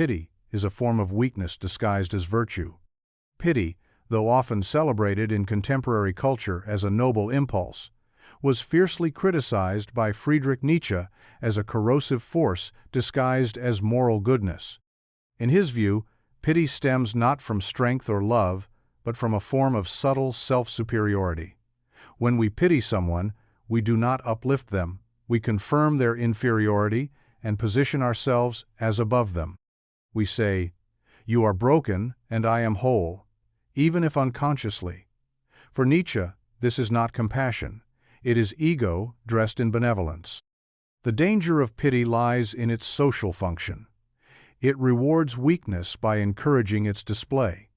pity is a form of weakness disguised as virtue. Pity, though often celebrated in contemporary culture as a noble impulse, was fiercely criticized by Friedrich Nietzsche as a corrosive force disguised as moral goodness. In his view, pity stems not from strength or love, but from a form of subtle self-superiority. When we pity someone, we do not uplift them, we confirm their inferiority and position ourselves as above them. We say, "You are broken and I am whole," even if unconsciously. For Nietzsche, this is not compassion. It is ego dressed in benevolence. The danger of pity lies in its social function. It rewards weakness by encouraging its display.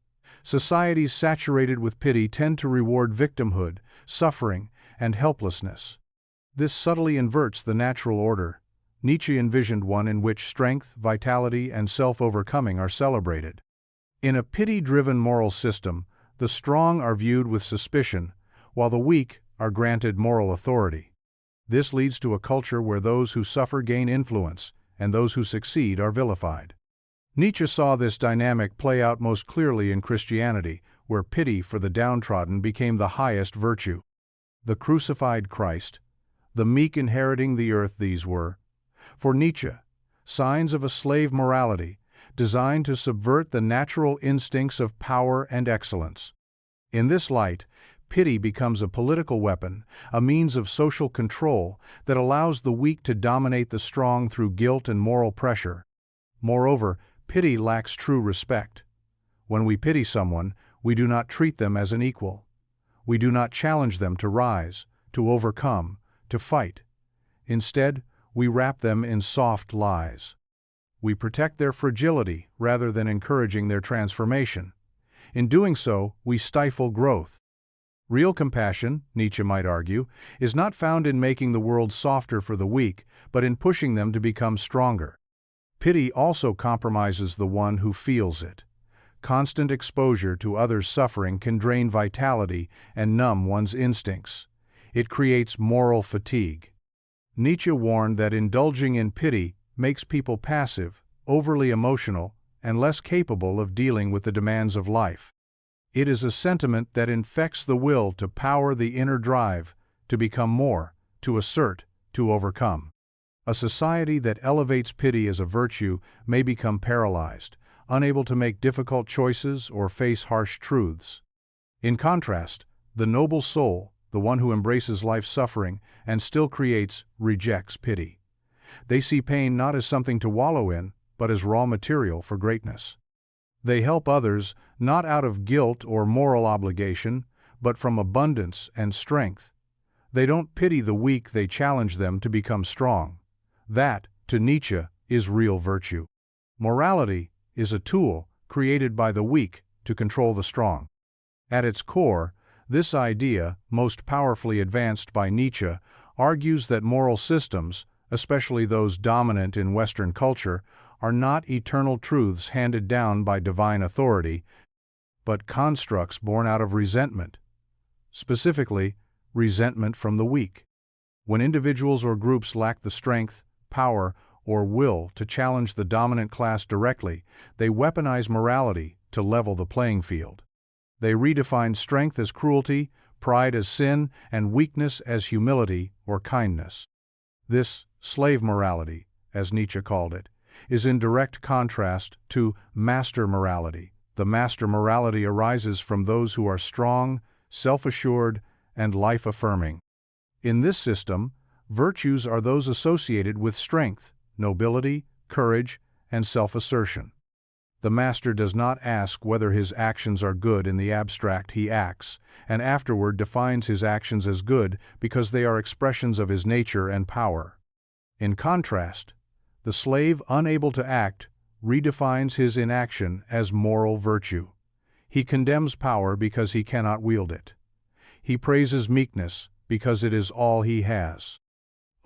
Societies saturated with pity tend to reward victimhood, suffering, and helplessness. This subtly inverts the natural order. Nietzsche envisioned one in which strength, vitality, and self-overcoming are celebrated. In a pity-driven moral system, the strong are viewed with suspicion, while the weak are granted moral authority. This leads to a culture where those who suffer gain influence, and those who succeed are vilified. Nietzsche saw this dynamic play out most clearly in Christianity, where pity for the downtrodden became the highest virtue. The crucified Christ, the meek inheriting the earth, these were, for Nietzsche, signs of a slave morality, designed to subvert the natural instincts of power and excellence. In this light, pity becomes a political weapon, a means of social control that allows the weak to dominate the strong through guilt and moral pressure. Moreover, pity lacks true respect. When we pity someone, we do not treat them as an equal. We do not challenge them to rise, to overcome, to fight. Instead, we wrap them in soft lies. We protect their fragility rather than encouraging their transformation. In doing so, we stifle growth. Real compassion, Nietzsche might argue, is not found in making the world softer for the weak, but in pushing them to become stronger. Pity also compromises the one who feels it. Constant exposure to others' suffering can drain vitality and numb one's instincts. It creates moral fatigue. Nietzsche warned that indulging in pity makes people passive, overly emotional, and less capable of dealing with the demands of life. It is a sentiment that infects the will to power the inner drive, to become more, to assert, to overcome. A society that elevates pity as a virtue may become paralyzed, unable to make difficult choices or face harsh truths. In contrast, the noble soul, the one who embraces life's suffering and still creates, rejects pity. They see pain not as something to wallow in, but as raw material for greatness. They help others not out of guilt or moral obligation, but from abundance and strength. They don't pity the weak, they challenge them to become strong. That, to Nietzsche, is real virtue. Morality is a tool created by the weak to control the strong. At its core, this idea, most powerfully advanced by Nietzsche, argues that moral systems, especially those dominant in Western culture, are not eternal truths handed down by divine authority, but constructs born out of resentment. Specifically, resentment from the weak. When individuals or groups lack the strength, power, or will to challenge the dominant class directly, they weaponize morality to level the playing field. They redefine strength as cruelty, pride as sin, and weakness as humility or kindness. This slave morality, as Nietzsche called it, is in direct contrast to master morality. The master morality arises from those who are strong, self-assured, and life-affirming. In this system, virtues are those associated with strength, nobility, courage, and self-assertion. The master does not ask whether his actions are good in the abstract. He acts, and afterward defines his actions as good because they are expressions of his nature and power. In contrast, the slave unable to act redefines his inaction as moral virtue. He condemns power because he cannot wield it. He praises meekness because it is all he has.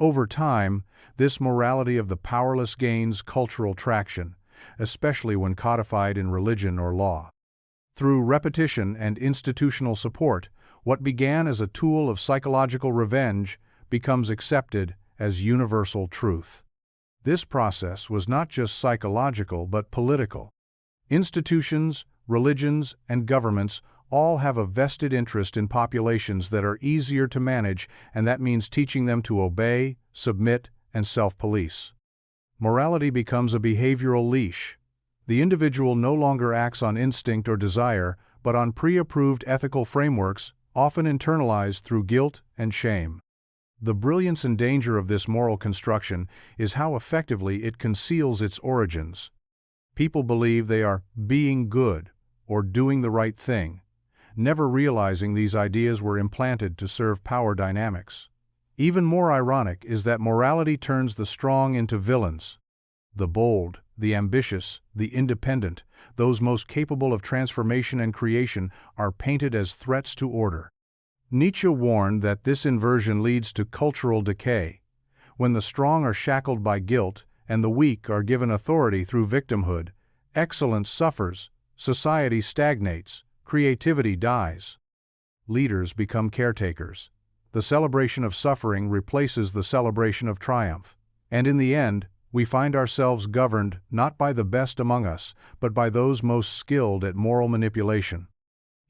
Over time, this morality of the powerless gains cultural traction, especially when codified in religion or law. Through repetition and institutional support, what began as a tool of psychological revenge becomes accepted as universal truth. This process was not just psychological but political. Institutions, religions, and governments all have a vested interest in populations that are easier to manage, and that means teaching them to obey, submit, and self-police. Morality becomes a behavioral leash. The individual no longer acts on instinct or desire, but on pre-approved ethical frameworks, often internalized through guilt and shame. The brilliance and danger of this moral construction is how effectively it conceals its origins. People believe they are being good or doing the right thing, never realizing these ideas were implanted to serve power dynamics. Even more ironic is that morality turns the strong into villains. The bold, the ambitious, the independent, those most capable of transformation and creation, are painted as threats to order. Nietzsche warned that this inversion leads to cultural decay. When the strong are shackled by guilt and the weak are given authority through victimhood, excellence suffers, society stagnates, creativity dies. Leaders become caretakers. The celebration of suffering replaces the celebration of triumph. And in the end, we find ourselves governed not by the best among us, but by those most skilled at moral manipulation.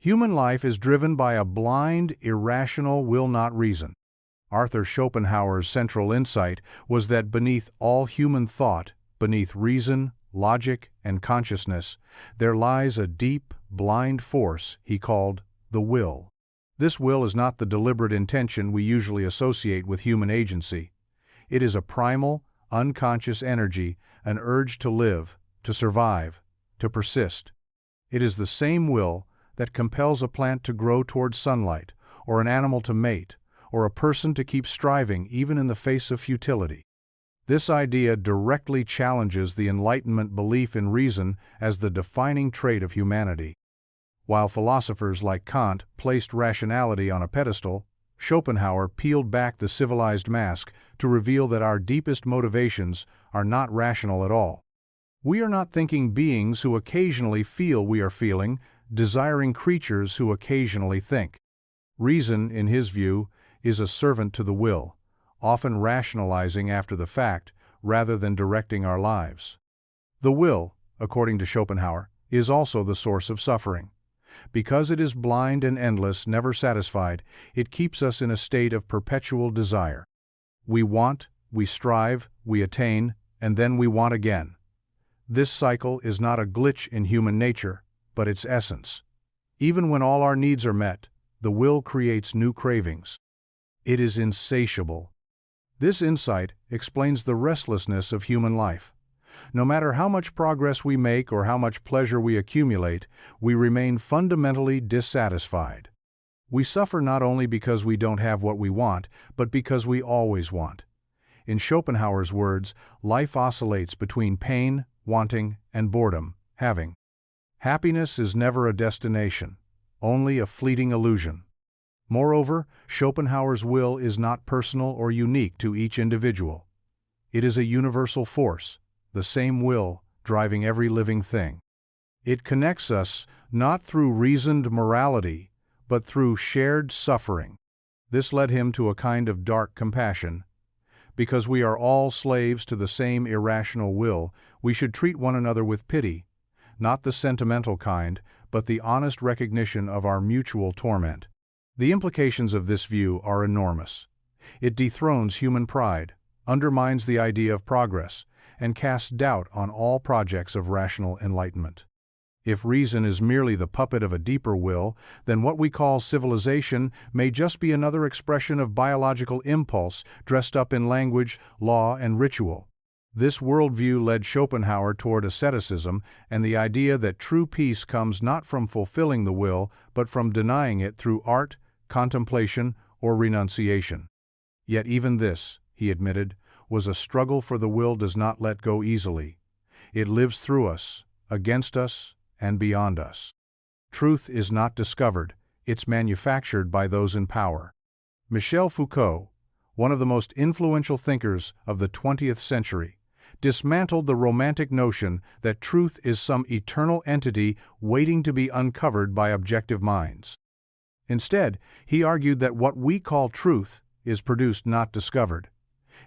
Human life is driven by a blind, irrational will not reason. Arthur Schopenhauer's central insight was that beneath all human thought, beneath reason, logic, and consciousness, there lies a deep, blind force he called the will. This will is not the deliberate intention we usually associate with human agency. It is a primal, unconscious energy, an urge to live, to survive, to persist. It is the same will that compels a plant to grow toward sunlight, or an animal to mate, or a person to keep striving even in the face of futility. This idea directly challenges the Enlightenment belief in reason as the defining trait of humanity. While philosophers like Kant placed rationality on a pedestal, Schopenhauer peeled back the civilized mask to reveal that our deepest motivations are not rational at all. We are not thinking beings who occasionally feel we are feeling, desiring creatures who occasionally think. Reason, in his view, is a servant to the will, often rationalizing after the fact rather than directing our lives. The will, according to Schopenhauer, is also the source of suffering. Because it is blind and endless, never satisfied, it keeps us in a state of perpetual desire. We want, we strive, we attain, and then we want again. This cycle is not a glitch in human nature, but its essence. Even when all our needs are met, the will creates new cravings. It is insatiable. This insight explains the restlessness of human life. No matter how much progress we make or how much pleasure we accumulate, we remain fundamentally dissatisfied. We suffer not only because we don't have what we want, but because we always want. In Schopenhauer's words, life oscillates between pain, wanting, and boredom, having. Happiness is never a destination, only a fleeting illusion. Moreover, Schopenhauer's will is not personal or unique to each individual. It is a universal force, the same will driving every living thing. It connects us not through reasoned morality, but through shared suffering. This led him to a kind of dark compassion. Because we are all slaves to the same irrational will, we should treat one another with pity, not the sentimental kind, but the honest recognition of our mutual torment. The implications of this view are enormous. It dethrones human pride, undermines the idea of progress, and casts doubt on all projects of rational enlightenment. If reason is merely the puppet of a deeper will, then what we call civilization may just be another expression of biological impulse dressed up in language, law, and ritual. This worldview led Schopenhauer toward asceticism and the idea that true peace comes not from fulfilling the will, but from denying it through art, contemplation, or renunciation. Yet even this, he admitted, was a struggle, for the will does not let go easily. It lives through us, against us, and beyond us. Truth is not discovered, it's manufactured by those in power. Michel Foucault, one of the most influential thinkers of the 20th century, dismantled the romantic notion that truth is some eternal entity waiting to be uncovered by objective minds. Instead, he argued that what we call truth is produced, not discovered.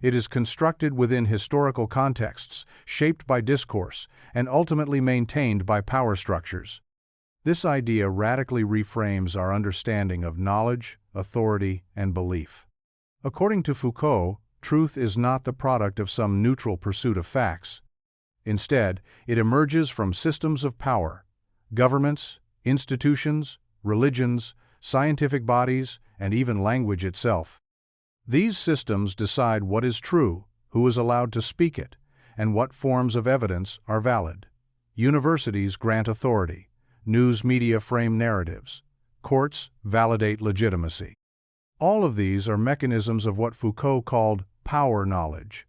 It is constructed within historical contexts, shaped by discourse, and ultimately maintained by power structures. This idea radically reframes our understanding of knowledge, authority, and belief. According to Foucault, truth is not the product of some neutral pursuit of facts. Instead, it emerges from systems of power, governments, institutions, religions, scientific bodies, and even language itself. These systems decide what is true, who is allowed to speak it, and what forms of evidence are valid. Universities grant authority. News media frame narratives. Courts validate legitimacy. All of these are mechanisms of what Foucault called power knowledge,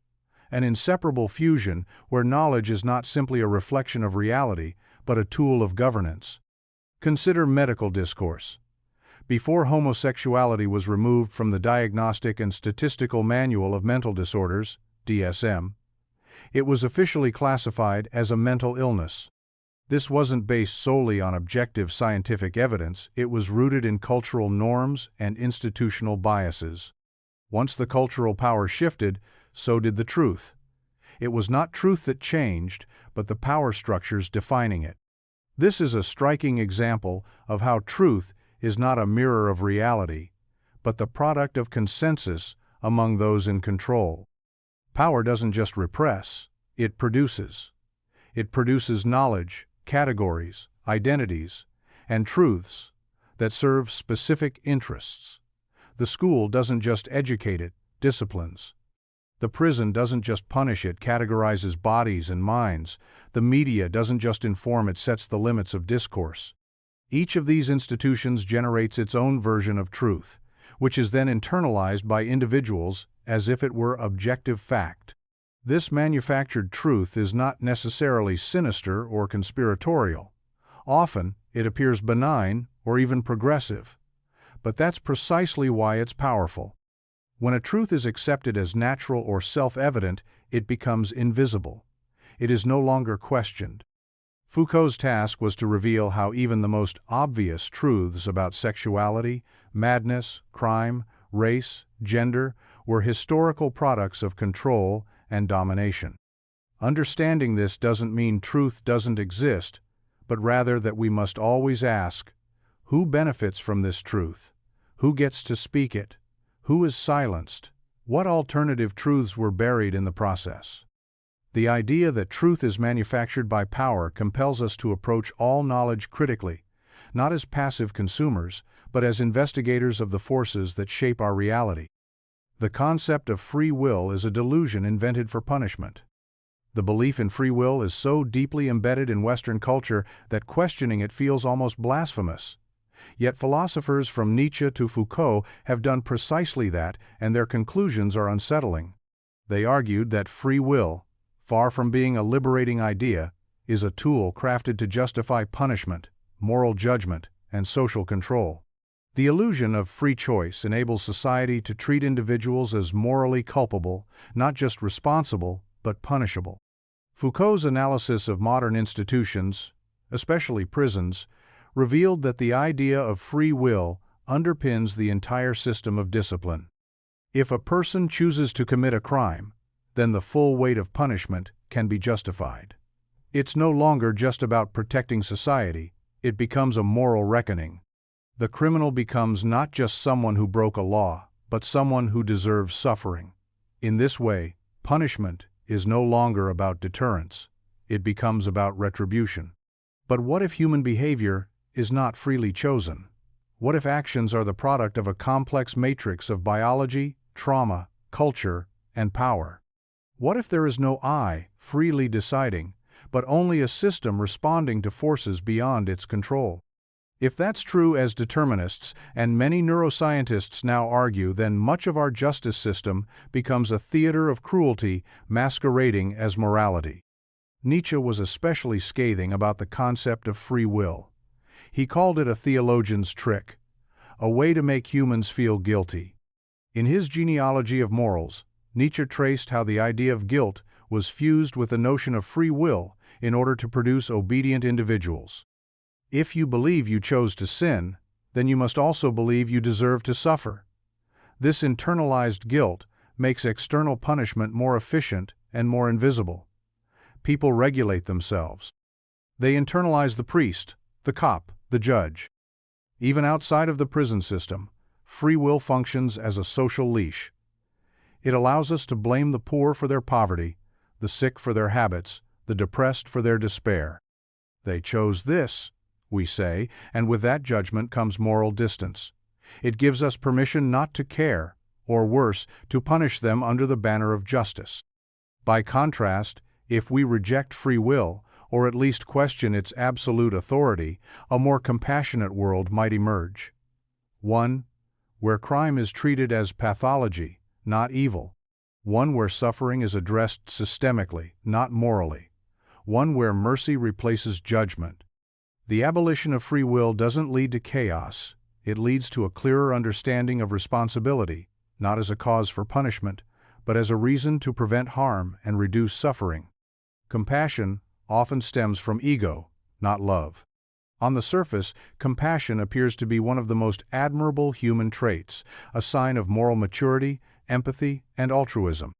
an inseparable fusion where knowledge is not simply a reflection of reality, but a tool of governance. Consider medical discourse. Before homosexuality was removed from the Diagnostic and Statistical Manual of Mental Disorders, DSM, it was officially classified as a mental illness. This wasn't based solely on objective scientific evidence, it was rooted in cultural norms and institutional biases. Once the cultural power shifted, so did the truth. It was not truth that changed, but the power structures defining it. This is a striking example of how truth is not a mirror of reality, but the product of consensus among those in control. Power doesn't just repress, it produces. It produces knowledge, categories, identities, and truths that serve specific interests. The school doesn't just educate, it disciplines. The prison doesn't just punish, it categorizes bodies and minds. The media doesn't just inform, it sets the limits of discourse. Each of these institutions generates its own version of truth, which is then internalized by individuals as if it were objective fact. This manufactured truth is not necessarily sinister or conspiratorial. Often, it appears benign or even progressive. But that's precisely why it's powerful. When a truth is accepted as natural or self-evident, it becomes invisible. It is no longer questioned. Foucault's task was to reveal how even the most obvious truths about sexuality, madness, crime, race, gender were historical products of control and domination. Understanding this doesn't mean truth doesn't exist, but rather that we must always ask, who benefits from this truth? Who gets to speak it? Who is silenced? What alternative truths were buried in the process? The idea that truth is manufactured by power compels us to approach all knowledge critically, not as passive consumers, but as investigators of the forces that shape our reality. The concept of free will is a delusion invented for punishment. The belief in free will is so deeply embedded in Western culture that questioning it feels almost blasphemous. Yet philosophers from Nietzsche to Foucault have done precisely that, and their conclusions are unsettling. They argued that free will, far from being a liberating idea, is a tool crafted to justify punishment, moral judgment, and social control. The illusion of free choice enables society to treat individuals as morally culpable, not just responsible, but punishable. Foucault's analysis of modern institutions, especially prisons, revealed that the idea of free will underpins the entire system of discipline. If a person chooses to commit a crime, then the full weight of punishment can be justified. It's no longer just about protecting society, it becomes a moral reckoning. The criminal becomes not just someone who broke a law, but someone who deserves suffering. In this way, punishment is no longer about deterrence, it becomes about retribution. But what if human behavior is not freely chosen? What if actions are the product of a complex matrix of biology, trauma, culture, and power? What if there is no I freely deciding, but only a system responding to forces beyond its control? If that's true, as determinists and many neuroscientists now argue, then much of our justice system becomes a theater of cruelty masquerading as morality. Nietzsche was especially scathing about the concept of free will. He called it a theologian's trick, a way to make humans feel guilty. In his Genealogy of Morals, Nietzsche traced how the idea of guilt was fused with the notion of free will in order to produce obedient individuals. If you believe you chose to sin, then you must also believe you deserve to suffer. This internalized guilt makes external punishment more efficient and more invisible. People regulate themselves. They internalize the priest, the cop, the judge. Even outside of the prison system, free will functions as a social leash. It allows us to blame the poor for their poverty, the sick for their habits, the depressed for their despair. They chose this, we say, and with that judgment comes moral distance. It gives us permission not to care, or worse, to punish them under the banner of justice. By contrast, if we reject free will, or at least question its absolute authority, a more compassionate world might emerge. One where crime is treated as pathology, not evil. One where suffering is addressed systemically, not morally. One where mercy replaces judgment. The abolition of free will doesn't lead to chaos. It leads to a clearer understanding of responsibility, not as a cause for punishment, but as a reason to prevent harm and reduce suffering. Compassion often stems from ego, not love. On the surface, compassion appears to be one of the most admirable human traits, a sign of moral maturity, empathy, and altruism.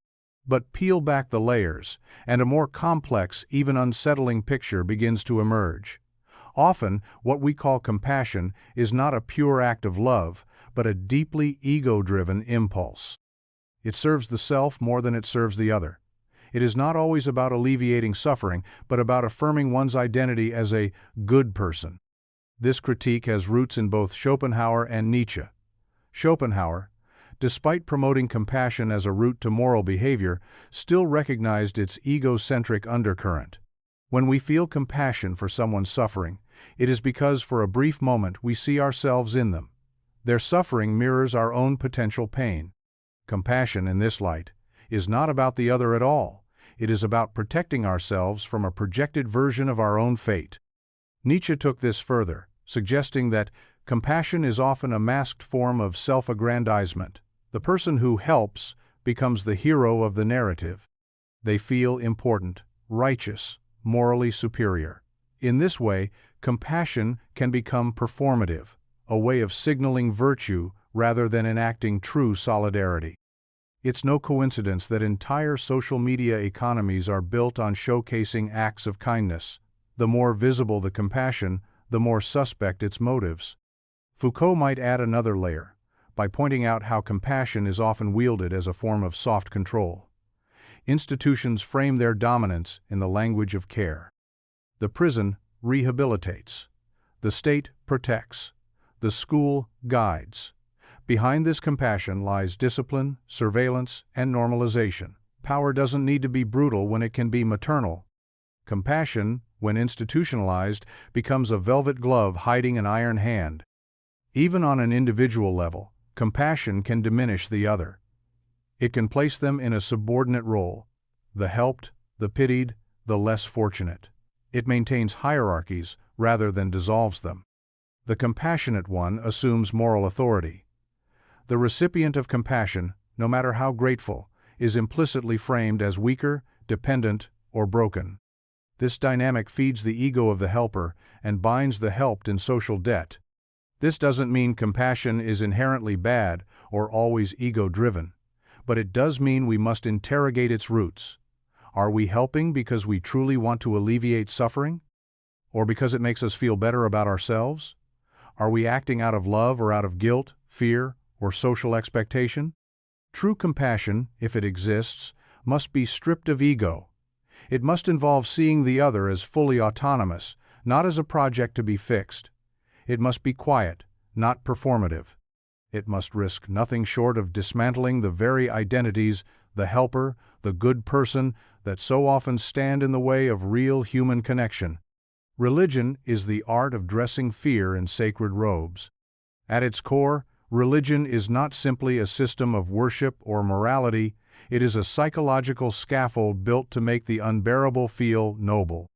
But peel back the layers, and a more complex, even unsettling picture begins to emerge. Often, what we call compassion is not a pure act of love, but a deeply ego-driven impulse. It serves the self more than it serves the other. It is not always about alleviating suffering, but about affirming one's identity as a good person. This critique has roots in both Schopenhauer and Nietzsche. Schopenhauer, despite promoting compassion as a route to moral behavior, still recognized its egocentric undercurrent. When we feel compassion for someone suffering, it is because for a brief moment we see ourselves in them. Their suffering mirrors our own potential pain. Compassion, in this light, is not about the other at all. It is about protecting ourselves from a projected version of our own fate. Nietzsche took this further, suggesting that compassion is often a masked form of self-aggrandizement. The person who helps becomes the hero of the narrative. They feel important, righteous, morally superior. In this way, compassion can become performative, a way of signaling virtue rather than enacting true solidarity. It's no coincidence that entire social media economies are built on showcasing acts of kindness. The more visible the compassion, the more suspect its motives. Foucault might add another layer, by pointing out how compassion is often wielded as a form of soft control. Institutions frame their dominance in the language of care. The prison rehabilitates. The state protects. The school guides. Behind this compassion lies discipline, surveillance, and normalization. Power doesn't need to be brutal when it can be maternal. Compassion, when institutionalized, becomes a velvet glove hiding an iron hand. Even on an individual level, compassion can diminish the other. It can place them in a subordinate role, the helped, the pitied, the less fortunate. It maintains hierarchies rather than dissolves them. The compassionate one assumes moral authority. The recipient of compassion, no matter how grateful, is implicitly framed as weaker, dependent, or broken. This dynamic feeds the ego of the helper and binds the helped in social debt. This doesn't mean compassion is inherently bad or always ego-driven, but it does mean we must interrogate its roots. Are we helping because we truly want to alleviate suffering? Or because it makes us feel better about ourselves? Are we acting out of love or out of guilt, fear, or social expectation? True compassion, if it exists, must be stripped of ego. It must involve seeing the other as fully autonomous, not as a project to be fixed. It must be quiet, not performative. It must risk nothing short of dismantling the very identities, the helper, the good person, that so often stand in the way of real human connection. Religion is the art of dressing fear in sacred robes. At its core, religion is not simply a system of worship or morality, it is a psychological scaffold built to make the unbearable feel noble.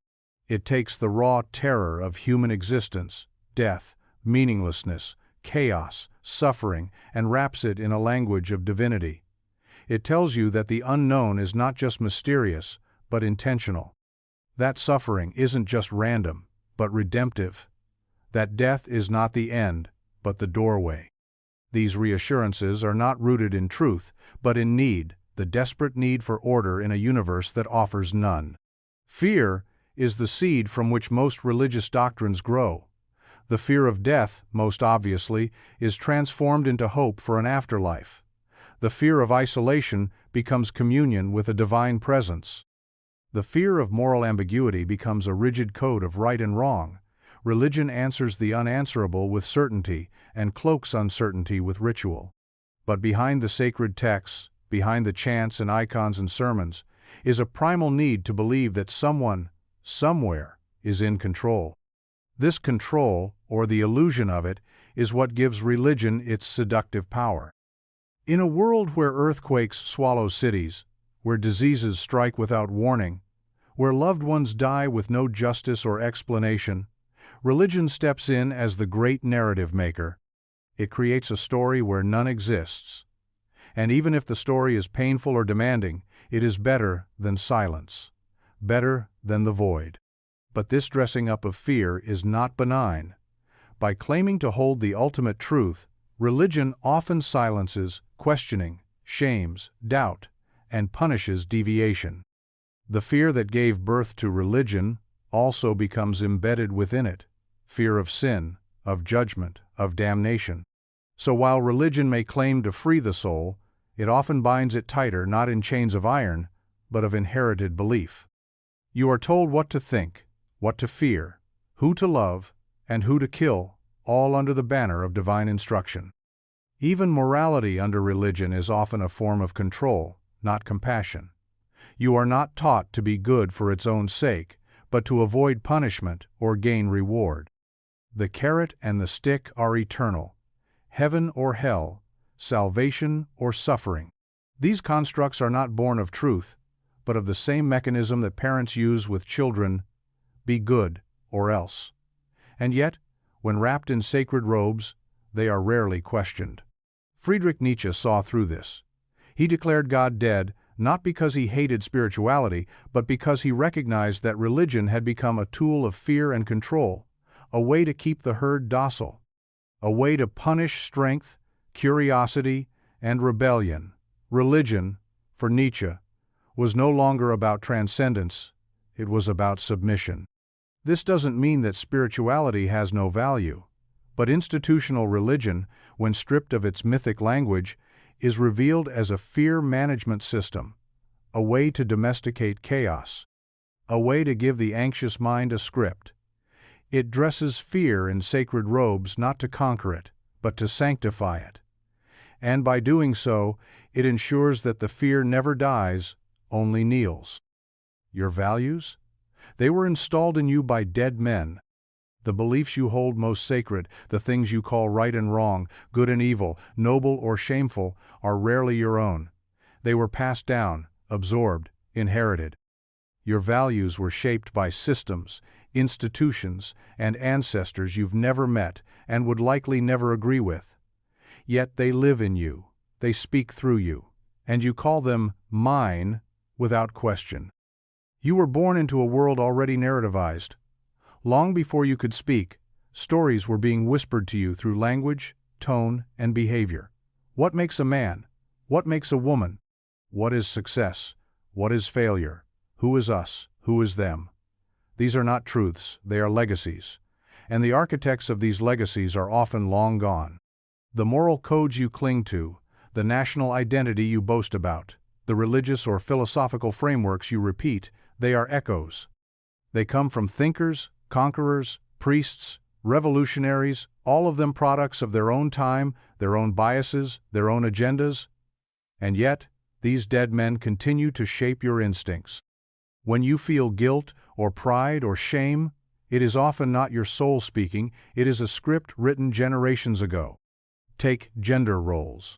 It takes the raw terror of human existence, death, meaninglessness, chaos, suffering, and wraps it in a language of divinity. It tells you that the unknown is not just mysterious, but intentional. That suffering isn't just random, but redemptive. That death is not the end, but the doorway. These reassurances are not rooted in truth, but in need, the desperate need for order in a universe that offers none. Fear is the seed from which most religious doctrines grow. The fear of death, most obviously, is transformed into hope for an afterlife. The fear of isolation becomes communion with a divine presence. The fear of moral ambiguity becomes a rigid code of right and wrong. Religion answers the unanswerable with certainty and cloaks uncertainty with ritual. But behind the sacred texts, behind the chants and icons and sermons, is a primal need to believe that someone, somewhere, is in control. This control, or the illusion of it, is what gives religion its seductive power. In a world where earthquakes swallow cities, where diseases strike without warning, where loved ones die with no justice or explanation, religion steps in as the great narrative maker. It creates a story where none exists. And even if the story is painful or demanding, it is better than silence, better than the void. But this dressing up of fear is not benign. By claiming to hold the ultimate truth, religion often silences questioning, shames doubt, and punishes deviation. The fear that gave birth to religion also becomes embedded within it, fear of sin, of judgment, of damnation. So while religion may claim to free the soul, it often binds it tighter not in chains of iron, but of inherited belief. You are told what to think, what to fear, who to love, and who to kill, all under the banner of divine instruction. Even morality under religion is often a form of control, not compassion. You are not taught to be good for its own sake, but to avoid punishment or gain reward. The carrot and the stick are eternal. Heaven or hell, salvation or suffering. These constructs are not born of truth, but of the same mechanism that parents use with children: be good or else. And yet, when wrapped in sacred robes, they are rarely questioned. Friedrich Nietzsche saw through this. He declared God dead, not because he hated spirituality, but because he recognized that religion had become a tool of fear and control, a way to keep the herd docile, a way to punish strength, curiosity, and rebellion. Religion, for Nietzsche, was no longer about transcendence, it was about submission. This doesn't mean that spirituality has no value, but institutional religion, when stripped of its mythic language, is revealed as a fear management system, a way to domesticate chaos, a way to give the anxious mind a script. It dresses fear in sacred robes not to conquer it, but to sanctify it. And by doing so, it ensures that the fear never dies, only kneels. Your values? They were installed in you by dead men. The beliefs you hold most sacred, the things you call right and wrong, good and evil, noble or shameful, are rarely your own. They were passed down, absorbed, inherited. Your values were shaped by systems, institutions, and ancestors you've never met and would likely never agree with. Yet they live in you, they speak through you, and you call them mine without question. You were born into a world already narrativized. Long before you could speak, stories were being whispered to you through language, tone, and behavior. What makes a man? What makes a woman? What is success? What is failure? Who is us? Who is them? These are not truths, they are legacies. And the architects of these legacies are often long gone. The moral codes you cling to, the national identity you boast about, the religious or philosophical frameworks you repeat, they are echoes. They come from thinkers, conquerors, priests, revolutionaries, all of them products of their own time, their own biases, their own agendas. And yet, these dead men continue to shape your instincts. When you feel guilt or pride or shame, it is often not your soul speaking, it is a script written generations ago. Take gender roles.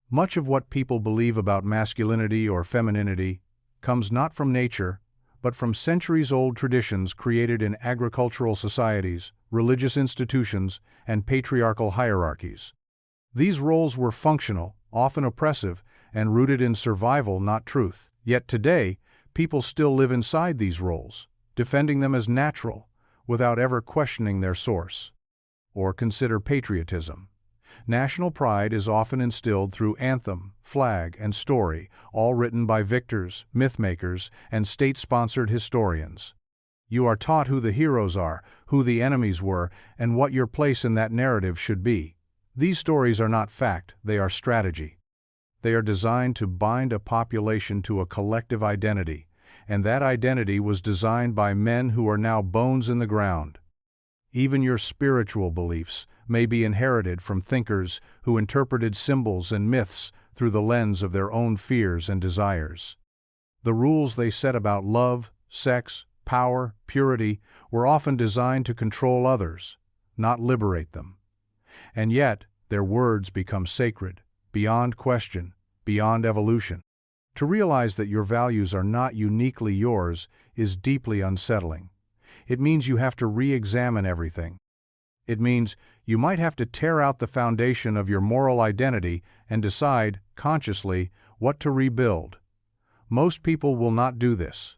Much of what people believe about masculinity or femininity comes not from nature, but from centuries-old traditions created in agricultural societies, religious institutions, and patriarchal hierarchies. These roles were functional, often oppressive, and rooted in survival, not truth. Yet today, people still live inside these roles, defending them as natural, without ever questioning their source. Or consider patriotism. National pride is often instilled through anthem, flag, and story, all written by victors, mythmakers, and state-sponsored historians. You are taught who the heroes are, who the enemies were, and what your place in that narrative should be. These stories are not fact, they are strategy. They are designed to bind a population to a collective identity, and that identity was designed by men who are now bones in the ground. Even your spiritual beliefs may be inherited from thinkers who interpreted symbols and myths through the lens of their own fears and desires. The rules they set about love, sex, power, purity were often designed to control others, not liberate them. And yet, their words become sacred, beyond question, beyond evolution. To realize that your values are not uniquely yours is deeply unsettling. It means you have to re-examine everything. It means you might have to tear out the foundation of your moral identity and decide, consciously, what to rebuild. Most people will not do this.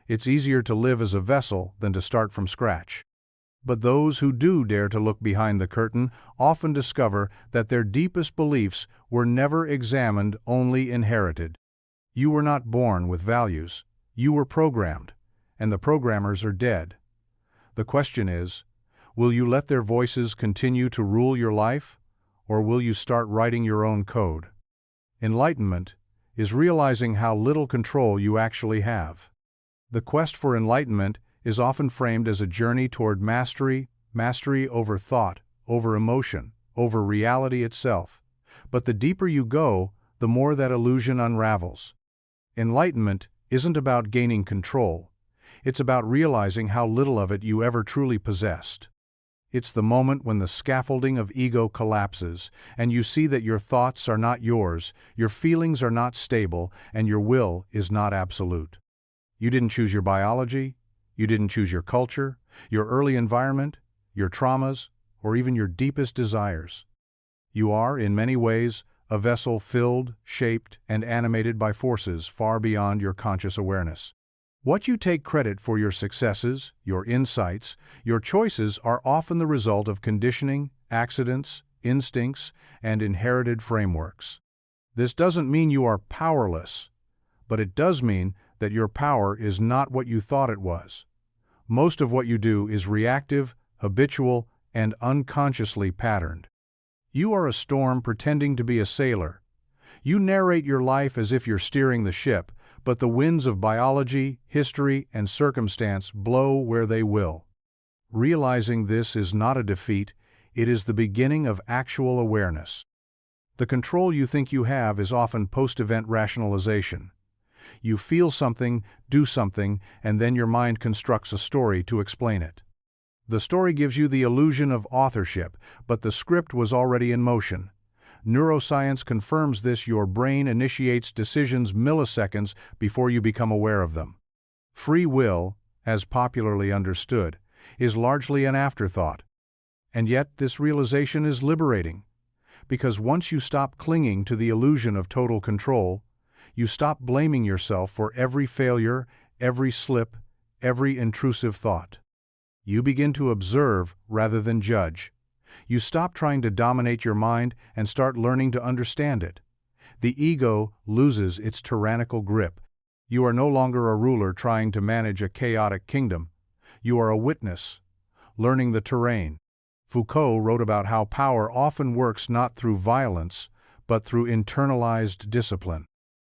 It's easier to live as a vessel than to start from scratch. But those who do dare to look behind the curtain often discover that their deepest beliefs were never examined, only inherited. You were not born with values. You were programmed, and the programmers are dead. The question is, will you let their voices continue to rule your life, or will you start writing your own code? Enlightenment is realizing how little control you actually have. The quest for enlightenment is often framed as a journey toward mastery over thought, over emotion, over reality itself. But the deeper you go, the more that illusion unravels. Enlightenment isn't about gaining control. It's about realizing how little of it you ever truly possessed. It's the moment when the scaffolding of ego collapses, and you see that your thoughts are not yours, your feelings are not stable, and your will is not absolute. You didn't choose your biology, you didn't choose your culture, your early environment, your traumas, or even your deepest desires. You are, in many ways, a vessel filled, shaped, and animated by forces far beyond your conscious awareness. What you take credit for your successes, your insights, your choices are often the result of conditioning, accidents, instincts, and inherited frameworks. This doesn't mean you are powerless, but it does mean that your power is not what you thought it was. Most of what you do is reactive, habitual, and unconsciously patterned. You are a storm pretending to be a sailor. You narrate your life as if you're steering the ship, but the winds of biology, history, and circumstance blow where they will. Realizing this is not a defeat, it is the beginning of actual awareness. The control you think you have is often post-event rationalization. You feel something, do something, and then your mind constructs a story to explain it. The story gives you the illusion of authorship, but the script was already in motion. Neuroscience confirms this. Your brain initiates decisions milliseconds before you become aware of them. Free will, as popularly understood, is largely an afterthought. And yet this realization is liberating, because once you stop clinging to the illusion of total control, you stop blaming yourself for every failure, every slip, every intrusive thought. You begin to observe rather than judge. You stop trying to dominate your mind and start learning to understand it. The ego loses its tyrannical grip. You are no longer a ruler trying to manage a chaotic kingdom. You are a witness, learning the terrain. Foucault wrote about how power often works not through violence, but through internalized discipline.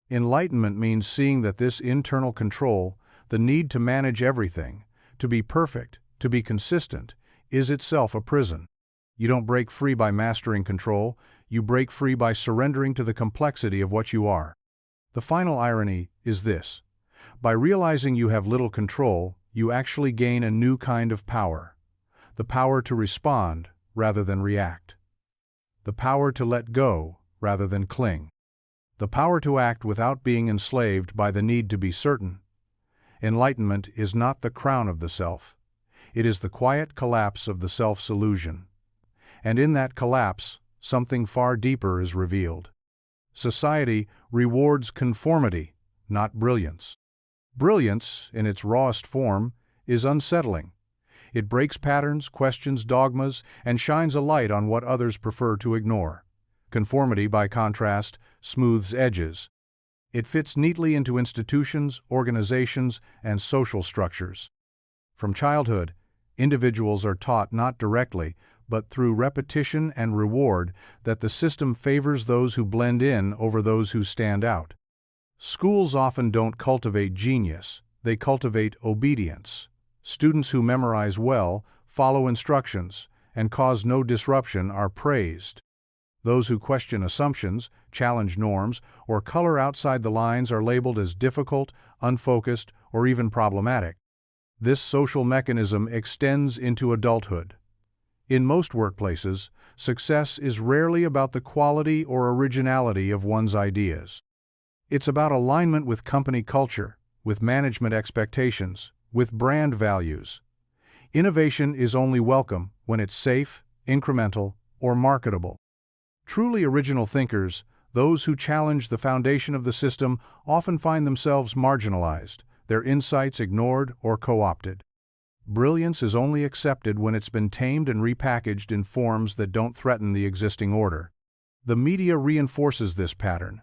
Enlightenment means seeing that this internal control, the need to manage everything, to be perfect, to be consistent, is itself a prison. You don't break free by mastering control, you break free by surrendering to the complexity of what you are. The final irony is this: by realizing you have little control, you actually gain a new kind of power. The power to respond rather than react. The power to let go rather than cling. The power to act without being enslaved by the need to be certain. Enlightenment is not the crown of the self. It is the quiet collapse of the self's illusion. And in that collapse, something far deeper is revealed. Society rewards conformity, not brilliance. Brilliance, in its rawest form, is unsettling. It breaks patterns, questions dogmas, and shines a light on what others prefer to ignore. Conformity, by contrast, smooths edges. It fits neatly into institutions, organizations, and social structures. From childhood, individuals are taught not directly, but through repetition and reward, that the system favors those who blend in over those who stand out. Schools often don't cultivate genius, they cultivate obedience. Students who memorize well, follow instructions, and cause no disruption are praised. Those who question assumptions, challenge norms, or color outside the lines are labeled as difficult, unfocused, or even problematic. This social mechanism extends into adulthood. In most workplaces, success is rarely about the quality or originality of one's ideas. It's about alignment with company culture, with management expectations, with brand values. Innovation is only welcome when it's safe, incremental, or marketable. Truly original thinkers, those who challenge the foundation of the system, often find themselves marginalized, their insights ignored or co-opted. Brilliance is only accepted when it's been tamed and repackaged in forms that don't threaten the existing order. The media reinforces this pattern.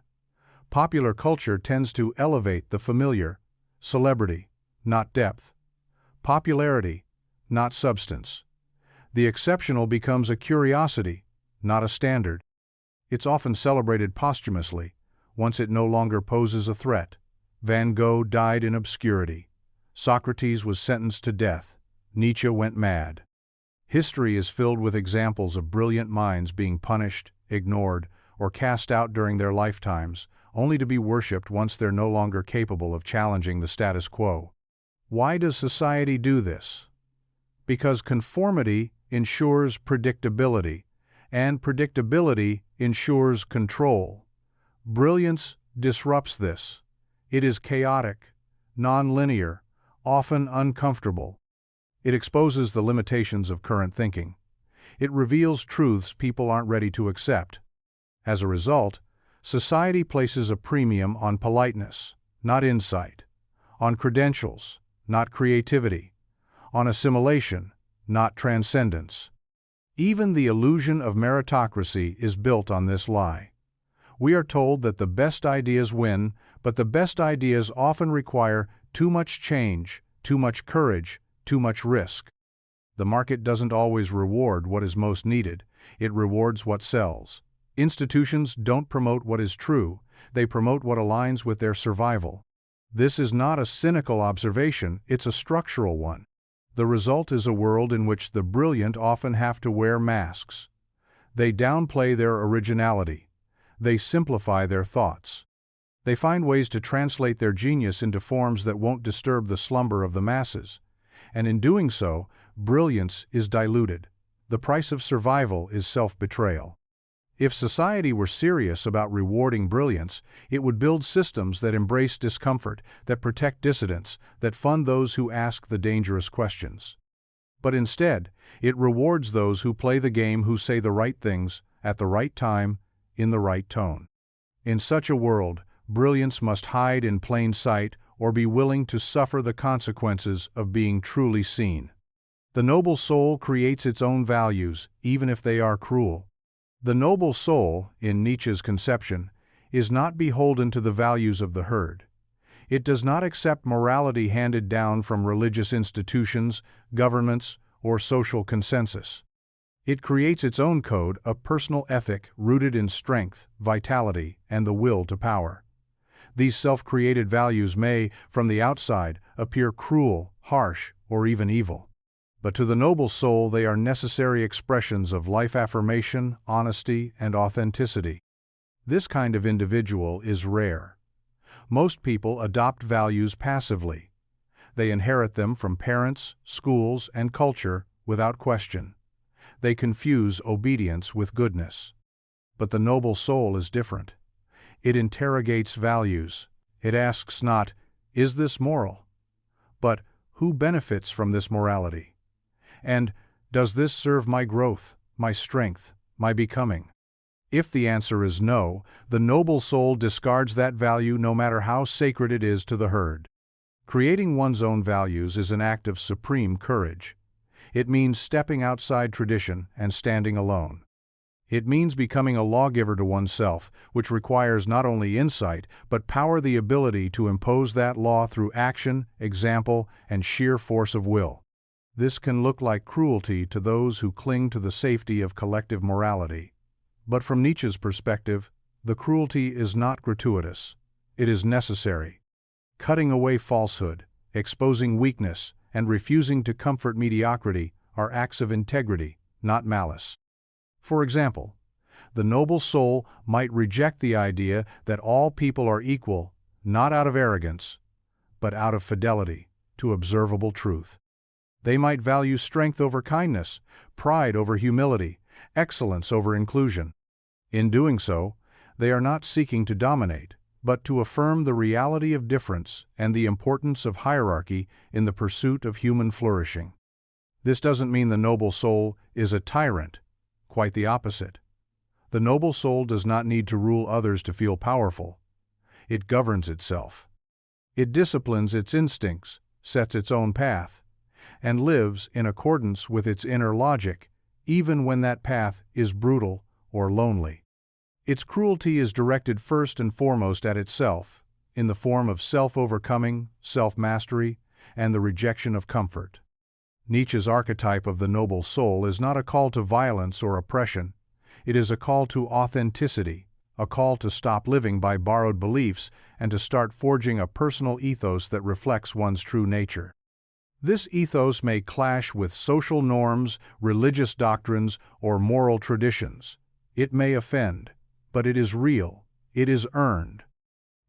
Popular culture tends to elevate the familiar, celebrity, not depth, popularity, not substance. The exceptional becomes a curiosity, not a standard. It's often celebrated posthumously, once it no longer poses a threat. Van Gogh died in obscurity. Socrates was sentenced to death. Nietzsche went mad. History is filled with examples of brilliant minds being punished, ignored, or cast out during their lifetimes, only to be worshipped once they're no longer capable of challenging the status quo. Why does society do this? Because conformity ensures predictability, and predictability ensures control. Brilliance disrupts this. It is chaotic, non-linear, often uncomfortable. It exposes the limitations of current thinking. It reveals truths people aren't ready to accept. As a result, society places a premium on politeness, not insight, on credentials, not creativity, on assimilation, not transcendence. Even the illusion of meritocracy is built on this lie. We are told that the best ideas win, but the best ideas often require too much change, too much courage, too much risk. The market doesn't always reward what is most needed, it rewards what sells. Institutions don't promote what is true, they promote what aligns with their survival. This is not a cynical observation, it's a structural one. The result is a world in which the brilliant often have to wear masks. They downplay their originality. They simplify their thoughts. They find ways to translate their genius into forms that won't disturb the slumber of the masses. And in doing so, brilliance is diluted. The price of survival is self-betrayal. If society were serious about rewarding brilliance, it would build systems that embrace discomfort, that protect dissidents, that fund those who ask the dangerous questions. But instead, it rewards those who play the game, who say the right things, at the right time, in the right tone. In such a world, brilliance must hide in plain sight or be willing to suffer the consequences of being truly seen. The noble soul creates its own values, even if they are cruel. The noble soul, in Nietzsche's conception, is not beholden to the values of the herd. It does not accept morality handed down from religious institutions, governments, or social consensus. It creates its own code, a personal ethic rooted in strength, vitality, and the will to power. These self-created values may, from the outside, appear cruel, harsh, or even evil. But to the noble soul they are necessary expressions of life affirmation, honesty, and authenticity. This kind of individual is rare. Most people adopt values passively. They inherit them from parents, schools, and culture without question. They confuse obedience with goodness. But the noble soul is different. It interrogates values. It asks not, "Is this moral?" but "Who benefits from this morality?" And, "Does this serve my growth, my strength, my becoming?" If the answer is no, the noble soul discards that value no matter how sacred it is to the herd. Creating one's own values is an act of supreme courage. It means stepping outside tradition and standing alone. It means becoming a lawgiver to oneself, which requires not only insight, but power, the ability to impose that law through action, example, and sheer force of will. This can look like cruelty to those who cling to the safety of collective morality. But from Nietzsche's perspective, the cruelty is not gratuitous. It is necessary. Cutting away falsehood, exposing weakness, and refusing to comfort mediocrity are acts of integrity, not malice. For example, the noble soul might reject the idea that all people are equal, not out of arrogance, but out of fidelity to observable truth. They might value strength over kindness, pride over humility, excellence over inclusion. In doing so, they are not seeking to dominate, but to affirm the reality of difference and the importance of hierarchy in the pursuit of human flourishing. This doesn't mean the noble soul is a tyrant. Quite the opposite. The noble soul does not need to rule others to feel powerful. It governs itself. It disciplines its instincts, sets its own path, and lives in accordance with its inner logic, even when that path is brutal or lonely. Its cruelty is directed first and foremost at itself, in the form of self-overcoming, self-mastery, and the rejection of comfort. Nietzsche's archetype of the noble soul is not a call to violence or oppression. It is a call to authenticity, a call to stop living by borrowed beliefs and to start forging a personal ethos that reflects one's true nature. This ethos may clash with social norms, religious doctrines, or moral traditions. It may offend, but it is real, it is earned.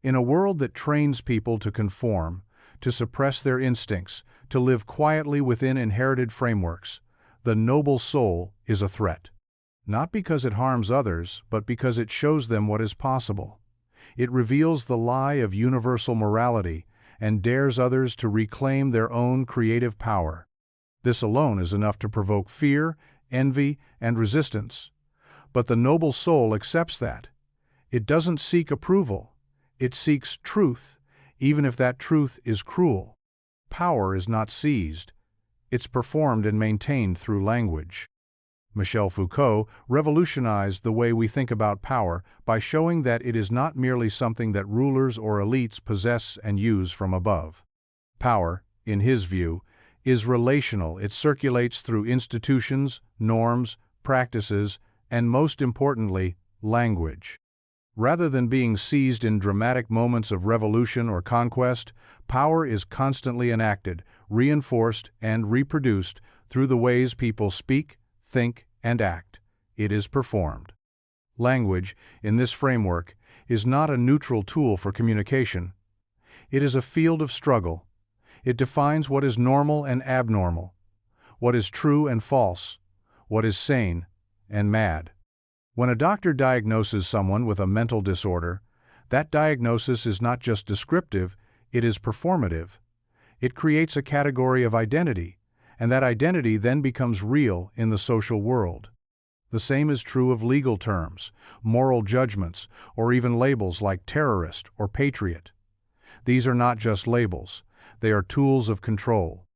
In a world that trains people to conform, to suppress their instincts, to live quietly within inherited frameworks, the noble soul is a threat. Not because it harms others, but because it shows them what is possible. It reveals the lie of universal morality and dares others to reclaim their own creative power. This alone is enough to provoke fear, envy, and resistance. But the noble soul accepts that. It doesn't seek approval. It seeks truth, even if that truth is cruel. Power is not seized. It's performed and maintained through language. Michel Foucault revolutionized the way we think about power by showing that it is not merely something that rulers or elites possess and use from above. Power, in his view, is relational. It circulates through institutions, norms, practices, and most importantly, language. Rather than being seized in dramatic moments of revolution or conquest, power is constantly enacted, reinforced, and reproduced through the ways people speak, think, and act. It is performed. Language, in this framework, is not a neutral tool for communication. It is a field of struggle. It defines what is normal and abnormal, what is true and false, what is sane and mad. When a doctor diagnoses someone with a mental disorder, that diagnosis is not just descriptive, it is performative. It creates a category of identity, and that identity then becomes real in the social world. The same is true of legal terms, moral judgments, or even labels like terrorist or patriot. These are not just labels, they are tools of control.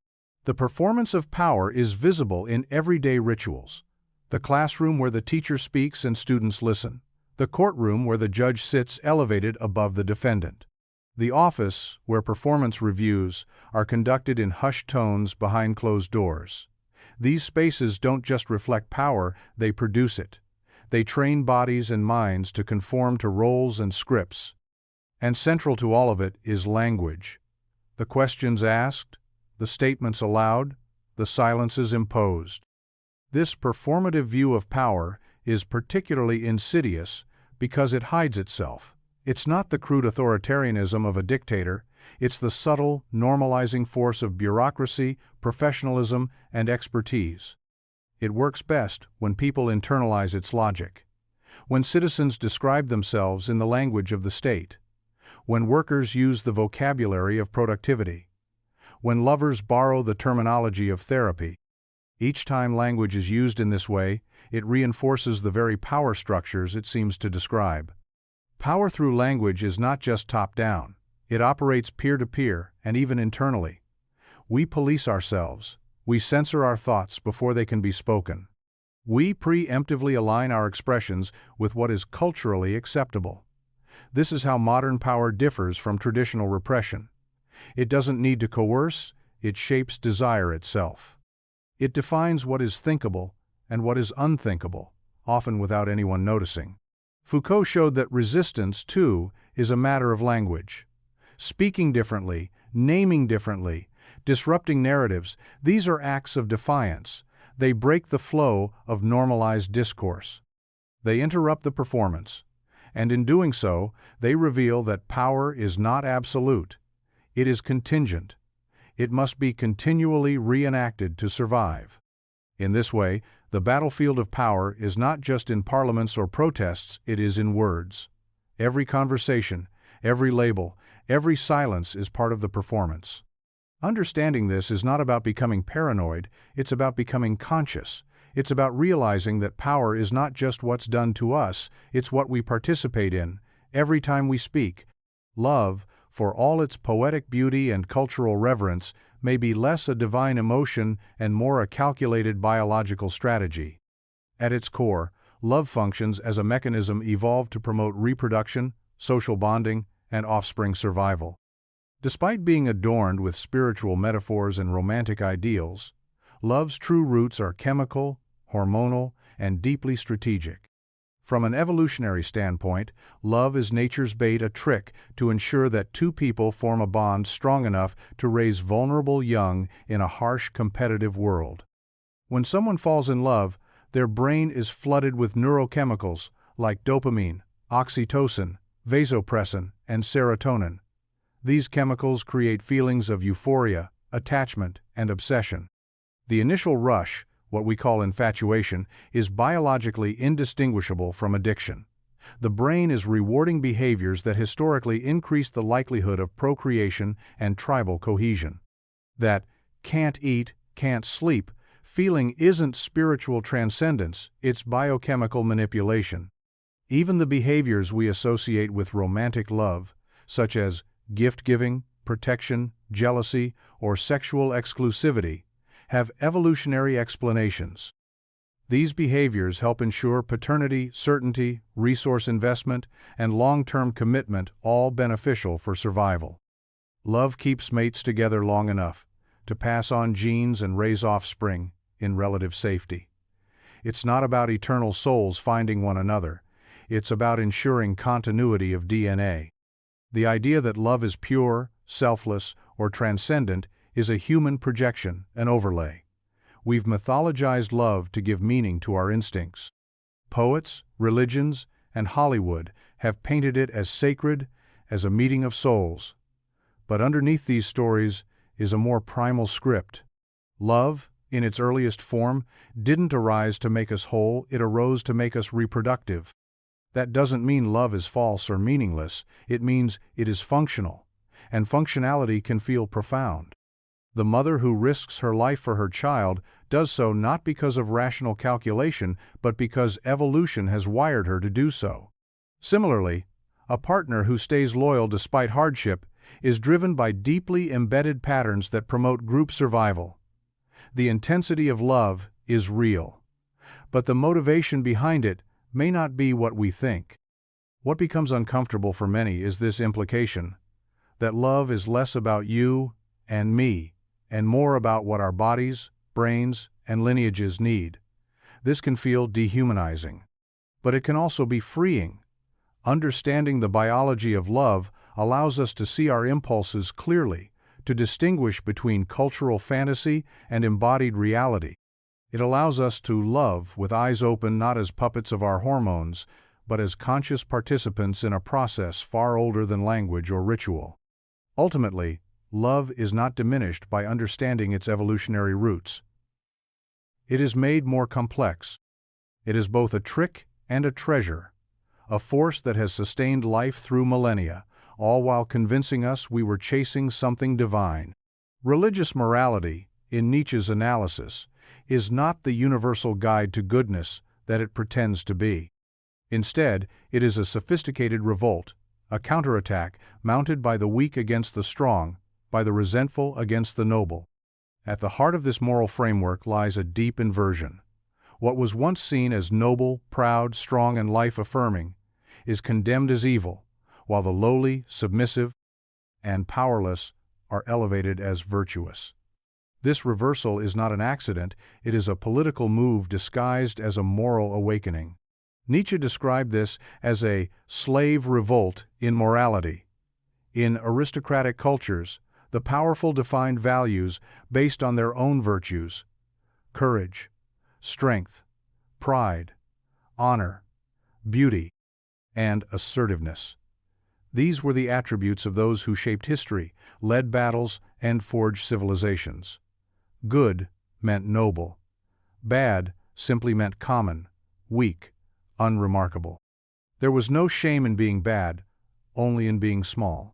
The performance of power is visible in everyday rituals. The classroom where the teacher speaks and students listen. The courtroom where the judge sits elevated above the defendant. The office where performance reviews are conducted in hushed tones behind closed doors. These spaces don't just reflect power, they produce it. They train bodies and minds to conform to roles and scripts. And central to all of it is language. The questions asked, the statements allowed, the silences imposed. This performative view of power is particularly insidious because it hides itself. It's not the crude authoritarianism of a dictator, it's the subtle, normalizing force of bureaucracy, professionalism, and expertise. It works best when people internalize its logic, when citizens describe themselves in the language of the state, when workers use the vocabulary of productivity, when lovers borrow the terminology of therapy. Each time language is used in this way, it reinforces the very power structures it seems to describe. Power through language is not just top-down. It operates peer-to-peer and even internally. We police ourselves. We censor our thoughts before they can be spoken. We preemptively align our expressions with what is culturally acceptable. This is how modern power differs from traditional repression. It doesn't need to coerce, it shapes desire itself. It defines what is thinkable and what is unthinkable, often without anyone noticing. Foucault showed that resistance, too, is a matter of language. Speaking differently, naming differently, disrupting narratives, these are acts of defiance. They break the flow of normalized discourse. They interrupt the performance, and in doing so, they reveal that power is not absolute. It is contingent. It must be continually reenacted to survive. In this way, the battlefield of power is not just in parliaments or protests, it is in words. Every conversation, every label, every silence is part of the performance. Understanding this is not about becoming paranoid, it's about becoming conscious. It's about realizing that power is not just what's done to us, it's what we participate in, every time we speak. Love, for all its poetic beauty and cultural reverence, may be less a divine emotion and more a calculated biological strategy. At its core, love functions as a mechanism evolved to promote reproduction, social bonding, and offspring survival. Despite being adorned with spiritual metaphors and romantic ideals, love's true roots are chemical, hormonal, and deeply strategic. From an evolutionary standpoint, love is nature's bait, a trick to ensure that two people form a bond strong enough to raise vulnerable young in a harsh, competitive world. When someone falls in love, their brain is flooded with neurochemicals like dopamine, oxytocin, vasopressin, and serotonin. These chemicals create feelings of euphoria, attachment, and obsession. The initial rush, what we call infatuation, is biologically indistinguishable from addiction. The brain is rewarding behaviors that historically increase the likelihood of procreation and tribal cohesion. That can't eat, can't sleep feeling isn't spiritual transcendence, it's biochemical manipulation. Even the behaviors we associate with romantic love, such as gift-giving, protection, jealousy, or sexual exclusivity, have evolutionary explanations. These behaviors help ensure paternity, certainty, resource investment, and long-term commitment, all beneficial for survival. Love keeps mates together long enough to pass on genes and raise offspring in relative safety. It's not about eternal souls finding one another, it's about ensuring continuity of DNA. The idea that love is pure, selfless, or transcendent is a human projection, an overlay. We've mythologized love to give meaning to our instincts. Poets, religions, and Hollywood have painted it as sacred, as a meeting of souls. But underneath these stories is a more primal script. Love, in its earliest form, didn't arise to make us whole, it arose to make us reproductive. That doesn't mean love is false or meaningless, it means it is functional, and functionality can feel profound. The mother who risks her life for her child does so not because of rational calculation, but because evolution has wired her to do so. Similarly, a partner who stays loyal despite hardship is driven by deeply embedded patterns that promote group survival. The intensity of love is real, but the motivation behind it may not be what we think. What becomes uncomfortable for many is this implication that love is less about you and me, and more about what our bodies, brains, and lineages need. This can feel dehumanizing, but it can also be freeing. Understanding the biology of love allows us to see our impulses clearly, to distinguish between cultural fantasy and embodied reality. It allows us to love with eyes open, not as puppets of our hormones, but as conscious participants in a process far older than language or ritual. Ultimately, love is not diminished by understanding its evolutionary roots. It is made more complex. It is both a trick and a treasure, a force that has sustained life through millennia, all while convincing us we were chasing something divine. Religious morality, in Nietzsche's analysis, is not the universal guide to goodness that it pretends to be. Instead, it is a sophisticated revolt, a counterattack mounted by the weak against the strong, by the resentful against the noble. At the heart of this moral framework lies a deep inversion. What was once seen as noble, proud, strong, and life-affirming is condemned as evil, while the lowly, submissive, and powerless are elevated as virtuous. This reversal is not an accident, it is a political move disguised as a moral awakening. Nietzsche described this as a slave revolt in morality. In aristocratic cultures, the powerful defined values based on their own virtues: courage, strength, pride, honor, beauty, and assertiveness. These were the attributes of those who shaped history, led battles, and forged civilizations. Good meant noble. Bad simply meant common, weak, unremarkable. There was no shame in being bad, only in being small.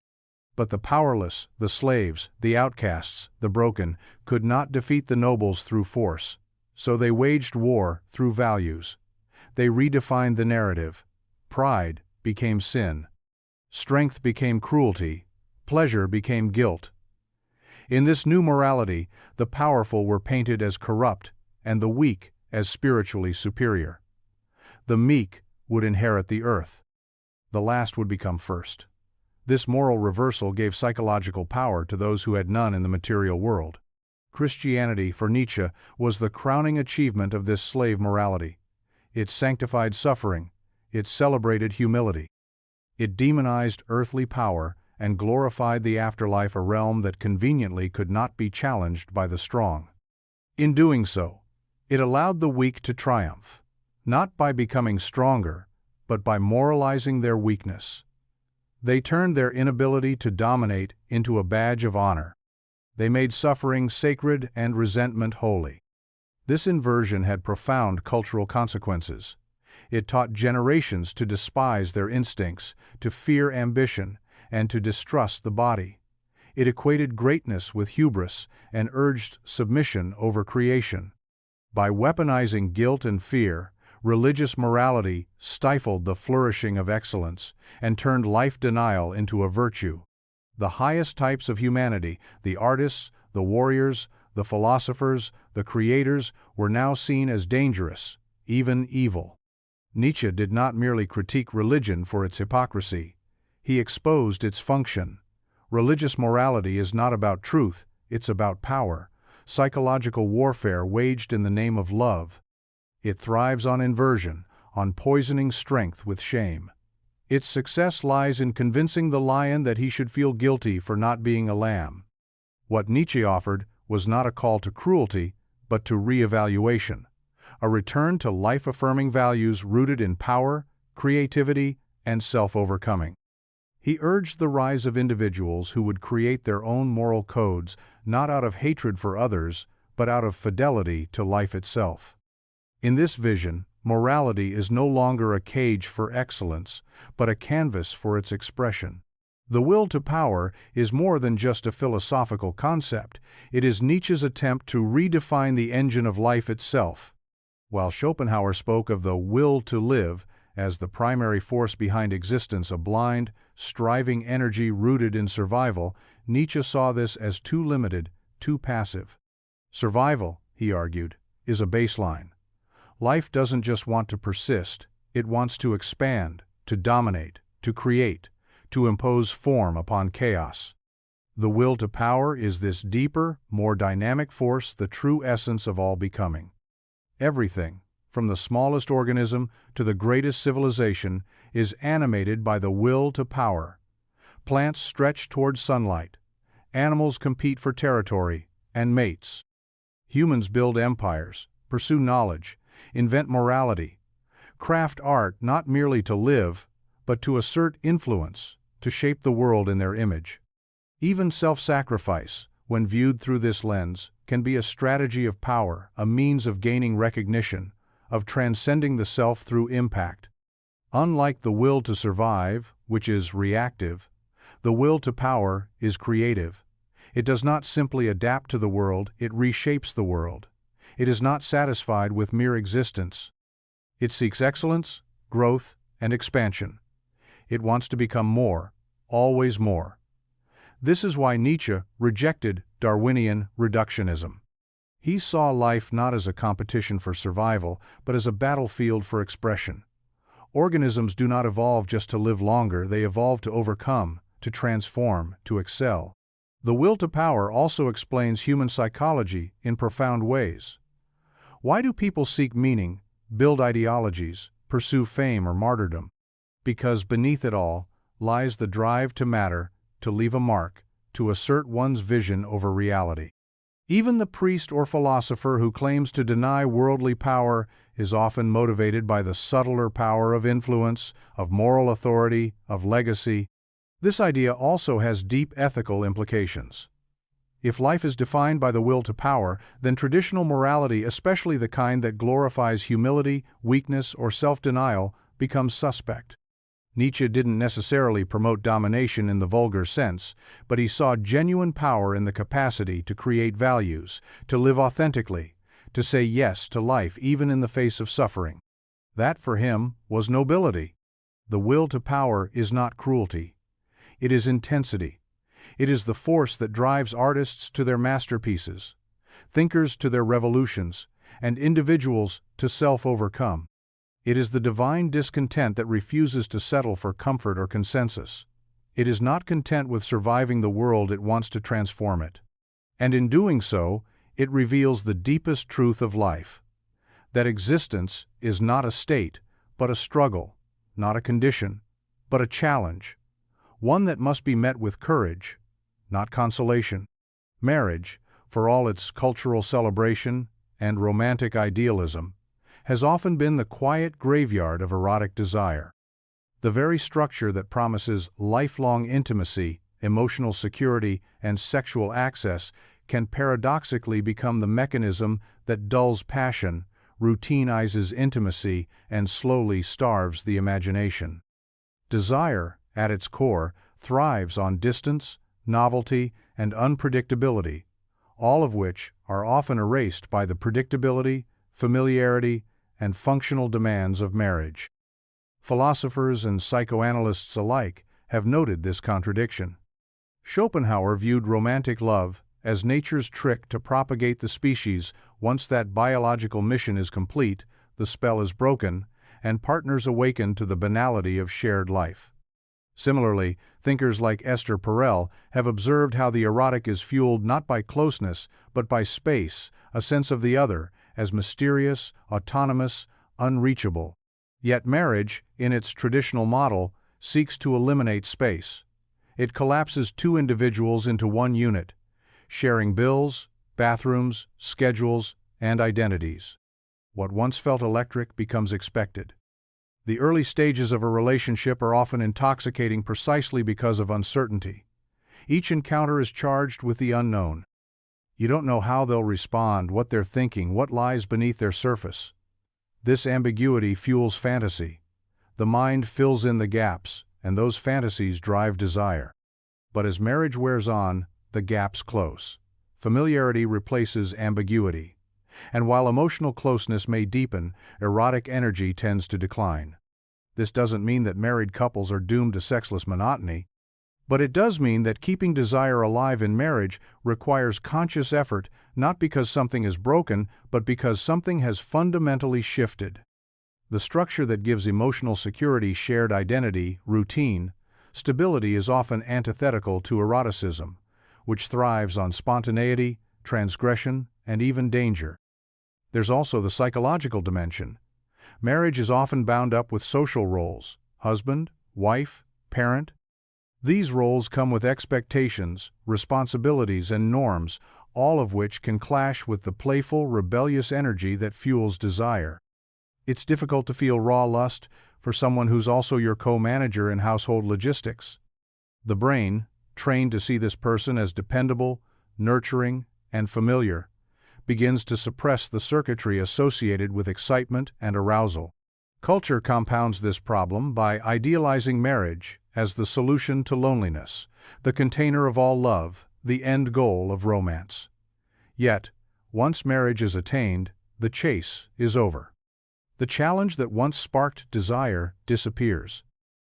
But the powerless, the slaves, the outcasts, the broken, could not defeat the nobles through force, so they waged war through values. They redefined the narrative. Pride became sin. Strength became cruelty. Pleasure became guilt. In this new morality, the powerful were painted as corrupt and the weak as spiritually superior. The meek would inherit the earth. The last would become first. This moral reversal gave psychological power to those who had none in the material world. Christianity, for Nietzsche, was the crowning achievement of this slave morality. It sanctified suffering. It celebrated humility. It demonized earthly power and glorified the afterlife, a realm that conveniently could not be challenged by the strong. In doing so, it allowed the weak to triumph, not by becoming stronger, but by moralizing their weakness. They turned their inability to dominate into a badge of honor. They made suffering sacred and resentment holy. This inversion had profound cultural consequences. It taught generations to despise their instincts, to fear ambition, and to distrust the body. It equated greatness with hubris and urged submission over creation. By weaponizing guilt and fear, religious morality stifled the flourishing of excellence and turned life denial into a virtue. The highest types of humanity, the artists, the warriors, the philosophers, the creators, were now seen as dangerous, even evil. Nietzsche did not merely critique religion for its hypocrisy. He exposed its function. Religious morality is not about truth, it's about power, psychological warfare waged in the name of love. It thrives on inversion, on poisoning strength with shame. Its success lies in convincing the lion that he should feel guilty for not being a lamb. What Nietzsche offered was not a call to cruelty, but to re-evaluation, a return to life-affirming values rooted in power, creativity, and self-overcoming. He urged the rise of individuals who would create their own moral codes, not out of hatred for others, but out of fidelity to life itself. In this vision, morality is no longer a cage for excellence, but a canvas for its expression. The will to power is more than just a philosophical concept, it is Nietzsche's attempt to redefine the engine of life itself. While Schopenhauer spoke of the will to live as the primary force behind existence, a blind, striving energy rooted in survival, Nietzsche saw this as too limited, too passive. Survival, he argued, is a baseline. Life doesn't just want to persist, it wants to expand, to dominate, to create, to impose form upon chaos. The will to power is this deeper, more dynamic force, the true essence of all becoming. Everything, from the smallest organism to the greatest civilization, is animated by the will to power. Plants stretch toward sunlight. Animals compete for territory and mates. Humans build empires, pursue knowledge, invent morality, craft art not merely to live, but to assert influence, to shape the world in their image. Even self-sacrifice, when viewed through this lens, can be a strategy of power, a means of gaining recognition, of transcending the self through impact. Unlike the will to survive, which is reactive, the will to power is creative. It does not simply adapt to the world, it reshapes the world. It is not satisfied with mere existence. It seeks excellence, growth, and expansion. It wants to become more, always more. This is why Nietzsche rejected Darwinian reductionism. He saw life not as a competition for survival, but as a battlefield for expression. Organisms do not evolve just to live longer, they evolve to overcome, to transform, to excel. The will to power also explains human psychology in profound ways. Why do people seek meaning, build ideologies, pursue fame or martyrdom? Because beneath it all lies the drive to matter, to leave a mark, to assert one's vision over reality. Even the priest or philosopher who claims to deny worldly power is often motivated by the subtler power of influence, of moral authority, of legacy. This idea also has deep ethical implications. If life is defined by the will to power, then traditional morality, especially the kind that glorifies humility, weakness, or self-denial, becomes suspect. Nietzsche didn't necessarily promote domination in the vulgar sense, but he saw genuine power in the capacity to create values, to live authentically, to say yes to life even in the face of suffering. That, for him, was nobility. The will to power is not cruelty. It is intensity. It is the force that drives artists to their masterpieces, thinkers to their revolutions, and individuals to self-overcome. It is the divine discontent that refuses to settle for comfort or consensus. It is not content with surviving the world, it wants to transform it. And in doing so, it reveals the deepest truth of life: that existence is not a state, but a struggle, not a condition, but a challenge, one that must be met with courage, not consolation. Marriage, for all its cultural celebration and romantic idealism, has often been the quiet graveyard of erotic desire. The very structure that promises lifelong intimacy, emotional security, and sexual access can paradoxically become the mechanism that dulls passion, routinizes intimacy, and slowly starves the imagination. Desire, at its core, thrives on distance, novelty, and unpredictability, all of which are often erased by the predictability, familiarity, and functional demands of marriage. Philosophers and psychoanalysts alike have noted this contradiction. Schopenhauer viewed romantic love as nature's trick to propagate the species. Once that biological mission is complete, the spell is broken, and partners awaken to the banality of shared life. Similarly, thinkers like Esther Perel have observed how the erotic is fueled not by closeness, but by space, a sense of the other, as mysterious, autonomous, unreachable. Yet marriage, in its traditional model, seeks to eliminate space. It collapses two individuals into one unit, sharing bills, bathrooms, schedules, and identities. What once felt electric becomes expected. The early stages of a relationship are often intoxicating precisely because of uncertainty. Each encounter is charged with the unknown. You don't know how they'll respond, what they're thinking, what lies beneath their surface. This ambiguity fuels fantasy. The mind fills in the gaps, and those fantasies drive desire. But as marriage wears on, the gaps close. Familiarity replaces ambiguity. And while emotional closeness may deepen, erotic energy tends to decline. This doesn't mean that married couples are doomed to sexless monotony, but it does mean that keeping desire alive in marriage requires conscious effort, not because something is broken, but because something has fundamentally shifted. The structure that gives emotional security, shared identity, routine, stability is often antithetical to eroticism, which thrives on spontaneity, transgression, and even danger. There's also the psychological dimension. Marriage is often bound up with social roles: husband, wife, parent. These roles come with expectations, responsibilities, and norms, all of which can clash with the playful, rebellious energy that fuels desire. It's difficult to feel raw lust for someone who's also your co-manager in household logistics. The brain, trained to see this person as dependable, nurturing, and familiar, begins to suppress the circuitry associated with excitement and arousal. Culture compounds this problem by idealizing marriage as the solution to loneliness, the container of all love, the end goal of romance. Yet, once marriage is attained, the chase is over. The challenge that once sparked desire disappears.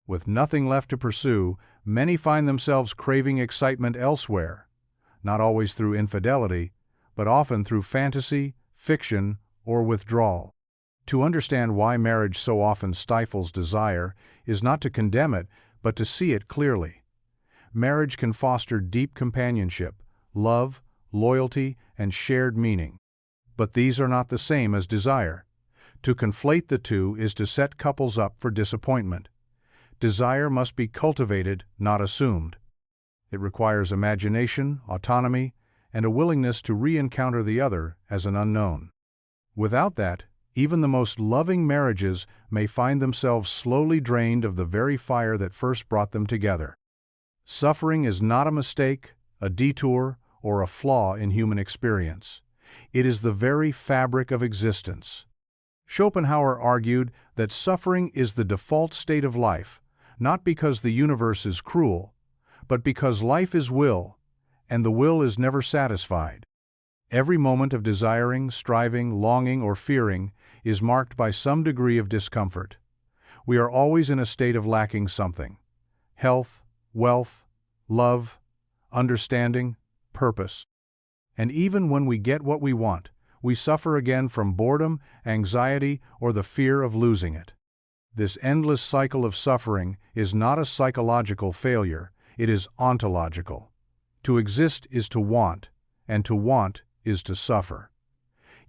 With nothing left to pursue, many find themselves craving excitement elsewhere, not always through infidelity, but often through fantasy, fiction, or withdrawal. To understand why marriage so often stifles desire is not to condemn it, but to see it clearly. Marriage can foster deep companionship, love, loyalty, and shared meaning. But these are not the same as desire. To conflate the two is to set couples up for disappointment. Desire must be cultivated, not assumed. It requires imagination, autonomy, and a willingness to re-encounter the other as an unknown. Without that, even the most loving marriages may find themselves slowly drained of the very fire that first brought them together. Suffering is not a mistake, a detour, or a flaw in human experience. It is the very fabric of existence. Schopenhauer argued that suffering is the default state of life, not because the universe is cruel, but because life is will, and the will is never satisfied. Every moment of desiring, striving, longing, or fearing is marked by some degree of discomfort. We are always in a state of lacking something: health, wealth, love, understanding, purpose. And even when we get what we want, we suffer again from boredom, anxiety, or the fear of losing it. This endless cycle of suffering is not a psychological failure, it is ontological. To exist is to want, and to want is to suffer.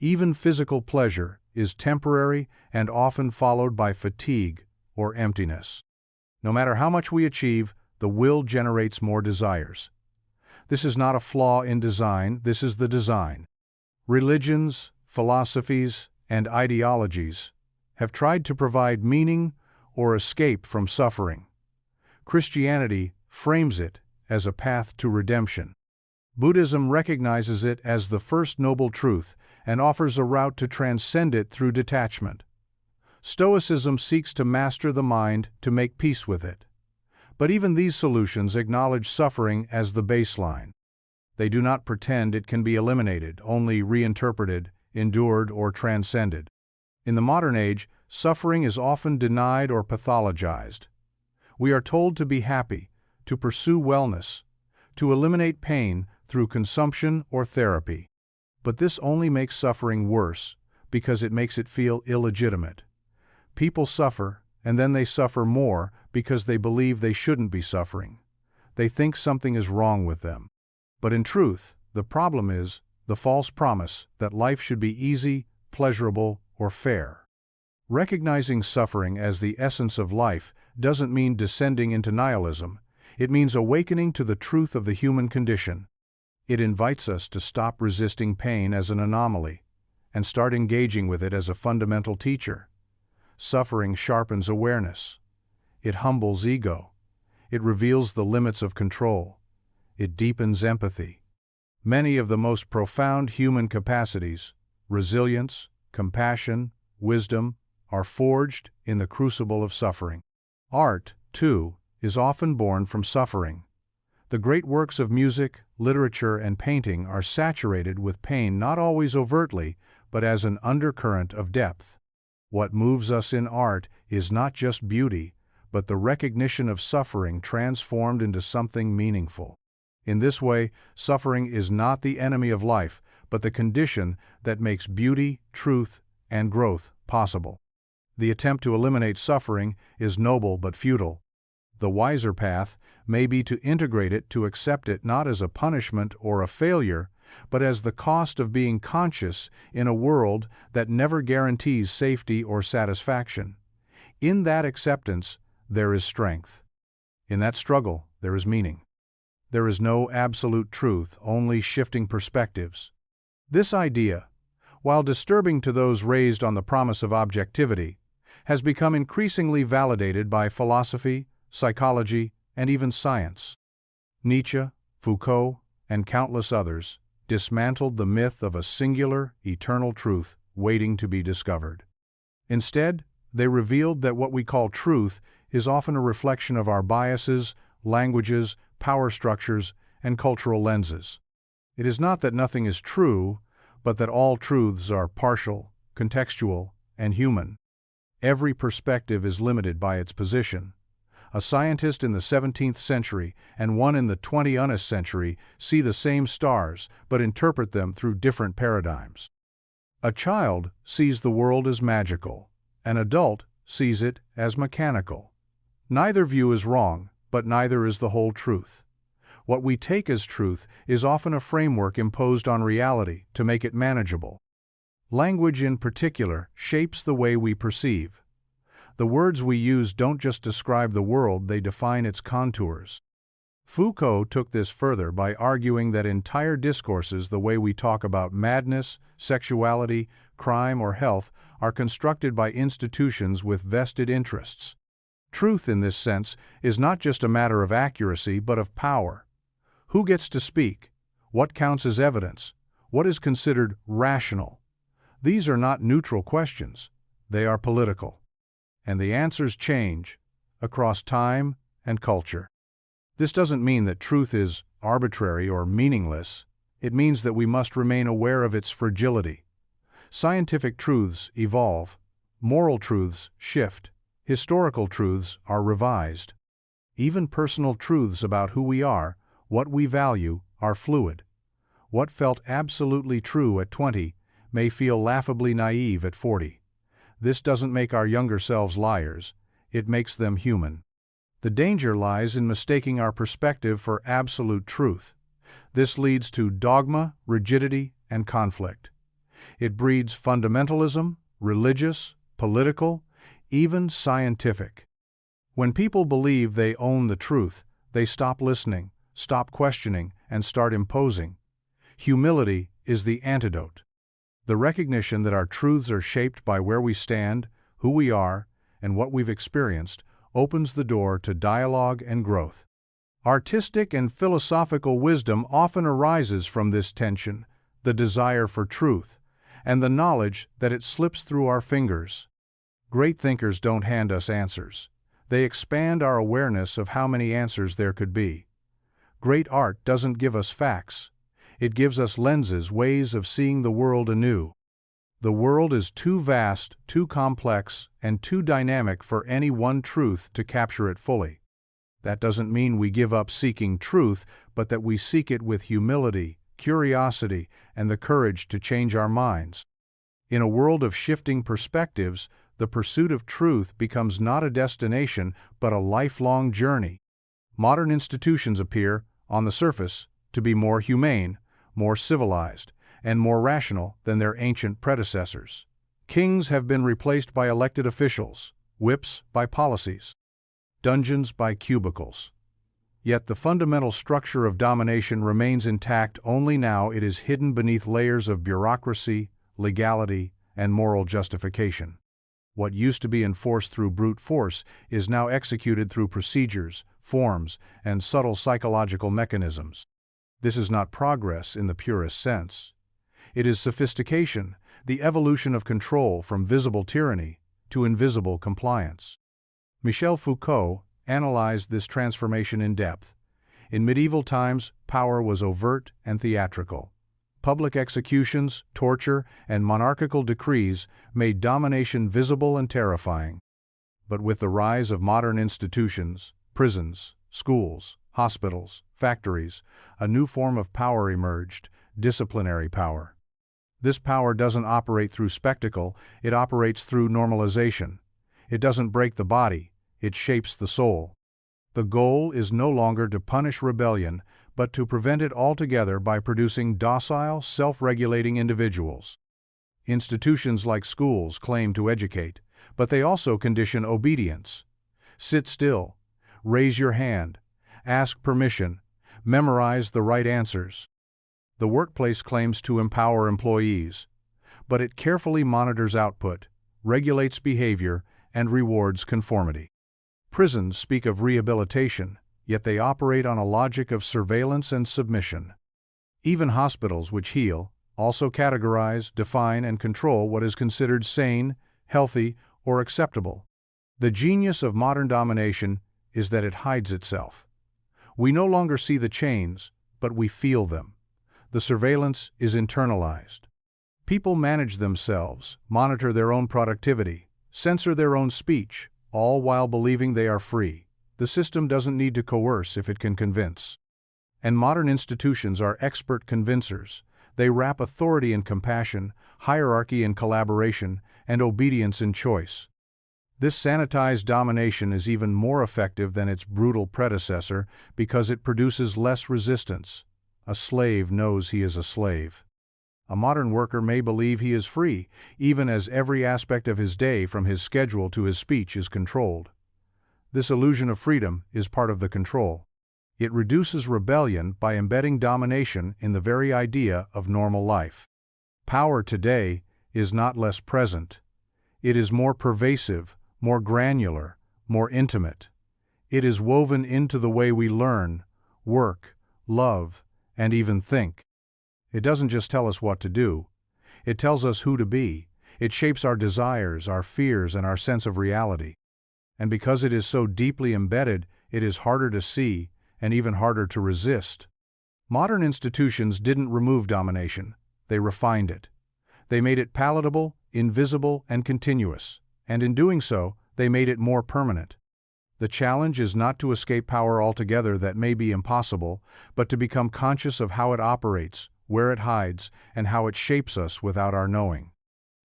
Even physical pleasure is temporary and often followed by fatigue or emptiness. No matter how much we achieve, the will generates more desires. This is not a flaw in design, this is the design. Religions, philosophies, and ideologies have tried to provide meaning or escape from suffering. Christianity frames it as a path to redemption. Buddhism recognizes it as the first noble truth and offers a route to transcend it through detachment. Stoicism seeks to master the mind to make peace with it. But even these solutions acknowledge suffering as the baseline. They do not pretend it can be eliminated, only reinterpreted, endured, or transcended. In the modern age, suffering is often denied or pathologized. We are told to be happy, to pursue wellness, to eliminate pain through consumption or therapy. But this only makes suffering worse because it makes it feel illegitimate. People suffer, and then they suffer more because they believe they shouldn't be suffering. They think something is wrong with them. But in truth, the problem is the false promise that life should be easy, pleasurable, or fair. Recognizing suffering as the essence of life doesn't mean descending into nihilism. It means awakening to the truth of the human condition. It invites us to stop resisting pain as an anomaly and start engaging with it as a fundamental teacher. Suffering sharpens awareness. It humbles ego. It reveals the limits of control. It deepens empathy. Many of the most profound human capacities, resilience, compassion, wisdom, are forged in the crucible of suffering. Art, too, is often born from suffering. The great works of music, literature, and painting are saturated with pain, not always overtly, but as an undercurrent of depth. What moves us in art is not just beauty, but the recognition of suffering transformed into something meaningful. In this way, suffering is not the enemy of life, but the condition that makes beauty, truth, and growth possible. The attempt to eliminate suffering is noble but futile. The wiser path may be to integrate it, to accept it not as a punishment or a failure, but as the cost of being conscious in a world that never guarantees safety or satisfaction. In that acceptance, there is strength. In that struggle, there is meaning. There is no absolute truth, only shifting perspectives. This idea, while disturbing to those raised on the promise of objectivity, has become increasingly validated by philosophy, psychology, and even science. Nietzsche, Foucault, and countless others dismantled the myth of a singular, eternal truth waiting to be discovered. Instead, they revealed that what we call truth is often a reflection of our biases, languages, power structures, and cultural lenses. It is not that nothing is true, but that all truths are partial, contextual, and human. Every perspective is limited by its position. A scientist in the 17th century and one in the 20th century see the same stars but interpret them through different paradigms. A child sees the world as magical. An adult sees it as mechanical. Neither view is wrong, but neither is the whole truth. What we take as truth is often a framework imposed on reality to make it manageable. Language in particular shapes the way we perceive. The words we use don't just describe the world, they define its contours. Foucault took this further by arguing that entire discourses, the way we talk about madness, sexuality, crime, or health, are constructed by institutions with vested interests. Truth, in this sense, is not just a matter of accuracy but of power. Who gets to speak? What counts as evidence? What is considered rational? These are not neutral questions. They are political. And the answers change across time and culture. This doesn't mean that truth is arbitrary or meaningless. It means that we must remain aware of its fragility. Scientific truths evolve. Moral truths shift. Historical truths are revised. Even personal truths about who we are, what we value, are fluid. What felt absolutely true at 20 may feel laughably naive at 40. This doesn't make our younger selves liars, it makes them human. The danger lies in mistaking our perspective for absolute truth. This leads to dogma, rigidity, and conflict. It breeds fundamentalism, religious, political, even scientific. When people believe they own the truth, they stop listening, stop questioning, and start imposing. Humility is the antidote. The recognition that our truths are shaped by where we stand, who we are, and what we've experienced opens the door to dialogue and growth. Artistic and philosophical wisdom often arises from this tension, the desire for truth, and the knowledge that it slips through our fingers. Great thinkers don't hand us answers. They expand our awareness of how many answers there could be. Great art doesn't give us facts. It gives us lenses, ways of seeing the world anew. The world is too vast, too complex, and too dynamic for any one truth to capture it fully. That doesn't mean we give up seeking truth, but that we seek it with humility, curiosity, and the courage to change our minds. In a world of shifting perspectives, the pursuit of truth becomes not a destination, but a lifelong journey. Modern institutions appear, on the surface, to be more humane, more civilized, and more rational than their ancient predecessors. Kings have been replaced by elected officials, whips by policies, dungeons by cubicles. Yet the fundamental structure of domination remains intact, only now it is hidden beneath layers of bureaucracy, legality, and moral justification. What used to be enforced through brute force is now executed through procedures, forms, and subtle psychological mechanisms. This is not progress in the purest sense. It is sophistication, the evolution of control from visible tyranny to invisible compliance. Michel Foucault analyzed this transformation in depth. In medieval times, power was overt and theatrical. Public executions, torture, and monarchical decrees made domination visible and terrifying. But with the rise of modern institutions, prisons, schools, hospitals, factories, a new form of power emerged, disciplinary power. This power doesn't operate through spectacle, it operates through normalization. It doesn't break the body, it shapes the soul. The goal is no longer to punish rebellion, but to prevent it altogether by producing docile, self-regulating individuals. Institutions like schools claim to educate, but they also condition obedience. Sit still, raise your hand, ask permission, memorize the right answers. The workplace claims to empower employees, but it carefully monitors output, regulates behavior, and rewards conformity. Prisons speak of rehabilitation, yet they operate on a logic of surveillance and submission. Even hospitals which heal also categorize, define, and control what is considered sane, healthy, or acceptable. The genius of modern domination is that it hides itself. We no longer see the chains, but we feel them. The surveillance is internalized. People manage themselves, monitor their own productivity, censor their own speech, all while believing they are free. The system doesn't need to coerce if it can convince. And modern institutions are expert convincers. They wrap authority in compassion, hierarchy in collaboration, and obedience in choice. This sanitized domination is even more effective than its brutal predecessor because it produces less resistance. A slave knows he is a slave. A modern worker may believe he is free, even as every aspect of his day from his schedule to his speech is controlled. This illusion of freedom is part of the control. It reduces rebellion by embedding domination in the very idea of normal life. Power today is not less present. It is more pervasive, more granular, more intimate. It is woven into the way we learn, work, love, and even think. It doesn't just tell us what to do. It tells us who to be. It shapes our desires, our fears, and our sense of reality. And because it is so deeply embedded, it is harder to see and even harder to resist. Modern institutions didn't remove domination. They refined it. They made it palatable, invisible, and continuous. And in doing so, they made it more permanent. The challenge is not to escape power altogether, that may be impossible, but to become conscious of how it operates, where it hides, and how it shapes us without our knowing.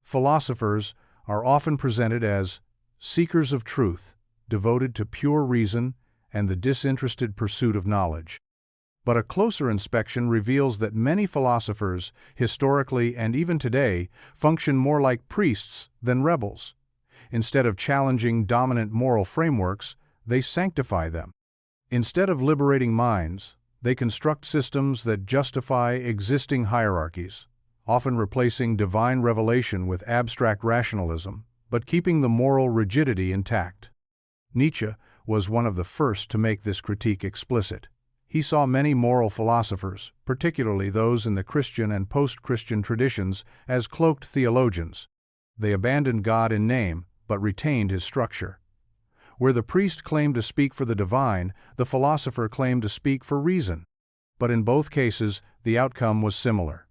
Philosophers are often presented as seekers of truth, devoted to pure reason and the disinterested pursuit of knowledge. But a closer inspection reveals that many philosophers, historically and even today, function more like priests than rebels. Instead of challenging dominant moral frameworks, they sanctify them. Instead of liberating minds, they construct systems that justify existing hierarchies, often replacing divine revelation with abstract rationalism, but keeping the moral rigidity intact. Nietzsche was one of the first to make this critique explicit. He saw many moral philosophers, particularly those in the Christian and post-Christian traditions, as cloaked theologians. They abandoned God in name, but retained his structure. Where the priest claimed to speak for the divine, the philosopher claimed to speak for reason. But in both cases, the outcome was similar.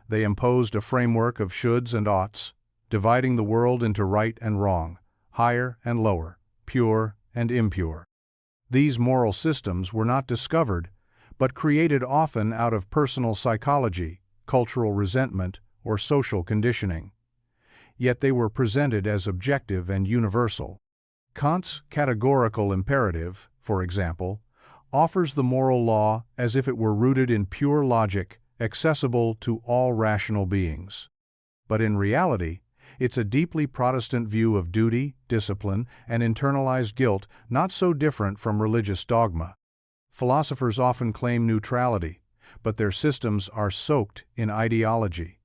They imposed a framework of shoulds and oughts, dividing the world into right and wrong, higher and lower, pure and impure. These moral systems were not discovered, but created often out of personal psychology, cultural resentment, or social conditioning. Yet they were presented as objective and universal. Kant's categorical imperative, for example, offers the moral law as if it were rooted in pure logic, accessible to all rational beings. But in reality, it's a deeply Protestant view of duty, discipline, and internalized guilt, not so different from religious dogma. Philosophers often claim neutrality, but their systems are soaked in ideology.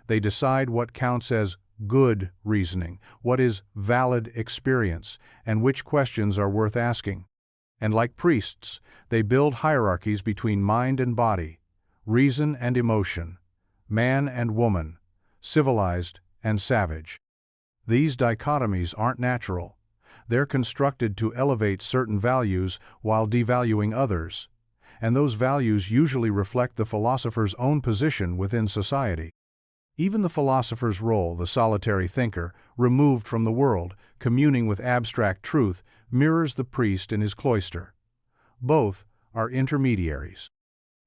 They decide what counts as good reasoning, what is valid experience, and which questions are worth asking. And like priests, they build hierarchies between mind and body, reason and emotion, man and woman, civilized and savage. These dichotomies aren't natural. They're constructed to elevate certain values while devaluing others, and those values usually reflect the philosopher's own position within society. Even the philosopher's role, the solitary thinker, removed from the world, communing with abstract truth, mirrors the priest in his cloister. Both are intermediaries.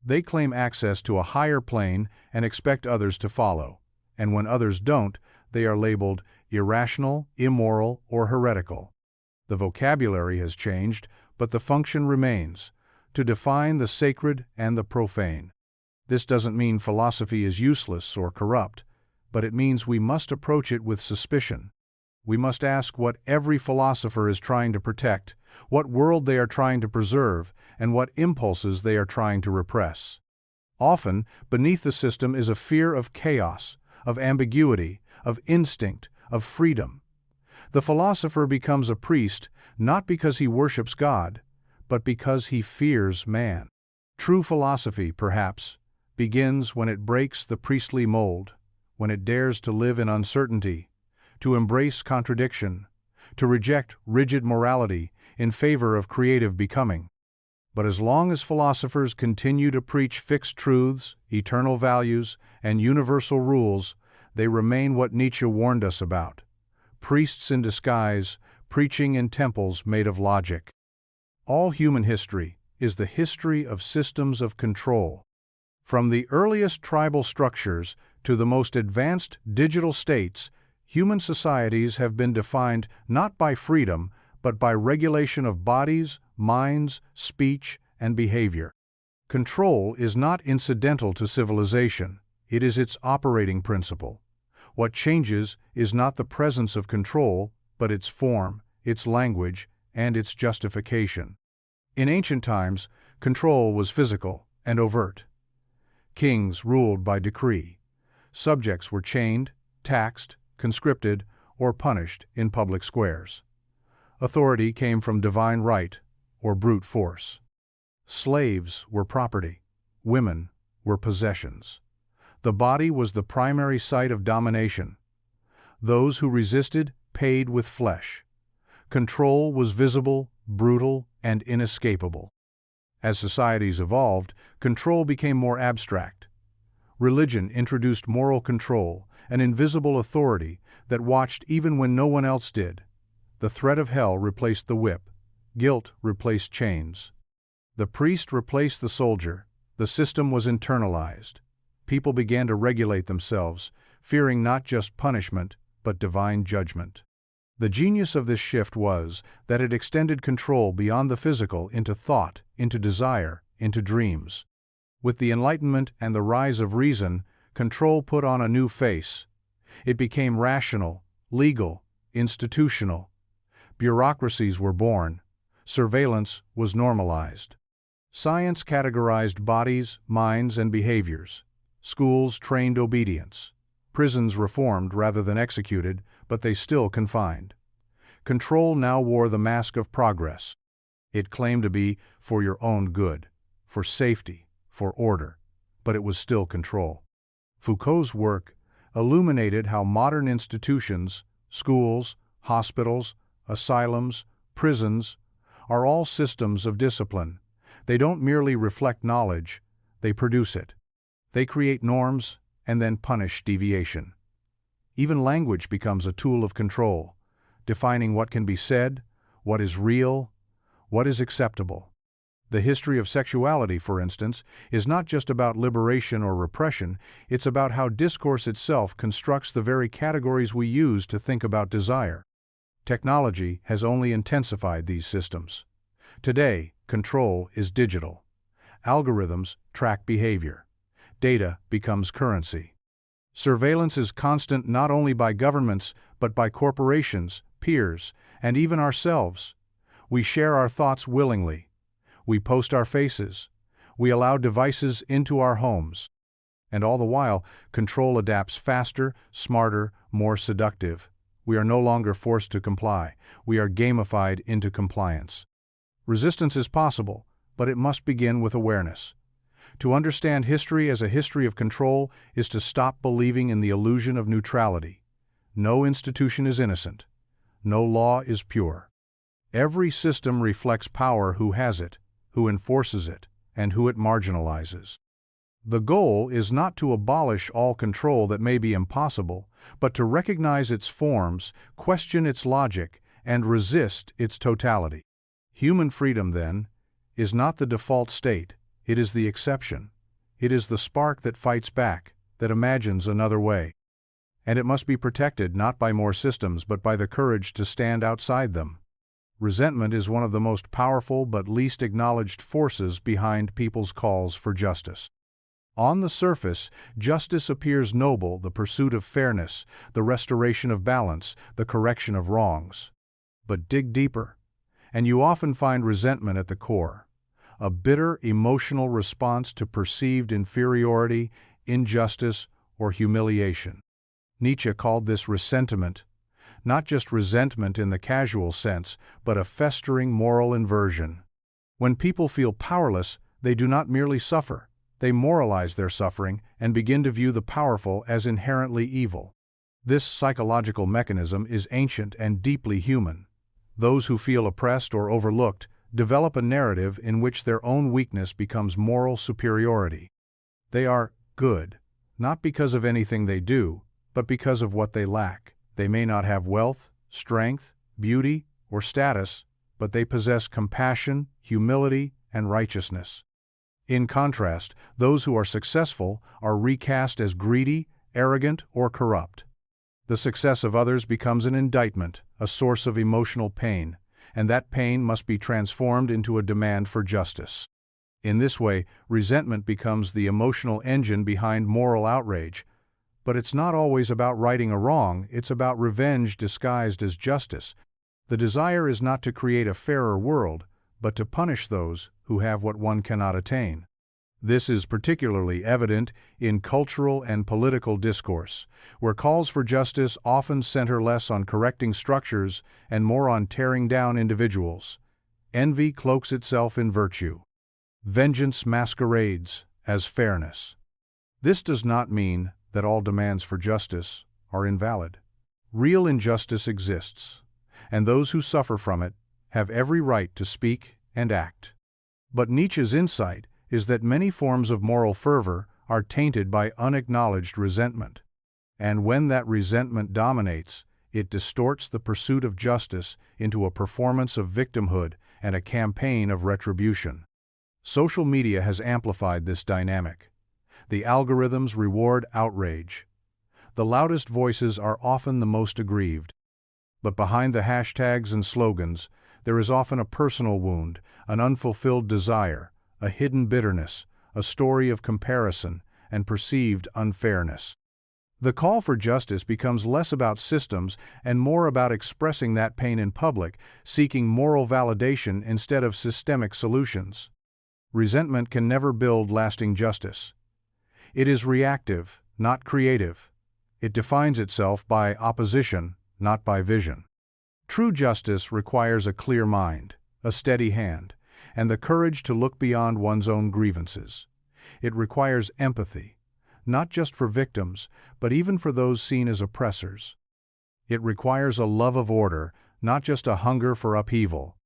They claim access to a higher plane and expect others to follow, and when others don't, they are labeled irrational, immoral, or heretical. The vocabulary has changed, but the function remains, to define the sacred and the profane. This doesn't mean philosophy is useless or corrupt, but it means we must approach it with suspicion. We must ask what every philosopher is trying to protect, what world they are trying to preserve, and what impulses they are trying to repress. Often, beneath the system is a fear of chaos, of ambiguity, of instinct, of freedom. The philosopher becomes a priest not because he worships God, but because he fears man. True philosophy, perhaps, begins when it breaks the priestly mold, when it dares to live in uncertainty, to embrace contradiction, to reject rigid morality in favor of creative becoming. But as long as philosophers continue to preach fixed truths, eternal values, and universal rules, they remain what Nietzsche warned us about: priests in disguise, preaching in temples made of logic. All human history is the history of systems of control. From the earliest tribal structures to the most advanced digital states, human societies have been defined not by freedom, but by regulation of bodies, minds, speech, and behavior. Control is not incidental to civilization, it is its operating principle. What changes is not the presence of control, but its form, its language, and its justification. In ancient times, control was physical and overt. Kings ruled by decree. Subjects were chained, taxed, conscripted, or punished in public squares. Authority came from divine right or brute force. Slaves were property. Women were possessions. The body was the primary site of domination. Those who resisted paid with flesh. Control was visible, brutal, and inescapable. As societies evolved, control became more abstract. Religion introduced moral control, an invisible authority that watched even when no one else did. The threat of hell replaced the whip. Guilt replaced chains. The priest replaced the soldier. The system was internalized. People began to regulate themselves, fearing not just punishment, but divine judgment. The genius of this shift was that it extended control beyond the physical into thought, into desire, into dreams. With the Enlightenment and the rise of reason, control put on a new face. It became rational, legal, institutional. Bureaucracies were born. Surveillance was normalized. Science categorized bodies, minds, and behaviors. Schools trained obedience. Prisons reformed rather than executed, but they still confined. Control now wore the mask of progress. It claimed to be for your own good, for safety, for order, but it was still control. Foucault's work illuminated how modern institutions, schools, hospitals, asylums, prisons, are all systems of discipline. They don't merely reflect knowledge, they produce it. They create norms and then punish deviation. Even language becomes a tool of control, defining what can be said, what is real, what is acceptable. The history of sexuality, for instance, is not just about liberation or repression, it's about how discourse itself constructs the very categories we use to think about desire. Technology has only intensified these systems. Today, control is digital. Algorithms track behavior. Data becomes currency. Surveillance is constant not only by governments, but by corporations, peers, and even ourselves. We share our thoughts willingly. We post our faces. We allow devices into our homes. And all the while, control adapts faster, smarter, more seductive. We are no longer forced to comply. We are gamified into compliance. Resistance is possible, but it must begin with awareness. To understand history as a history of control is to stop believing in the illusion of neutrality. No institution is innocent. No law is pure. Every system reflects power who has it, who enforces it, and who it marginalizes. The goal is not to abolish all control that may be impossible, but to recognize its forms, question its logic, and resist its totality. Human freedom, then, is not the default state, it is the exception. It is the spark that fights back, that imagines another way. And it must be protected not by more systems but by the courage to stand outside them. Resentment is one of the most powerful but least acknowledged forces behind people's calls for justice. On the surface, justice appears noble, the pursuit of fairness, the restoration of balance, the correction of wrongs. But dig deeper, and you often find resentment at the core, a bitter emotional response to perceived inferiority, injustice, or humiliation. Nietzsche called this ressentiment, not just resentment in the casual sense, but a festering moral inversion. When people feel powerless, they do not merely suffer. They moralize their suffering and begin to view the powerful as inherently evil. This psychological mechanism is ancient and deeply human. Those who feel oppressed or overlooked develop a narrative in which their own weakness becomes moral superiority. They are good, not because of anything they do, but because of what they lack. They may not have wealth, strength, beauty, or status, but they possess compassion, humility, and righteousness. In contrast, those who are successful are recast as greedy, arrogant, or corrupt. The success of others becomes an indictment, a source of emotional pain, and that pain must be transformed into a demand for justice. In this way, resentment becomes the emotional engine behind moral outrage. But it's not always about righting a wrong, it's about revenge disguised as justice. The desire is not to create a fairer world, but to punish those who have what one cannot attain. This is particularly evident in cultural and political discourse, where calls for justice often center less on correcting structures and more on tearing down individuals. Envy cloaks itself in virtue. Vengeance masquerades as fairness. This does not mean that all demands for justice are invalid. Real injustice exists, and those who suffer from it have every right to speak and act. But Nietzsche's insight is that many forms of moral fervor are tainted by unacknowledged resentment. And when that resentment dominates, it distorts the pursuit of justice into a performance of victimhood and a campaign of retribution. Social media has amplified this dynamic. The algorithms reward outrage. The loudest voices are often the most aggrieved. But behind the hashtags and slogans, there is often a personal wound, an unfulfilled desire, a hidden bitterness, a story of comparison, and perceived unfairness. The call for justice becomes less about systems and more about expressing that pain in public, seeking moral validation instead of systemic solutions. Resentment can never build lasting justice. It is reactive, not creative. It defines itself by opposition, not by vision. True justice requires a clear mind, a steady hand, and the courage to look beyond one's own grievances. It requires empathy, not just for victims, but even for those seen as oppressors. It requires a love of order, not just a hunger for upheaval.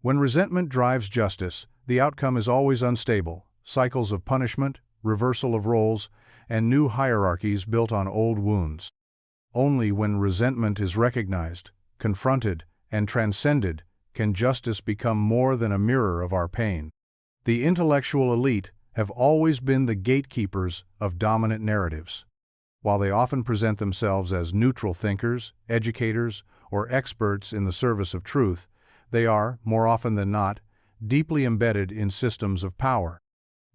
When resentment drives justice, the outcome is always unstable: cycles of punishment, reversal of roles, and new hierarchies built on old wounds. Only when resentment is recognized, confronted, and transcended can justice become more than a mirror of our pain. The intellectual elite have always been the gatekeepers of dominant narratives. While they often present themselves as neutral thinkers, educators, or experts in the service of truth, they are, more often than not, deeply embedded in systems of power.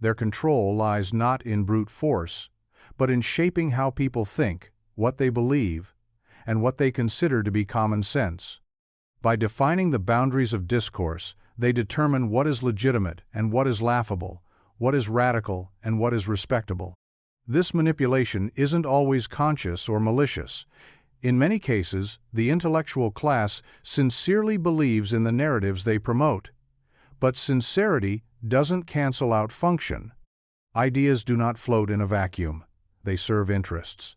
Their control lies not in brute force, but in shaping how people think, what they believe, and what they consider to be common sense. By defining the boundaries of discourse, they determine what is legitimate and what is laughable, what is radical and what is respectable. This manipulation isn't always conscious or malicious. In many cases, the intellectual class sincerely believes in the narratives they promote. But sincerity doesn't cancel out function. Ideas do not float in a vacuum. They serve interests.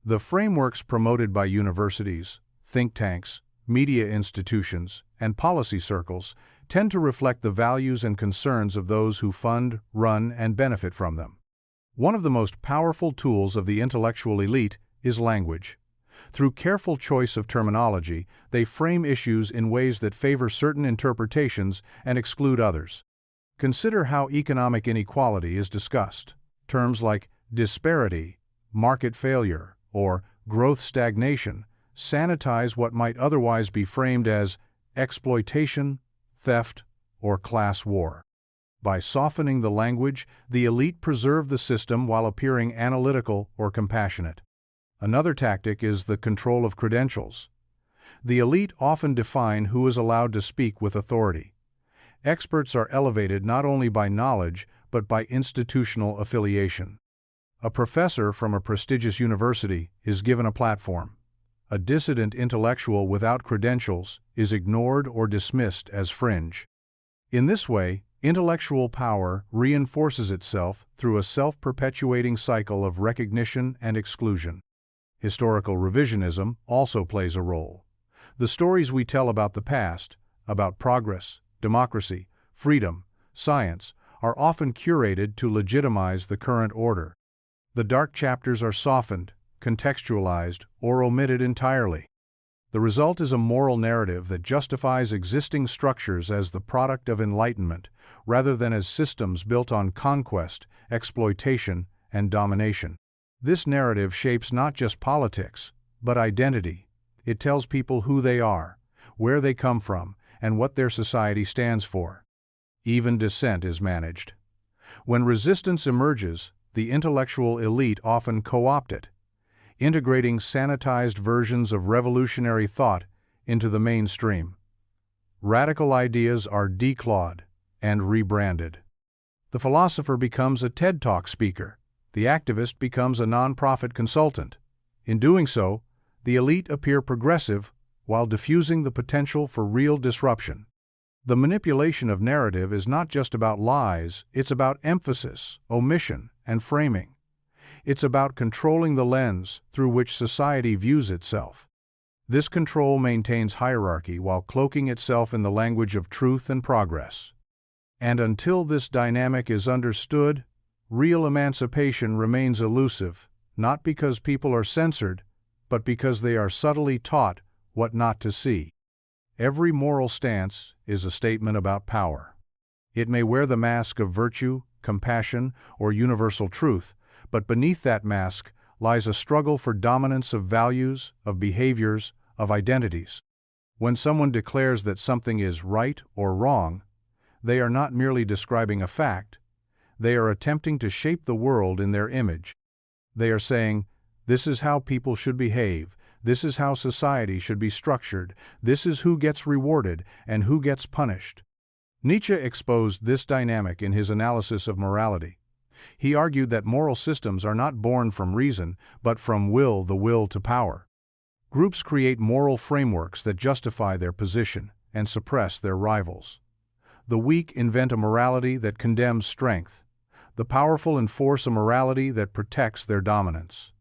The frameworks promoted by universities, think tanks, media institutions, and policy circles tend to reflect the values and concerns of those who fund, run, and benefit from them. One of the most powerful tools of the intellectual elite is language. Through careful choice of terminology, they frame issues in ways that favor certain interpretations and exclude others. Consider how economic inequality is discussed. Terms like disparity, market failure, or growth stagnation sanitize what might otherwise be framed as exploitation, theft, or class war. By softening the language, the elite preserve the system while appearing analytical or compassionate. Another tactic is the control of credentials. The elite often define who is allowed to speak with authority. Experts are elevated not only by knowledge, but by institutional affiliation. A professor from a prestigious university is given a platform. A dissident intellectual without credentials is ignored or dismissed as fringe. In this way, intellectual power reinforces itself through a self-perpetuating cycle of recognition and exclusion. Historical revisionism also plays a role. The stories we tell about the past, about progress, democracy, freedom, science, are often curated to legitimize the current order. The dark chapters are softened, contextualized, or omitted entirely. The result is a moral narrative that justifies existing structures as the product of enlightenment, rather than as systems built on conquest, exploitation, and domination. This narrative shapes not just politics, but identity. It tells people who they are, where they come from, and what their society stands for. Even dissent is managed. When resistance emerges, the intellectual elite often co-opt it, integrating sanitized versions of revolutionary thought into the mainstream. Radical ideas are declawed and rebranded. The philosopher becomes a TED Talk speaker. The activist becomes a nonprofit consultant. In doing so, the elite appear progressive while diffusing the potential for real disruption. The manipulation of narrative is not just about lies, it's about emphasis, omission, and framing. It's about controlling the lens through which society views itself. This control maintains hierarchy while cloaking itself in the language of truth and progress. And until this dynamic is understood, real emancipation remains elusive, not because people are censored, but because they are subtly taught what not to see. Every moral stance is a statement about power. It may wear the mask of virtue, compassion, or universal truth, but beneath that mask lies a struggle for dominance of values, of behaviors, of identities. When someone declares that something is right or wrong, they are not merely describing a fact, they are attempting to shape the world in their image. They are saying, this is how people should behave, this is how society should be structured, this is who gets rewarded and who gets punished. Nietzsche exposed this dynamic in his analysis of morality. He argued that moral systems are not born from reason, but from the will to power. Groups create moral frameworks that justify their position and suppress their rivals. The weak invent a morality that condemns strength. The powerful enforce a morality that protects their dominance.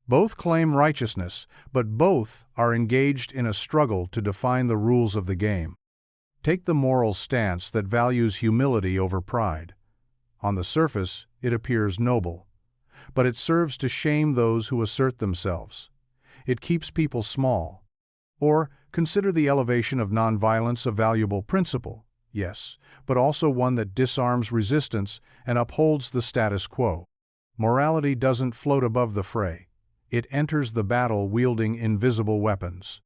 Both claim righteousness, but both are engaged in a struggle to define the rules of the game. Take the moral stance that values humility over pride. On the surface, it appears noble, but it serves to shame those who assert themselves. It keeps people small. Or consider the elevation of nonviolence a valuable principle, yes, but also one that disarms resistance and upholds the status quo. Morality doesn't float above the fray. It enters the battle wielding invisible weapons.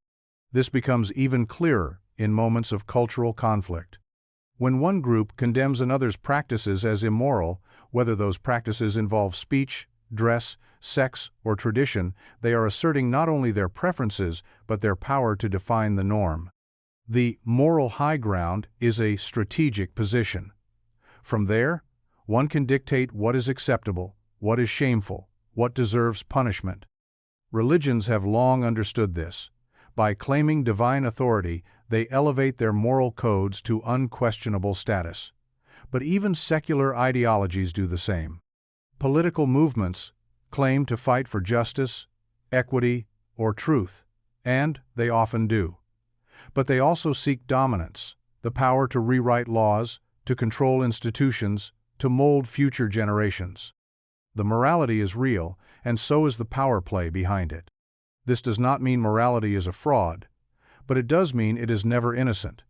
This becomes even clearer in moments of cultural conflict. When one group condemns another's practices as immoral, whether those practices involve speech, dress, sex, or tradition, they are asserting not only their preferences but their power to define the norm. The moral high ground is a strategic position. From there, one can dictate what is acceptable, what is shameful, what deserves punishment. Religions have long understood this. By claiming divine authority, they elevate their moral codes to unquestionable status. But even secular ideologies do the same. Political movements claim to fight for justice, equity, or truth, and they often do. But they also seek dominance, the power to rewrite laws, to control institutions, to mold future generations. The morality is real, and so is the power play behind it. This does not mean morality is a fraud, but it does mean it is never innocent.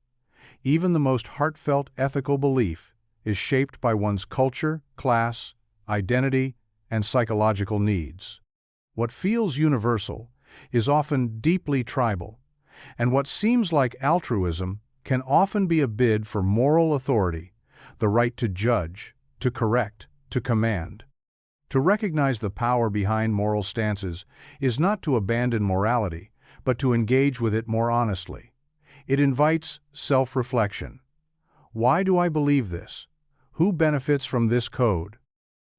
Even the most heartfelt ethical belief is shaped by one's culture, class, identity, and psychological needs. What feels universal is often deeply tribal, and what seems like altruism can often be a bid for moral authority, the right to judge, to correct, to command. To recognize the power behind moral stances is not to abandon morality, but to engage with it more honestly. It invites self-reflection. Why do I believe this? Who benefits from this code?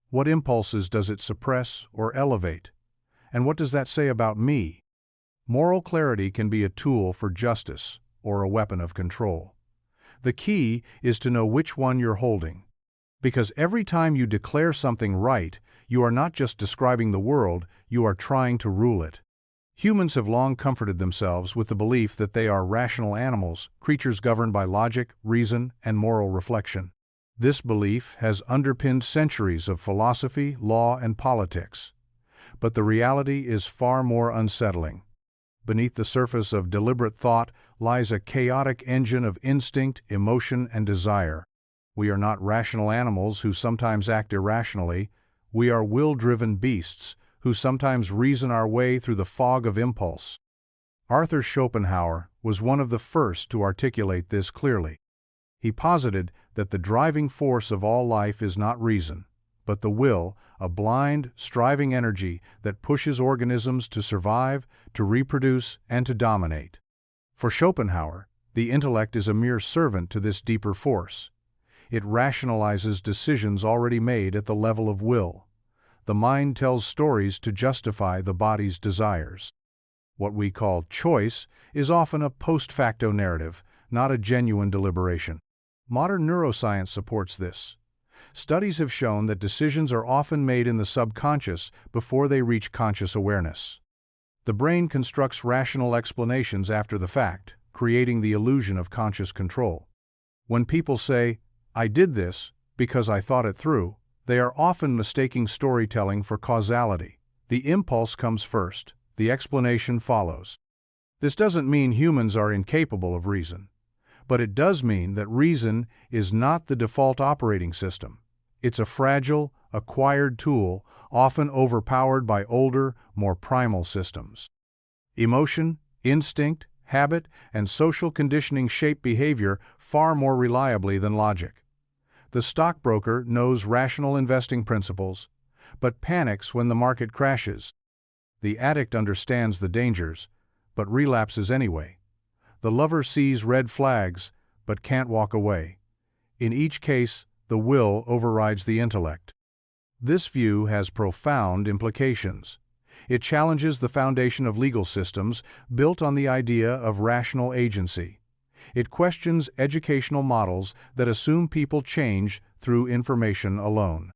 What impulses does it suppress or elevate? And what does that say about me? Moral clarity can be a tool for justice or a weapon of control. The key is to know which one you're holding. Because every time you declare something right, you are not just describing the world, you are trying to rule it. Humans have long comforted themselves with the belief that they are rational animals, creatures governed by logic, reason, and moral reflection. This belief has underpinned centuries of philosophy, law, and politics. But the reality is far more unsettling. Beneath the surface of deliberate thought lies a chaotic engine of instinct, emotion, and desire. We are not rational animals who sometimes act irrationally. We are will-driven beasts who sometimes reason our way through the fog of impulse. Arthur Schopenhauer was one of the first to articulate this clearly. He posited that the driving force of all life is not reason, but the will, a blind, striving energy that pushes organisms to survive, to reproduce, and to dominate. For Schopenhauer, the intellect is a mere servant to this deeper force. It rationalizes decisions already made at the level of will. The mind tells stories to justify the body's desires. What we call choice is often a post facto narrative, not a genuine deliberation. Modern neuroscience supports this. Studies have shown that decisions are often made in the subconscious before they reach conscious awareness. The brain constructs rational explanations after the fact, creating the illusion of conscious control. When people say, "I did this because I thought it through," they are often mistaking storytelling for causality. The impulse comes first, the explanation follows. This doesn't mean humans are incapable of reason, but it does mean that reason is not the default operating system. It's a fragile, acquired tool, often overpowered by older, more primal systems. Emotion, instinct, habit, and social conditioning shape behavior far more reliably than logic. The stockbroker knows rational investing principles, but panics when the market crashes. The addict understands the dangers, but relapses anyway. The lover sees red flags, but can't walk away. In each case, the will overrides the intellect. This view has profound implications. It challenges the foundation of legal systems built on the idea of rational agency. It questions educational models that assume people change through information alone.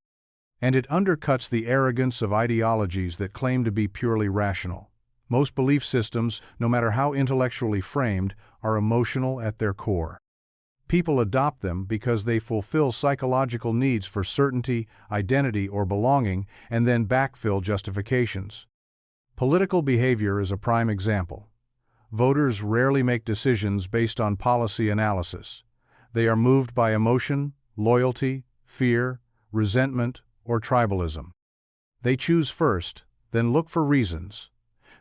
And it undercuts the arrogance of ideologies that claim to be purely rational. Most belief systems, no matter how intellectually framed, are emotional at their core. People adopt them because they fulfill psychological needs for certainty, identity, or belonging, and then backfill justifications. Political behavior is a prime example. Voters rarely make decisions based on policy analysis. They are moved by emotion, loyalty, fear, resentment, or tribalism. They choose first, then look for reasons.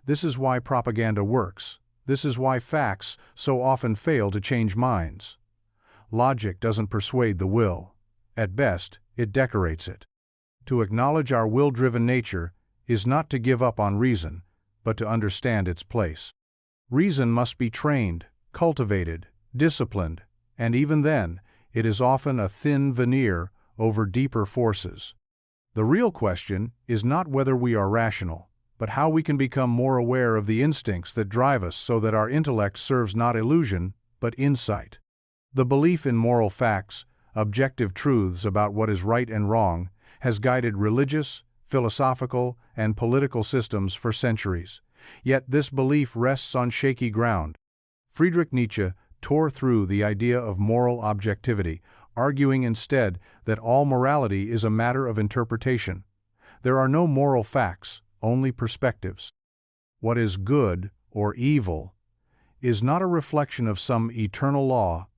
This is why propaganda works. This is why facts so often fail to change minds. Logic doesn't persuade the will. At best, it decorates it. To acknowledge our will-driven nature is not to give up on reason, but to understand its place. Reason must be trained, cultivated, disciplined, and even then, it is often a thin veneer over deeper forces. The real question is not whether we are rational, but how we can become more aware of the instincts that drive us so that our intellect serves not illusion, but insight. The belief in moral facts, objective truths about what is right and wrong, has guided religious, philosophical, and political systems for centuries. Yet this belief rests on shaky ground. Friedrich Nietzsche tore through the idea of moral objectivity, arguing instead that all morality is a matter of interpretation. There are no moral facts, only perspectives. What is good or evil is not a reflection of some eternal law,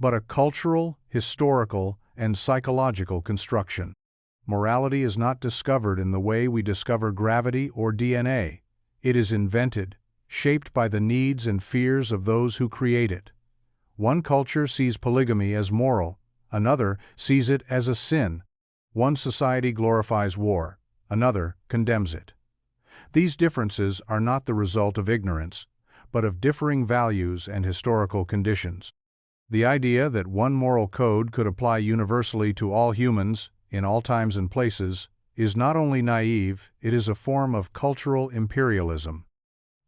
but a cultural, historical, and psychological construction. Morality is not discovered in the way we discover gravity or DNA. It is invented, shaped by the needs and fears of those who create it. One culture sees polygamy as moral, another sees it as a sin. One society glorifies war, another condemns it. These differences are not the result of ignorance, but of differing values and historical conditions. The idea that one moral code could apply universally to all humans, in all times and places, is not only naive, it is a form of cultural imperialism.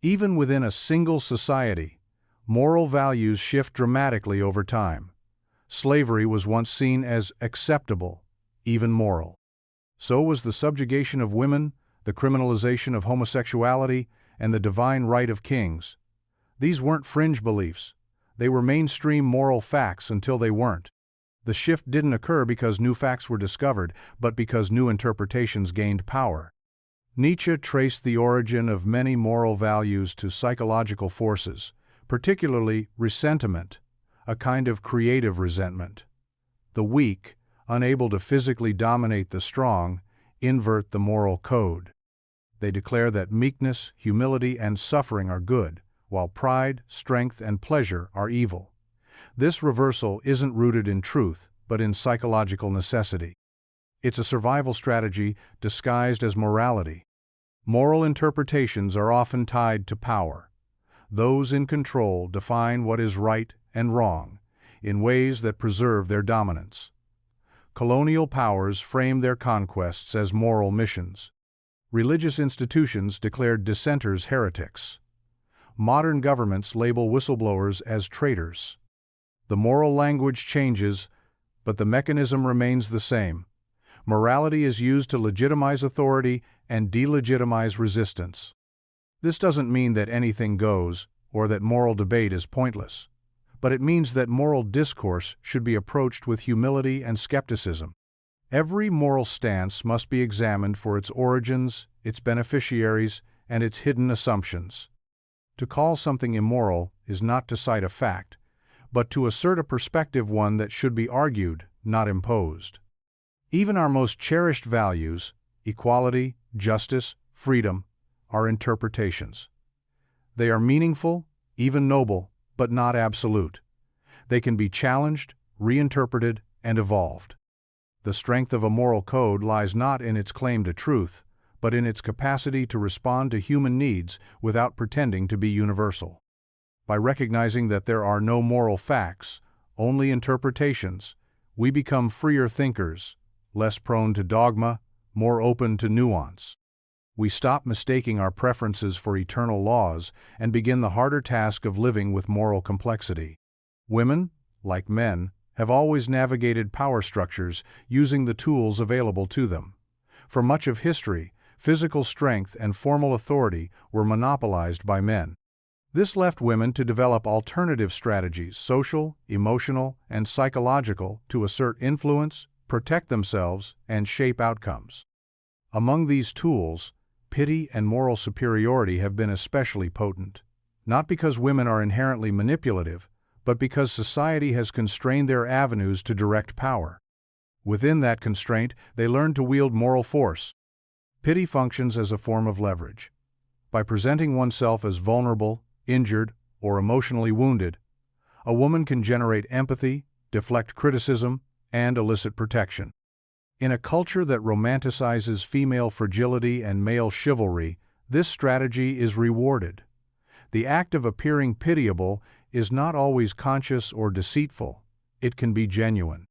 Even within a single society, moral values shift dramatically over time. Slavery was once seen as acceptable, even moral. So was the subjugation of women, the criminalization of homosexuality, and the divine right of kings. These weren't fringe beliefs. They were mainstream moral facts until they weren't. The shift didn't occur because new facts were discovered, but because new interpretations gained power. Nietzsche traced the origin of many moral values to psychological forces, particularly ressentiment, a kind of creative resentment. The weak, unable to physically dominate the strong, invert the moral code. They declare that meekness, humility, and suffering are good, while pride, strength, and pleasure are evil. This reversal isn't rooted in truth, but in psychological necessity. It's a survival strategy disguised as morality. Moral interpretations are often tied to power. Those in control define what is right and wrong, in ways that preserve their dominance. Colonial powers framed their conquests as moral missions. Religious institutions declared dissenters heretics. Modern governments label whistleblowers as traitors. The moral language changes, but the mechanism remains the same. Morality is used to legitimize authority and delegitimize resistance. This doesn't mean that anything goes, or that moral debate is pointless, but it means that moral discourse should be approached with humility and skepticism. Every moral stance must be examined for its origins, its beneficiaries, and its hidden assumptions. To call something immoral is not to cite a fact, but to assert a perspective, one that should be argued, not imposed. Even our most cherished values, equality, justice, freedom, are interpretations. They are meaningful, even noble, but not absolute. They can be challenged, reinterpreted, and evolved. The strength of a moral code lies not in its claim to truth, but in its capacity to respond to human needs without pretending to be universal. By recognizing that there are no moral facts, only interpretations, we become freer thinkers, less prone to dogma, more open to nuance. We stop mistaking our preferences for eternal laws and begin the harder task of living with moral complexity. Women, like men, have always navigated power structures using the tools available to them. For much of history, physical strength and formal authority were monopolized by men. This left women to develop alternative strategies, social, emotional, and psychological, to assert influence, protect themselves, and shape outcomes. Among these tools, pity and moral superiority have been especially potent, not because women are inherently manipulative, but because society has constrained their avenues to direct power. Within that constraint, they learn to wield moral force. Pity functions as a form of leverage. By presenting oneself as vulnerable, injured, or emotionally wounded, a woman can generate empathy, deflect criticism, and elicit protection. In a culture that romanticizes female fragility and male chivalry, this strategy is rewarded. The act of appearing pitiable is not always conscious or deceitful. It can be genuine.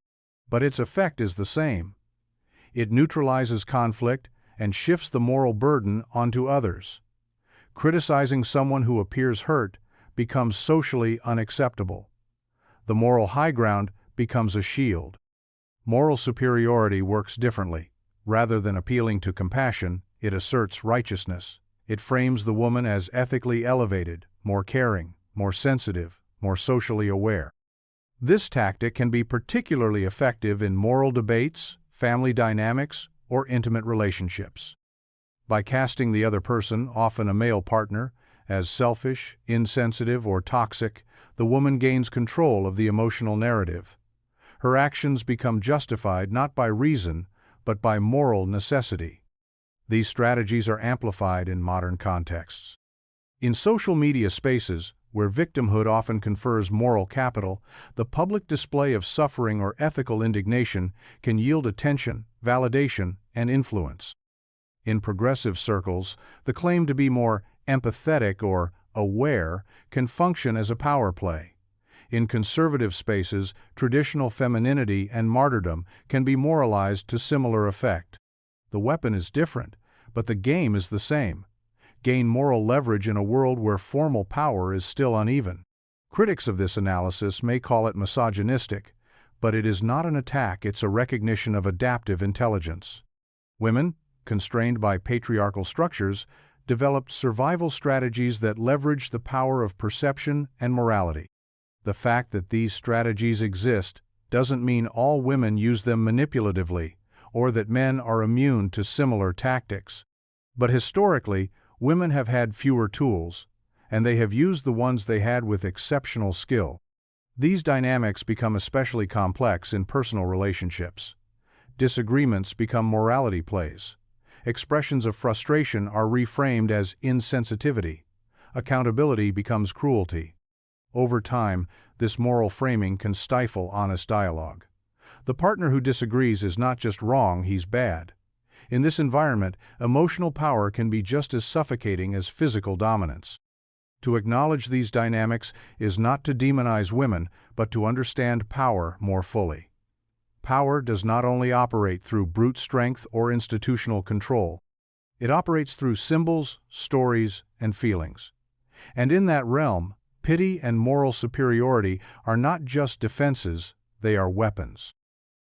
But its effect is the same. It neutralizes conflict and shifts the moral burden onto others. Criticizing someone who appears hurt becomes socially unacceptable. The moral high ground becomes a shield. Moral superiority works differently. Rather than appealing to compassion, it asserts righteousness. It frames the woman as ethically elevated, more caring, more sensitive, more socially aware. This tactic can be particularly effective in moral debates, family dynamics, or intimate relationships. By casting the other person, often a male partner, as selfish, insensitive, or toxic, the woman gains control of the emotional narrative. Her actions become justified not by reason, but by moral necessity. These strategies are amplified in modern contexts. In social media spaces, where victimhood often confers moral capital, the public display of suffering or ethical indignation can yield attention, validation, and influence. In progressive circles, the claim to be more empathetic or aware can function as a power play. In conservative spaces, traditional femininity and martyrdom can be moralized to similar effect. The weapon is different, but the game is the same. Gain moral leverage in a world where formal power is still uneven. Critics of this analysis may call it misogynistic, but it is not an attack, it's a recognition of adaptive intelligence. Women, constrained by patriarchal structures, developed survival strategies that leverage the power of perception and morality. The fact that these strategies exist doesn't mean all women use them manipulatively, or that men are immune to similar tactics. But historically, women have had fewer tools, and they have used the ones they had with exceptional skill. These dynamics become especially complex in personal relationships. Disagreements become morality plays. Expressions of frustration are reframed as insensitivity. Accountability becomes cruelty. Over time, this moral framing can stifle honest dialogue. The partner who disagrees is not just wrong, he's bad. In this environment, emotional power can be just as suffocating as physical dominance. To acknowledge these dynamics is not to demonize women, but to understand power more fully. Power does not only operate through brute strength or institutional control. It operates through symbols, stories, and feelings. And in that realm, pity and moral superiority are not just defenses, they are weapons.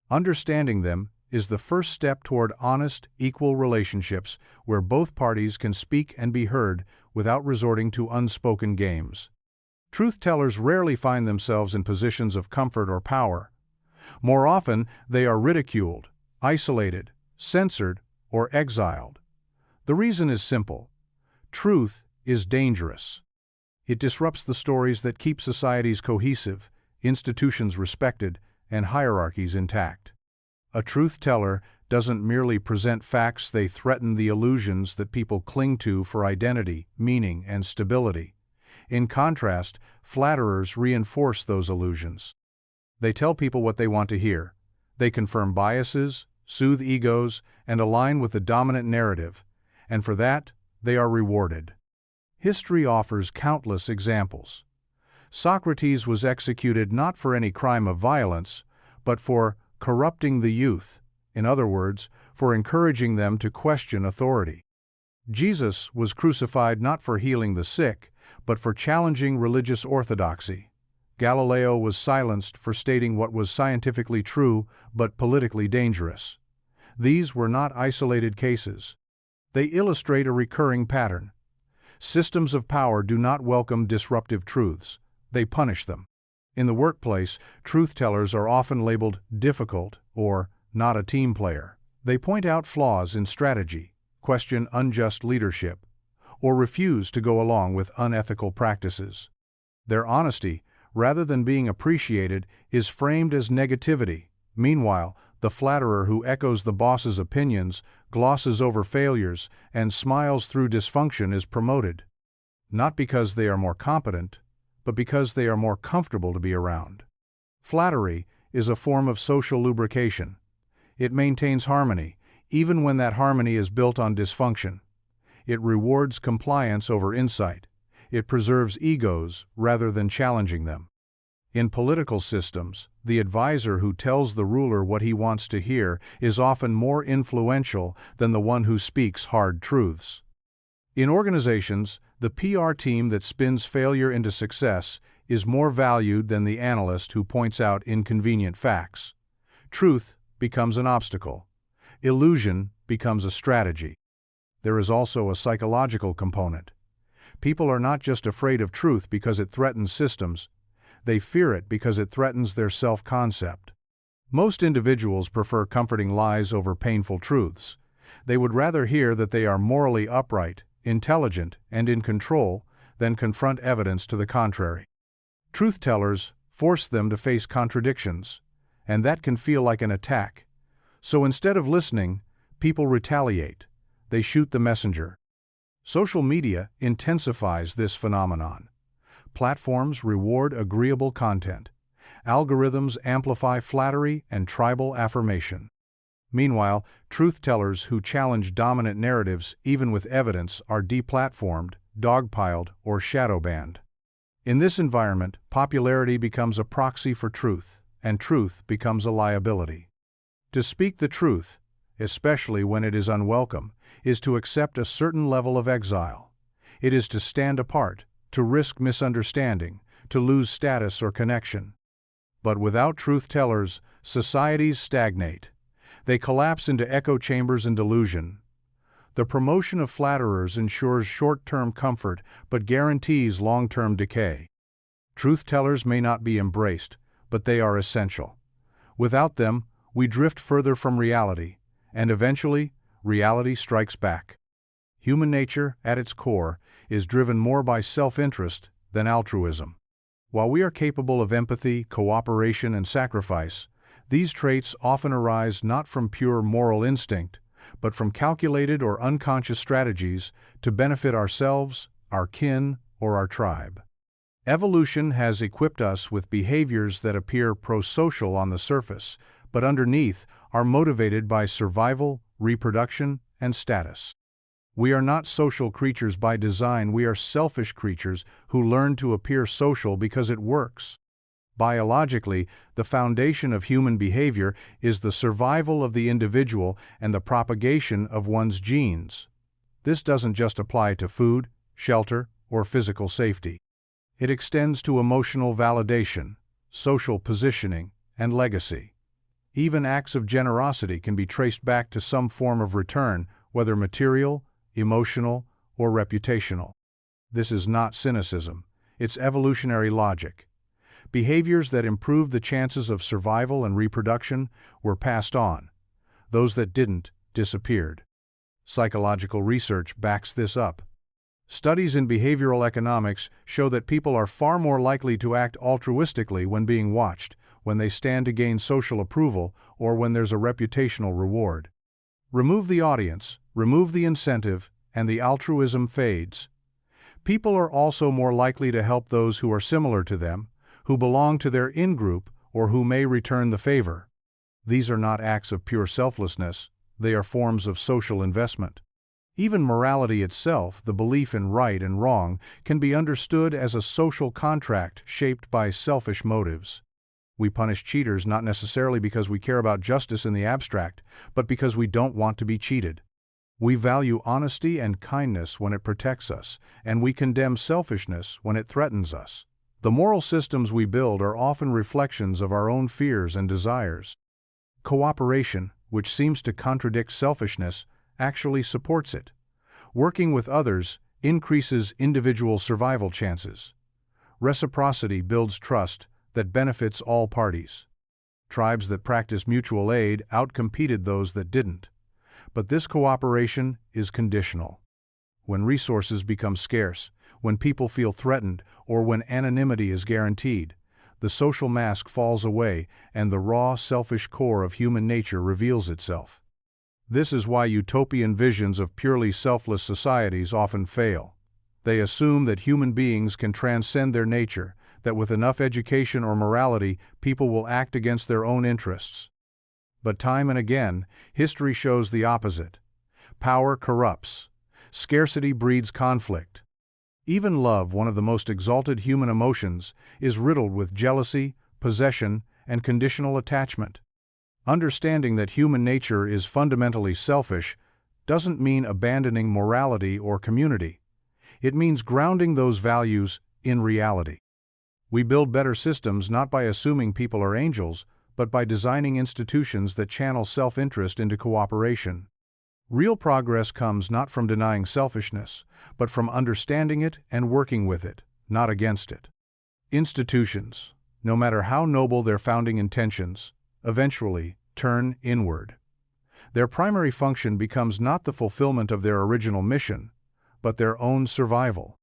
Understanding them is the first step toward honest, equal relationships where both parties can speak and be heard without resorting to unspoken games. Truth-tellers rarely find themselves in positions of comfort or power. More often, they are ridiculed, isolated, censored, or exiled. The reason is simple. Truth is dangerous. It disrupts the stories that keep societies cohesive, institutions respected, and hierarchies intact. A truth-teller doesn't merely present facts, they threaten the illusions that people cling to for identity, meaning, and stability. In contrast, flatterers reinforce those illusions. They tell people what they want to hear. They confirm biases, soothe egos, and align with the dominant narrative, and for that, they are rewarded. History offers countless examples. Socrates was executed not for any crime of violence, but for corrupting the youth, in other words, for encouraging them to question authority. Jesus was crucified not for healing the sick, but for challenging religious orthodoxy. Galileo was silenced for stating what was scientifically true but politically dangerous. These were not isolated cases. They illustrate a recurring pattern. Systems of power do not welcome disruptive truths, they punish them. In the workplace, truth-tellers are often labeled difficult or not a team player. They point out flaws in strategy, question unjust leadership, or refuse to go along with unethical practices. Their honesty, rather than being appreciated, is framed as negativity. Meanwhile, the flatterer who echoes the boss's opinions, glosses over failures, and smiles through dysfunction is promoted. Not because they are more competent, but because they are more comfortable to be around. Flattery is a form of social lubrication. It maintains harmony, even when that harmony is built on dysfunction. It rewards compliance over insight. It preserves egos rather than challenging them. In political systems, the advisor who tells the ruler what he wants to hear is often more influential than the one who speaks hard truths. In organizations, the PR team that spins failure into success is more valued than the analyst who points out inconvenient facts. Truth becomes an obstacle. Illusion becomes a strategy. There is also a psychological component. People are not just afraid of truth because it threatens systems, they fear it because it threatens their self-concept. Most individuals prefer comforting lies over painful truths. They would rather hear that they are morally upright, intelligent, and in control than confront evidence to the contrary. Truth-tellers force them to face contradictions, and that can feel like an attack. So instead of listening, people retaliate. They shoot the messenger. Social media intensifies this phenomenon. Platforms reward agreeable content. Algorithms amplify flattery and tribal affirmation. Meanwhile, truth-tellers who challenge dominant narratives, even with evidence, are deplatformed, dogpiled, or shadow-banned. In this environment, popularity becomes a proxy for truth, and truth becomes a liability. To speak the truth, especially when it is unwelcome, is to accept a certain level of exile. It is to stand apart, to risk misunderstanding, to lose status or connection. But without truth-tellers, societies stagnate. They collapse into echo chambers and delusion. The promotion of flatterers ensures short-term comfort but guarantees long-term decay. Truth-tellers may not be embraced, but they are essential. Without them, we drift further from reality, and eventually, reality strikes back. Human nature, at its core, is driven more by self-interest than altruism. While we are capable of empathy, cooperation, and sacrifice, these traits often arise not from pure moral instinct, but from calculated or unconscious strategies to benefit ourselves, our kin, or our tribe. Evolution has equipped us with behaviors that appear pro-social on the surface, but underneath are motivated by survival, reproduction, and status. We are not social creatures by design, we are selfish creatures who learn to appear social because it works. Biologically, the foundation of human behavior is the survival of the individual and the propagation of one's genes. This doesn't just apply to food, shelter, or physical safety. It extends to emotional validation, social positioning, and legacy. Even acts of generosity can be traced back to some form of return, whether material, emotional, or reputational. This is not cynicism, it's evolutionary logic. Behaviors that improved the chances of survival and reproduction were passed on. Those that didn't disappeared. Psychological research backs this up. Studies in behavioral economics show that people are far more likely to act altruistically when being watched, when they stand to gain social approval, or when there's a reputational reward. Remove the audience, remove the incentive, and the altruism fades. People are also more likely to help those who are similar to them, who belong to their in-group, or who may return the favor. These are not acts of pure selflessness, they are forms of social investment. Even morality itself, the belief in right and wrong, can be understood as a social contract shaped by selfish motives. We punish cheaters not necessarily because we care about justice in the abstract, but because we don't want to be cheated. We value honesty and kindness when it protects us, and we condemn selfishness when it threatens us. The moral systems we build are often reflections of our own fears and desires. Cooperation, which seems to contradict selfishness, actually supports it. Working with others increases individual survival chances. Reciprocity builds trust that benefits all parties. Tribes that practice mutual aid outcompeted those that didn't. But this cooperation is conditional. When resources become scarce, when people feel threatened, or when anonymity is guaranteed, the social mask falls away and the raw, selfish core of human nature reveals itself. This is why utopian visions of purely selfless societies often fail. They assume that human beings can transcend their nature, that with enough education or morality, people will act against their own interests. But time and again, history shows the opposite. Power corrupts. Scarcity breeds conflict. Even love, one of the most exalted human emotions, is riddled with jealousy, possession, and conditional attachment. Understanding that human nature is fundamentally selfish doesn't mean abandoning morality or community. It means grounding those values in reality. We build better systems not by assuming people are angels, but by designing institutions that channel self-interest into cooperation. Real progress comes not from denying selfishness, but from understanding it and working with it, not against it. Institutions, no matter how noble their founding intentions, eventually turn inward. Their primary function becomes not the fulfillment of their original mission, but their own survival.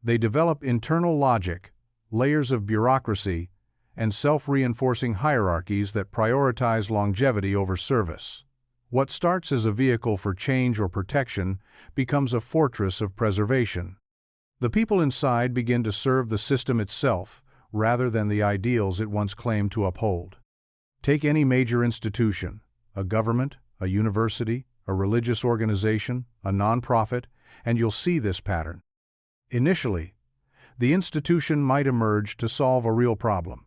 They develop internal logic, layers of bureaucracy, and self-reinforcing hierarchies that prioritize longevity over service. What starts as a vehicle for change or protection becomes a fortress of preservation. The people inside begin to serve the system itself, rather than the ideals it once claimed to uphold. Take any major institution, a government, a university, a religious organization, a nonprofit, and you'll see this pattern. Initially, the institution might emerge to solve a real problem,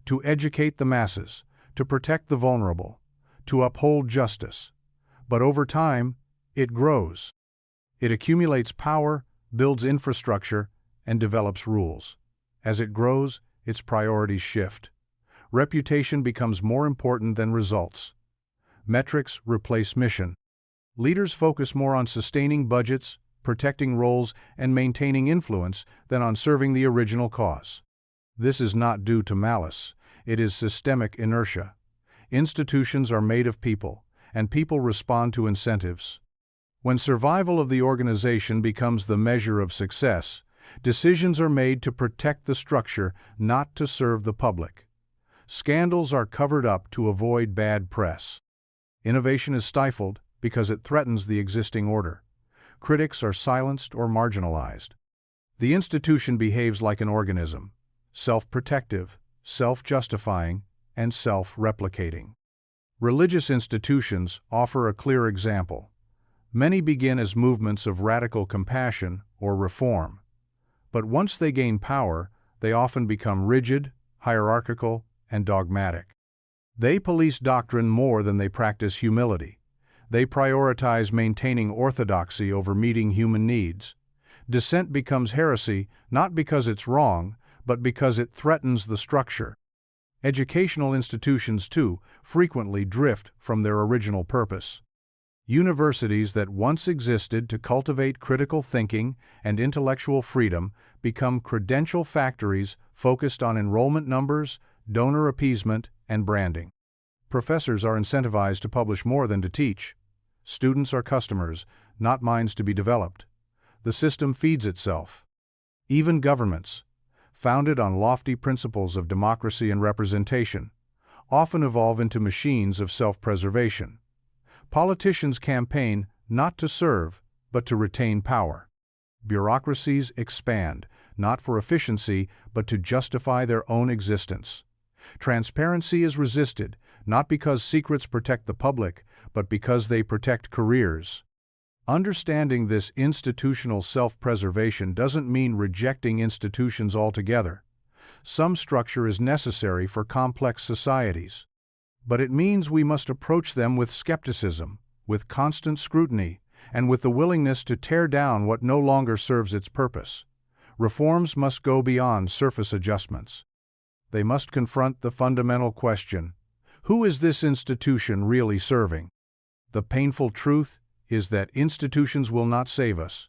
to educate the masses, to protect the vulnerable, to uphold justice. But over time, it grows. It accumulates power, builds infrastructure, and develops rules. As it grows, its priorities shift. Reputation becomes more important than results. Metrics replace mission. Leaders focus more on sustaining budgets, protecting roles, and maintaining influence than on serving the original cause. This is not due to malice, it is systemic inertia. Institutions are made of people, and people respond to incentives. When survival of the organization becomes the measure of success, decisions are made to protect the structure, not to serve the public. Scandals are covered up to avoid bad press. Innovation is stifled because it threatens the existing order. Critics are silenced or marginalized. The institution behaves like an organism, self-protective, self-justifying, and self-replicating. Religious institutions offer a clear example. Many begin as movements of radical compassion or reform. But once they gain power, they often become rigid, hierarchical, and dogmatic. They police doctrine more than they practice humility. They prioritize maintaining orthodoxy over meeting human needs. Dissent becomes heresy not because it's wrong, but because it threatens the structure. Educational institutions, too, frequently drift from their original purpose. Universities that once existed to cultivate critical thinking and intellectual freedom become credential factories focused on enrollment numbers, donor appeasement, and branding. Professors are incentivized to publish more than to teach. Students are customers, not minds to be developed. The system feeds itself. Even governments, founded on lofty principles of democracy and representation, often evolve into machines of self-preservation. Politicians campaign not to serve, but to retain power. Bureaucracies expand, not for efficiency, but to justify their own existence. Transparency is resisted, not because secrets protect the public, but because they protect careers. Understanding this institutional self-preservation doesn't mean rejecting institutions altogether. Some structure is necessary for complex societies. But it means we must approach them with skepticism, with constant scrutiny, and with the willingness to tear down what no longer serves its purpose. Reforms must go beyond surface adjustments. They must confront the fundamental question: who is this institution really serving? The painful truth is that institutions will not save us.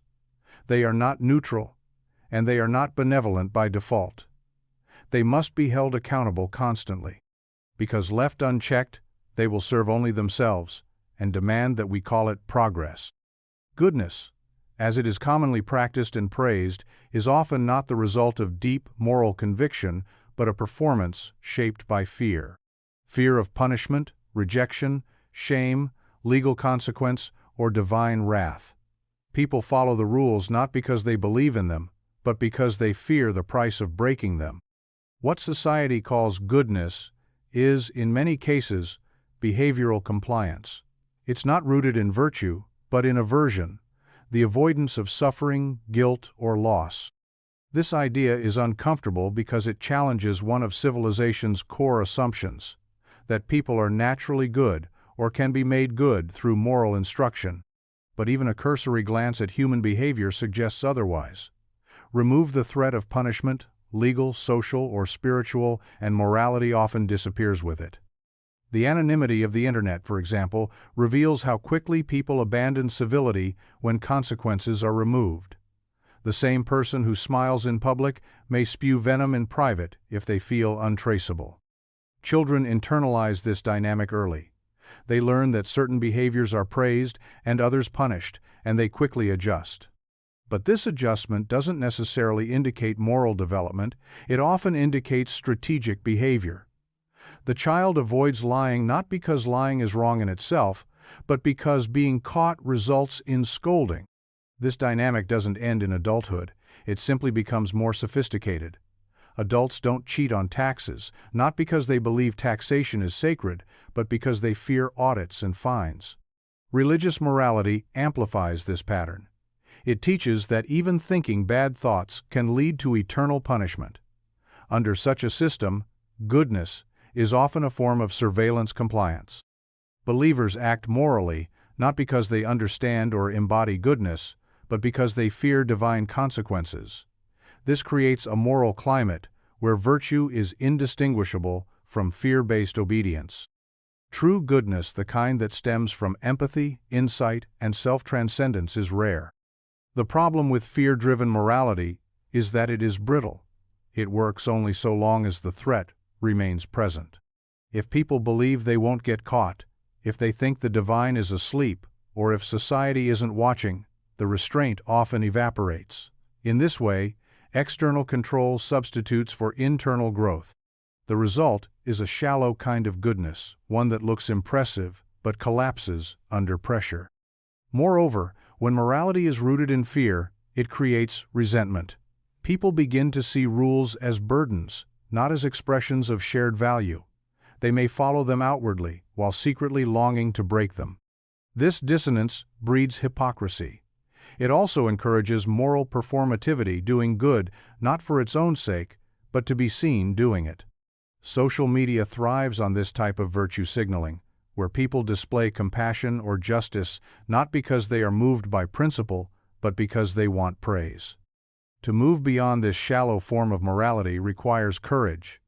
They are not neutral, and they are not benevolent by default. They must be held accountable constantly. Because left unchecked, they will serve only themselves and demand that we call it progress. Goodness, as it is commonly practiced and praised, is often not the result of deep moral conviction, but a performance shaped by fear. Fear of punishment, rejection, shame, legal consequence, or divine wrath. People follow the rules not because they believe in them, but because they fear the price of breaking them. What society calls goodness is, in many cases, behavioral compliance. It's not rooted in virtue, but in aversion, the avoidance of suffering, guilt, or loss. This idea is uncomfortable because it challenges one of civilization's core assumptions, that people are naturally good or can be made good through moral instruction. But even a cursory glance at human behavior suggests otherwise. Remove the threat of punishment, legal, social, or spiritual, and morality often disappears with it. The anonymity of the internet, for example, reveals how quickly people abandon civility when consequences are removed. The same person who smiles in public may spew venom in private if they feel untraceable. Children internalize this dynamic early. They learn that certain behaviors are praised and others punished, and they quickly adjust. But this adjustment doesn't necessarily indicate moral development, it often indicates strategic behavior. The child avoids lying not because lying is wrong in itself, but because being caught results in scolding. This dynamic doesn't end in adulthood, it simply becomes more sophisticated. Adults don't cheat on taxes, not because they believe taxation is sacred, but because they fear audits and fines. Religious morality amplifies this pattern. It teaches that even thinking bad thoughts can lead to eternal punishment. Under such a system, goodness is often a form of surveillance compliance. Believers act morally not because they understand or embody goodness, but because they fear divine consequences. This creates a moral climate where virtue is indistinguishable from fear-based obedience. True goodness, the kind that stems from empathy, insight, and self-transcendence, is rare. The problem with fear-driven morality is that it is brittle. It works only so long as the threat remains present. If people believe they won't get caught, if they think the divine is asleep, or if society isn't watching, the restraint often evaporates. In this way, external control substitutes for internal growth. The result is a shallow kind of goodness, one that looks impressive but collapses under pressure. Moreover, when morality is rooted in fear, it creates resentment. People begin to see rules as burdens, not as expressions of shared value. They may follow them outwardly, while secretly longing to break them. This dissonance breeds hypocrisy. It also encourages moral performativity, doing good not for its own sake, but to be seen doing it. Social media thrives on this type of virtue signaling, where people display compassion or justice not because they are moved by principle, but because they want praise. To move beyond this shallow form of morality requires courage.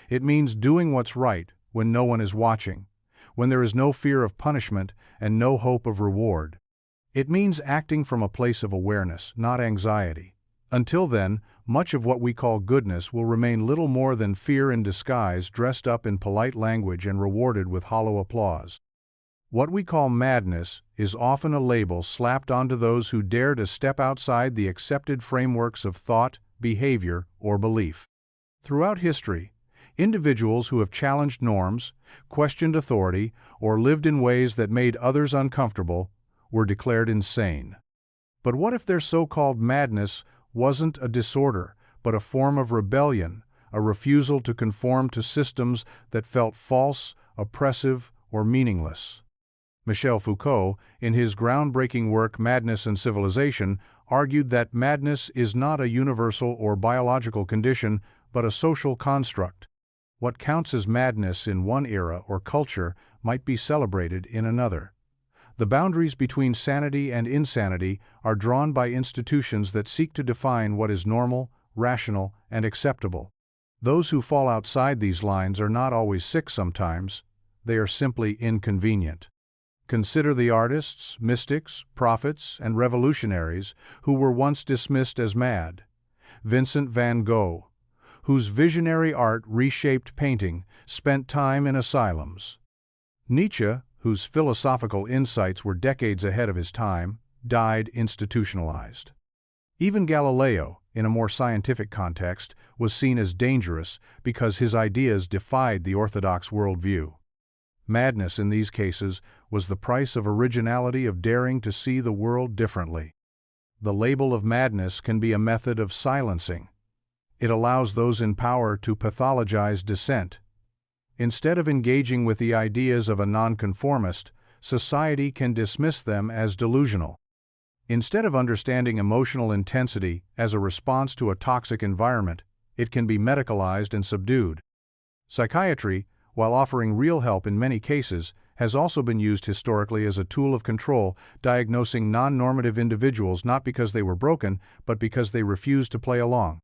It means doing what's right when no one is watching, when there is no fear of punishment and no hope of reward. It means acting from a place of awareness, not anxiety. Until then, much of what we call goodness will remain little more than fear in disguise, dressed up in polite language and rewarded with hollow applause. What we call madness is often a label slapped onto those who dare to step outside the accepted frameworks of thought, behavior, or belief. Throughout history, individuals who have challenged norms, questioned authority, or lived in ways that made others uncomfortable were declared insane. But what if their so-called madness wasn't a disorder, but a form of rebellion, a refusal to conform to systems that felt false, oppressive, or meaningless? Michel Foucault, in his groundbreaking work Madness and Civilization, argued that madness is not a universal or biological condition, but a social construct. What counts as madness in one era or culture might be celebrated in another. The boundaries between sanity and insanity are drawn by institutions that seek to define what is normal, rational, and acceptable. Those who fall outside these lines are not always sick sometimes, they are simply inconvenient. Consider the artists, mystics, prophets, and revolutionaries who were once dismissed as mad. Vincent van Gogh, whose visionary art reshaped painting, spent time in asylums. Nietzsche, whose philosophical insights were decades ahead of his time, died institutionalized. Even Galileo, in a more scientific context, was seen as dangerous because his ideas defied the orthodox worldview. Madness in these cases was the price of originality, of daring to see the world differently. The label of madness can be a method of silencing. It allows those in power to pathologize dissent. Instead of engaging with the ideas of a nonconformist, society can dismiss them as delusional. Instead of understanding emotional intensity as a response to a toxic environment, it can be medicalized and subdued. Psychiatry, while offering real help in many cases, has also been used historically as a tool of control, diagnosing non-normative individuals not because they were broken, but because they refused to play along.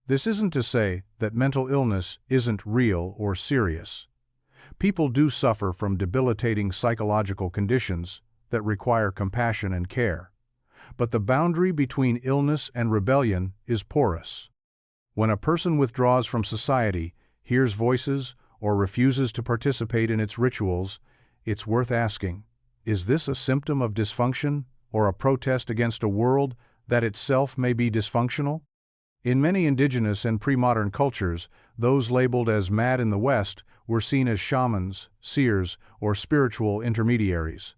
This isn't to say that mental illness isn't real or serious. People do suffer from debilitating psychological conditions that require compassion and care. But the boundary between illness and rebellion is porous. When a person withdraws from society, hears voices, or refuses to participate in its rituals, it's worth asking, is this a symptom of dysfunction or a protest against a world that itself may be dysfunctional? In many indigenous and pre-modern cultures, those labeled as mad in the West were seen as shamans, seers, or spiritual intermediaries.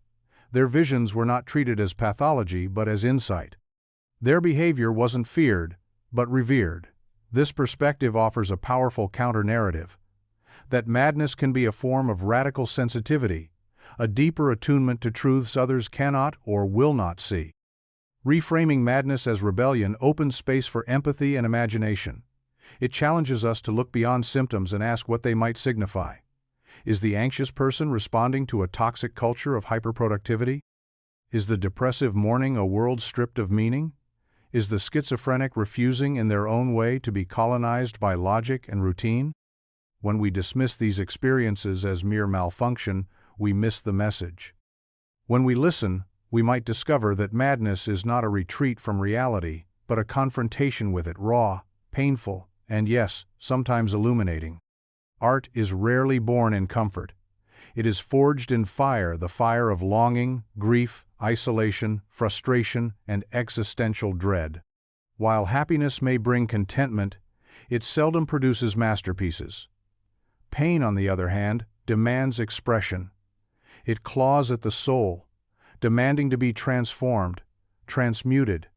Their visions were not treated as pathology but as insight. Their behavior wasn't feared, but revered. This perspective offers a powerful counter-narrative. That madness can be a form of radical sensitivity, a deeper attunement to truths others cannot or will not see. Reframing madness as rebellion opens space for empathy and imagination. It challenges us to look beyond symptoms and ask what they might signify. Is the anxious person responding to a toxic culture of hyperproductivity? Is the depressive mourning a world stripped of meaning? Is the schizophrenic refusing in their own way to be colonized by logic and routine? When we dismiss these experiences as mere malfunction, we miss the message. When we listen, we might discover that madness is not a retreat from reality, but a confrontation with it, raw, painful, and yes, sometimes illuminating. Art is rarely born in comfort. It is forged in fire, the fire of longing, grief, isolation, frustration, and existential dread. While happiness may bring contentment, it seldom produces masterpieces. Pain, on the other hand, demands expression. It claws at the soul, demanding to be transformed, transmuted,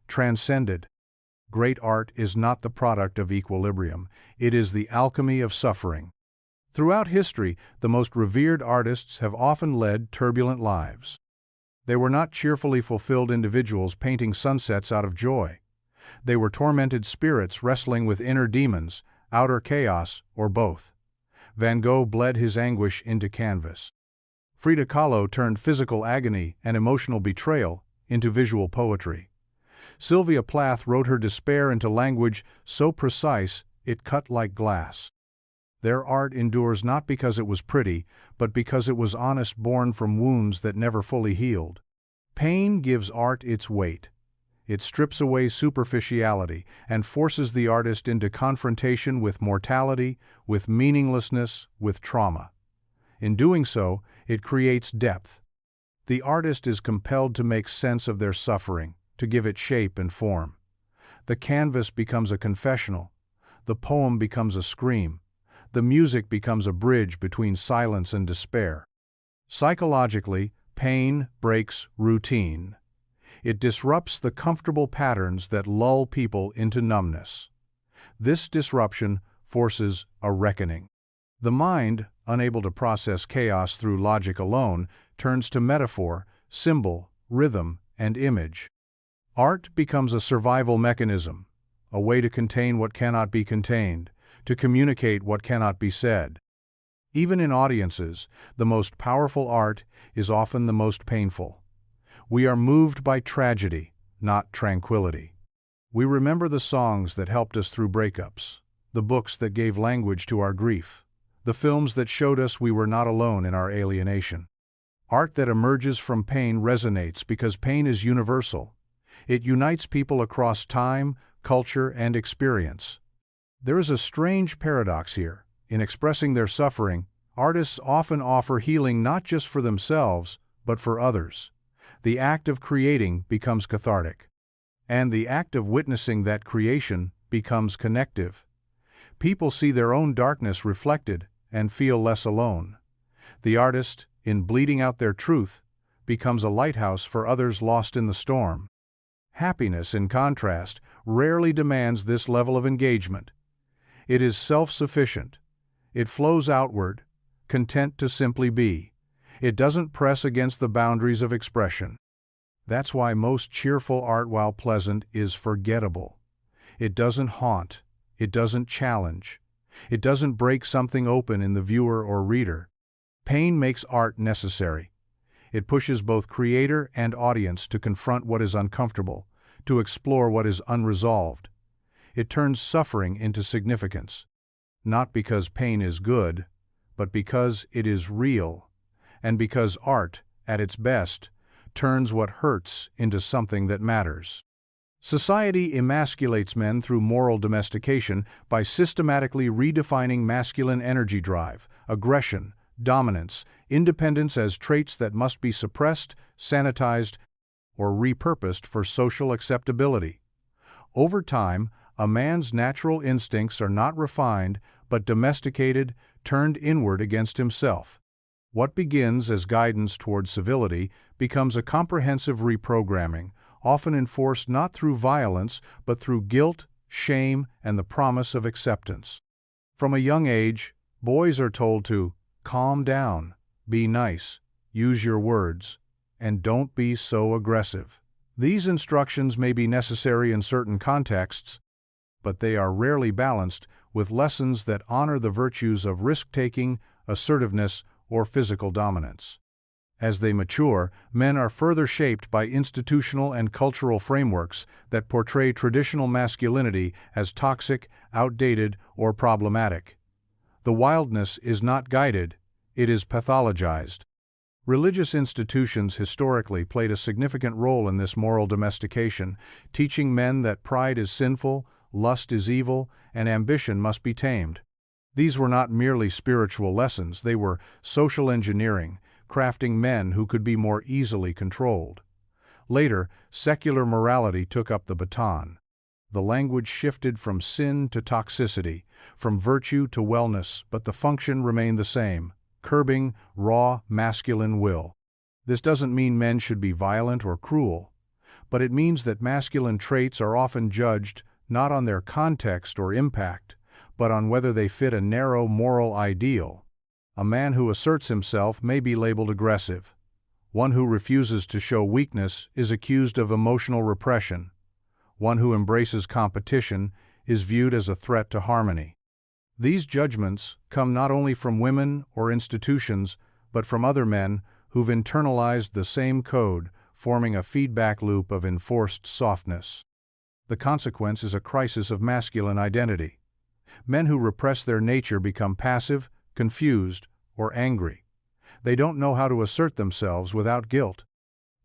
transcended. Great art is not the product of equilibrium, it is the alchemy of suffering. Throughout history, the most revered artists have often led turbulent lives. They were not cheerfully fulfilled individuals painting sunsets out of joy. They were tormented spirits wrestling with inner demons, outer chaos, or both. Van Gogh bled his anguish into canvas. Frida Kahlo turned physical agony and emotional betrayal into visual poetry. Sylvia Plath wrote her despair into language so precise it cut like glass. Their art endures not because it was pretty, but because it was honest, born from wounds that never fully healed. Pain gives art its weight. It strips away superficiality and forces the artist into confrontation with mortality, with meaninglessness, with trauma. In doing so, it creates depth. The artist is compelled to make sense of their suffering, to give it shape and form. The canvas becomes a confessional. The poem becomes a scream. The music becomes a bridge between silence and despair. Psychologically, pain breaks routine. It disrupts the comfortable patterns that lull people into numbness. This disruption forces a reckoning. The mind, unable to process chaos through logic alone, turns to metaphor, symbol, rhythm, and image. Art becomes a survival mechanism, a way to contain what cannot be contained, to communicate what cannot be said. Even in audiences, the most powerful art is often the most painful. We are moved by tragedy, not tranquility. We remember the songs that helped us through breakups, the books that gave language to our grief, the films that showed us we were not alone in our alienation. Art that emerges from pain resonates because pain is universal. It unites people across time, culture, and experience. There is a strange paradox here. In expressing their suffering, artists often offer healing not just for themselves, but for others. The act of creating becomes cathartic. And the act of witnessing that creation becomes connective. People see their own darkness reflected and feel less alone. The artist, in bleeding out their truth, becomes a lighthouse for others lost in the storm. Happiness, in contrast, rarely demands this level of engagement. It is self-sufficient. It flows outward, content to simply be. It doesn't press against the boundaries of expression. That's why most cheerful art, while pleasant, is forgettable. It doesn't haunt. It doesn't challenge. It doesn't break something open in the viewer or reader. Pain makes art necessary. It pushes both creator and audience to confront what is uncomfortable, to explore what is unresolved. It turns suffering into significance. Not because pain is good, but because it is real, and because art, at its best, turns what hurts into something that matters. Society emasculates men through moral domestication by systematically redefining masculine energy drive, aggression, dominance, independence as traits that must be suppressed, sanitized, or repurposed for social acceptability. Over time, a man's natural instincts are not refined, but domesticated, turned inward against himself. What begins as guidance toward civility becomes a comprehensive reprogramming, often enforced not through violence, but through guilt, shame, and the promise of acceptance. From a young age, boys are told to calm down, be nice, use your words, and don't be so aggressive. These instructions may be necessary in certain contexts, but they are rarely balanced with lessons that honor the virtues of risk-taking, assertiveness, or physical dominance. As they mature, men are further shaped by institutional and cultural frameworks that portray traditional masculinity as toxic, outdated, or problematic. The wildness is not guided, it is pathologized. Religious institutions historically played a significant role in this moral domestication, teaching men that pride is sinful, lust is evil, and ambition must be tamed. These were not merely spiritual lessons, they were social engineering, crafting men who could be more easily controlled. Later, secular morality took up the baton. The language shifted from sin to toxicity, from virtue to wellness, but the function remained the same: curbing raw, masculine will. This doesn't mean men should be violent or cruel, but it means that masculine traits are often judged not on their context or impact, but on whether they fit a narrow moral ideal. A man who asserts himself may be labeled aggressive. One who refuses to show weakness is accused of emotional repression. One who embraces competition is viewed as a threat to harmony. These judgments come not only from women or institutions, but from other men who've internalized the same code, forming a feedback loop of enforced softness. The consequence is a crisis of masculine identity. Men who repress their nature become passive, confused, or angry. They don't know how to assert themselves without guilt.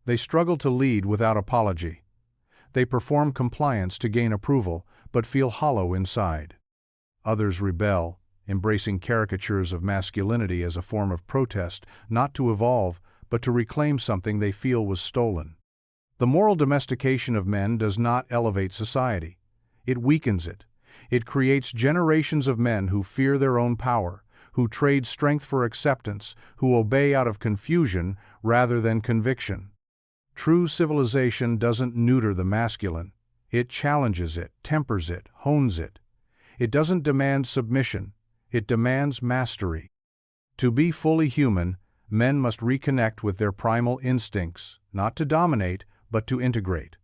They struggle to lead without apology. They perform compliance to gain approval, but feel hollow inside. Others rebel, embracing caricatures of masculinity as a form of protest, not to evolve, but to reclaim something they feel was stolen. The moral domestication of men does not elevate society. It weakens it. It creates generations of men who fear their own power, who trade strength for acceptance, who obey out of confusion rather than conviction. True civilization doesn't neuter the masculine. It challenges it, tempers it, hones it. It doesn't demand submission. It demands mastery. To be fully human, men must reconnect with their primal instincts, not to dominate, but to integrate.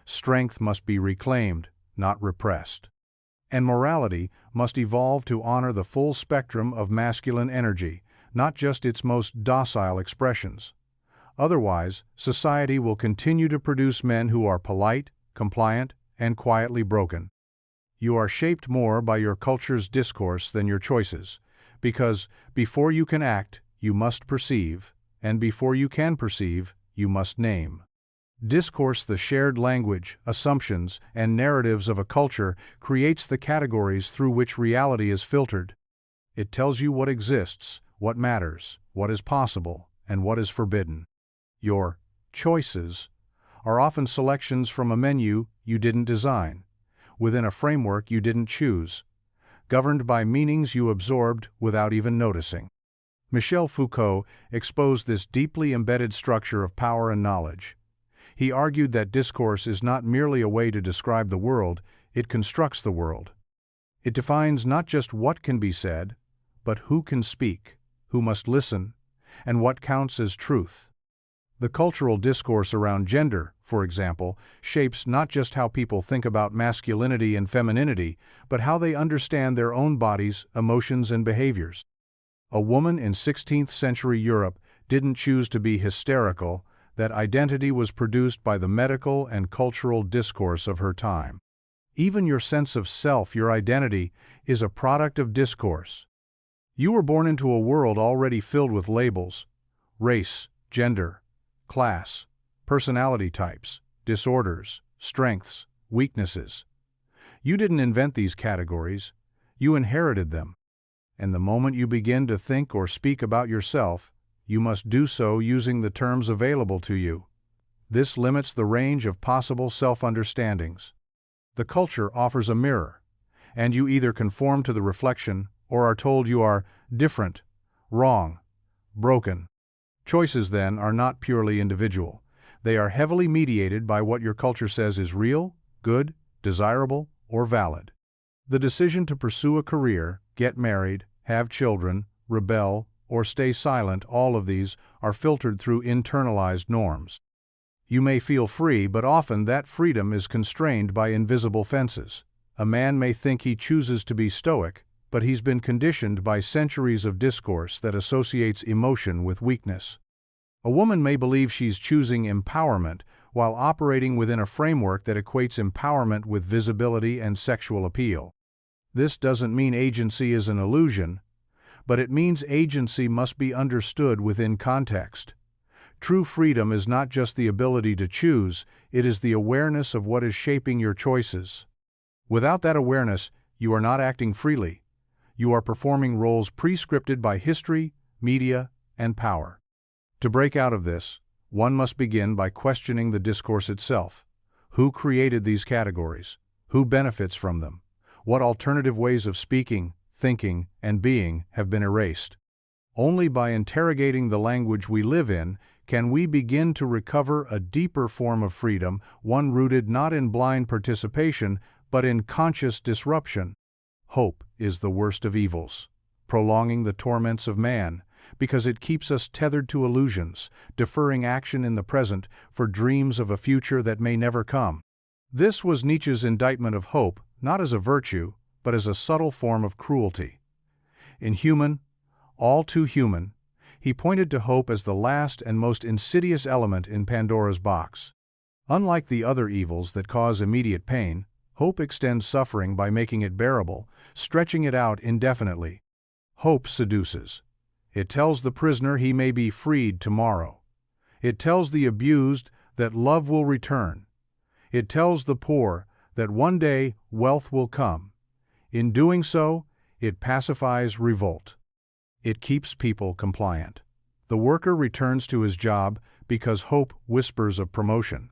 Strength must be reclaimed, not repressed. And morality must evolve to honor the full spectrum of masculine energy, not just its most docile expressions. Otherwise, society will continue to produce men who are polite, compliant, and quietly broken. You are shaped more by your culture's discourse than your choices, because before you can act, you must perceive, and before you can perceive, you must name. Discourse, the shared language, assumptions, and narratives of a culture, creates the categories through which reality is filtered. It tells you what exists, what matters, what is possible, and what is forbidden. Your choices are often selections from a menu you didn't design, within a framework you didn't choose, governed by meanings you absorbed without even noticing. Michel Foucault exposed this deeply embedded structure of power and knowledge. He argued that discourse is not merely a way to describe the world, it constructs the world. It defines not just what can be said, but who can speak, who must listen, and what counts as truth. The cultural discourse around gender, for example, shapes not just how people think about masculinity and femininity, but how they understand their own bodies, emotions, and behaviors. A woman in 16th century Europe didn't choose to be hysterical. That identity was produced by the medical and cultural discourse of her time. Even your sense of self, your identity, is a product of discourse. You were born into a world already filled with labels: race, gender, class, personality types, disorders, strengths, weaknesses. You didn't invent these categories, you inherited them. And the moment you begin to think or speak about yourself, you must do so using the terms available to you. This limits the range of possible self-understandings. The culture offers a mirror, and you either conform to the reflection or are told you are different, wrong, broken. Choices, then, are not purely individual. They are heavily mediated by what your culture says is real, good, desirable, or valid. The decision to pursue a career, get married, have children, rebel, or stay silent, all of these are filtered through internalized norms. You may feel free, but often that freedom is constrained by invisible fences. A man may think he chooses to be stoic, but he's been conditioned by centuries of discourse that associates emotion with weakness. A woman may believe she's choosing empowerment while operating within a framework that equates empowerment with visibility and sexual appeal. This doesn't mean agency is an illusion, but it means agency must be understood within context. True freedom is not just the ability to choose, it is the awareness of what is shaping your choices. Without that awareness, you are not acting freely. You are performing roles prescripted by history, media, and power. To break out of this, one must begin by questioning the discourse itself. Who created these categories? Who benefits from them? What alternative ways of speaking, thinking, and being have been erased? Only by interrogating the language we live in can we begin to recover a deeper form of freedom, one rooted not in blind participation, but in conscious disruption. Hope is the worst of evils, prolonging the torments of man, because it keeps us tethered to illusions, deferring action in the present for dreams of a future that may never come. This was Nietzsche's indictment of hope, not as a virtue, but as a subtle form of cruelty. Inhuman, all too human, he pointed to hope as the last and most insidious element in Pandora's box. Unlike the other evils that cause immediate pain, hope extends suffering by making it bearable, stretching it out indefinitely. Hope seduces. It tells the prisoner he may be freed tomorrow. It tells the abused that love will return. It tells the poor that one day wealth will come. In doing so, it pacifies revolt. It keeps people compliant. The worker returns to his job because hope whispers of promotion.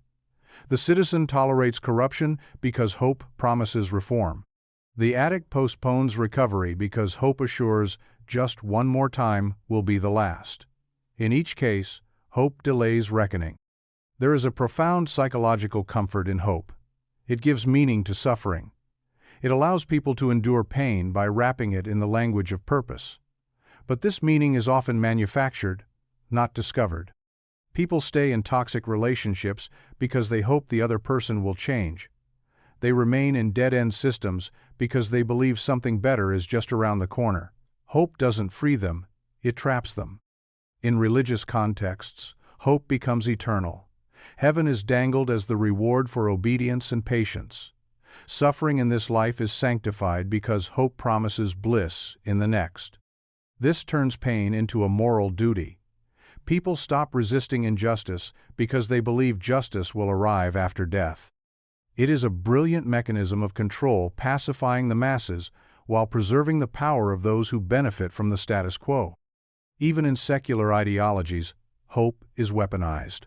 The citizen tolerates corruption because hope promises reform. The addict postpones recovery because hope assures just one more time will be the last. In each case, hope delays reckoning. There is a profound psychological comfort in hope. It gives meaning to suffering. It allows people to endure pain by wrapping it in the language of purpose. But this meaning is often manufactured, not discovered. People stay in toxic relationships because they hope the other person will change. They remain in dead-end systems because they believe something better is just around the corner. Hope doesn't free them, it traps them. In religious contexts, hope becomes eternal. Heaven is dangled as the reward for obedience and patience. Suffering in this life is sanctified because hope promises bliss in the next. This turns pain into a moral duty. People stop resisting injustice because they believe justice will arrive after death. It is a brilliant mechanism of control, pacifying the masses while preserving the power of those who benefit from the status quo. Even in secular ideologies, hope is weaponized.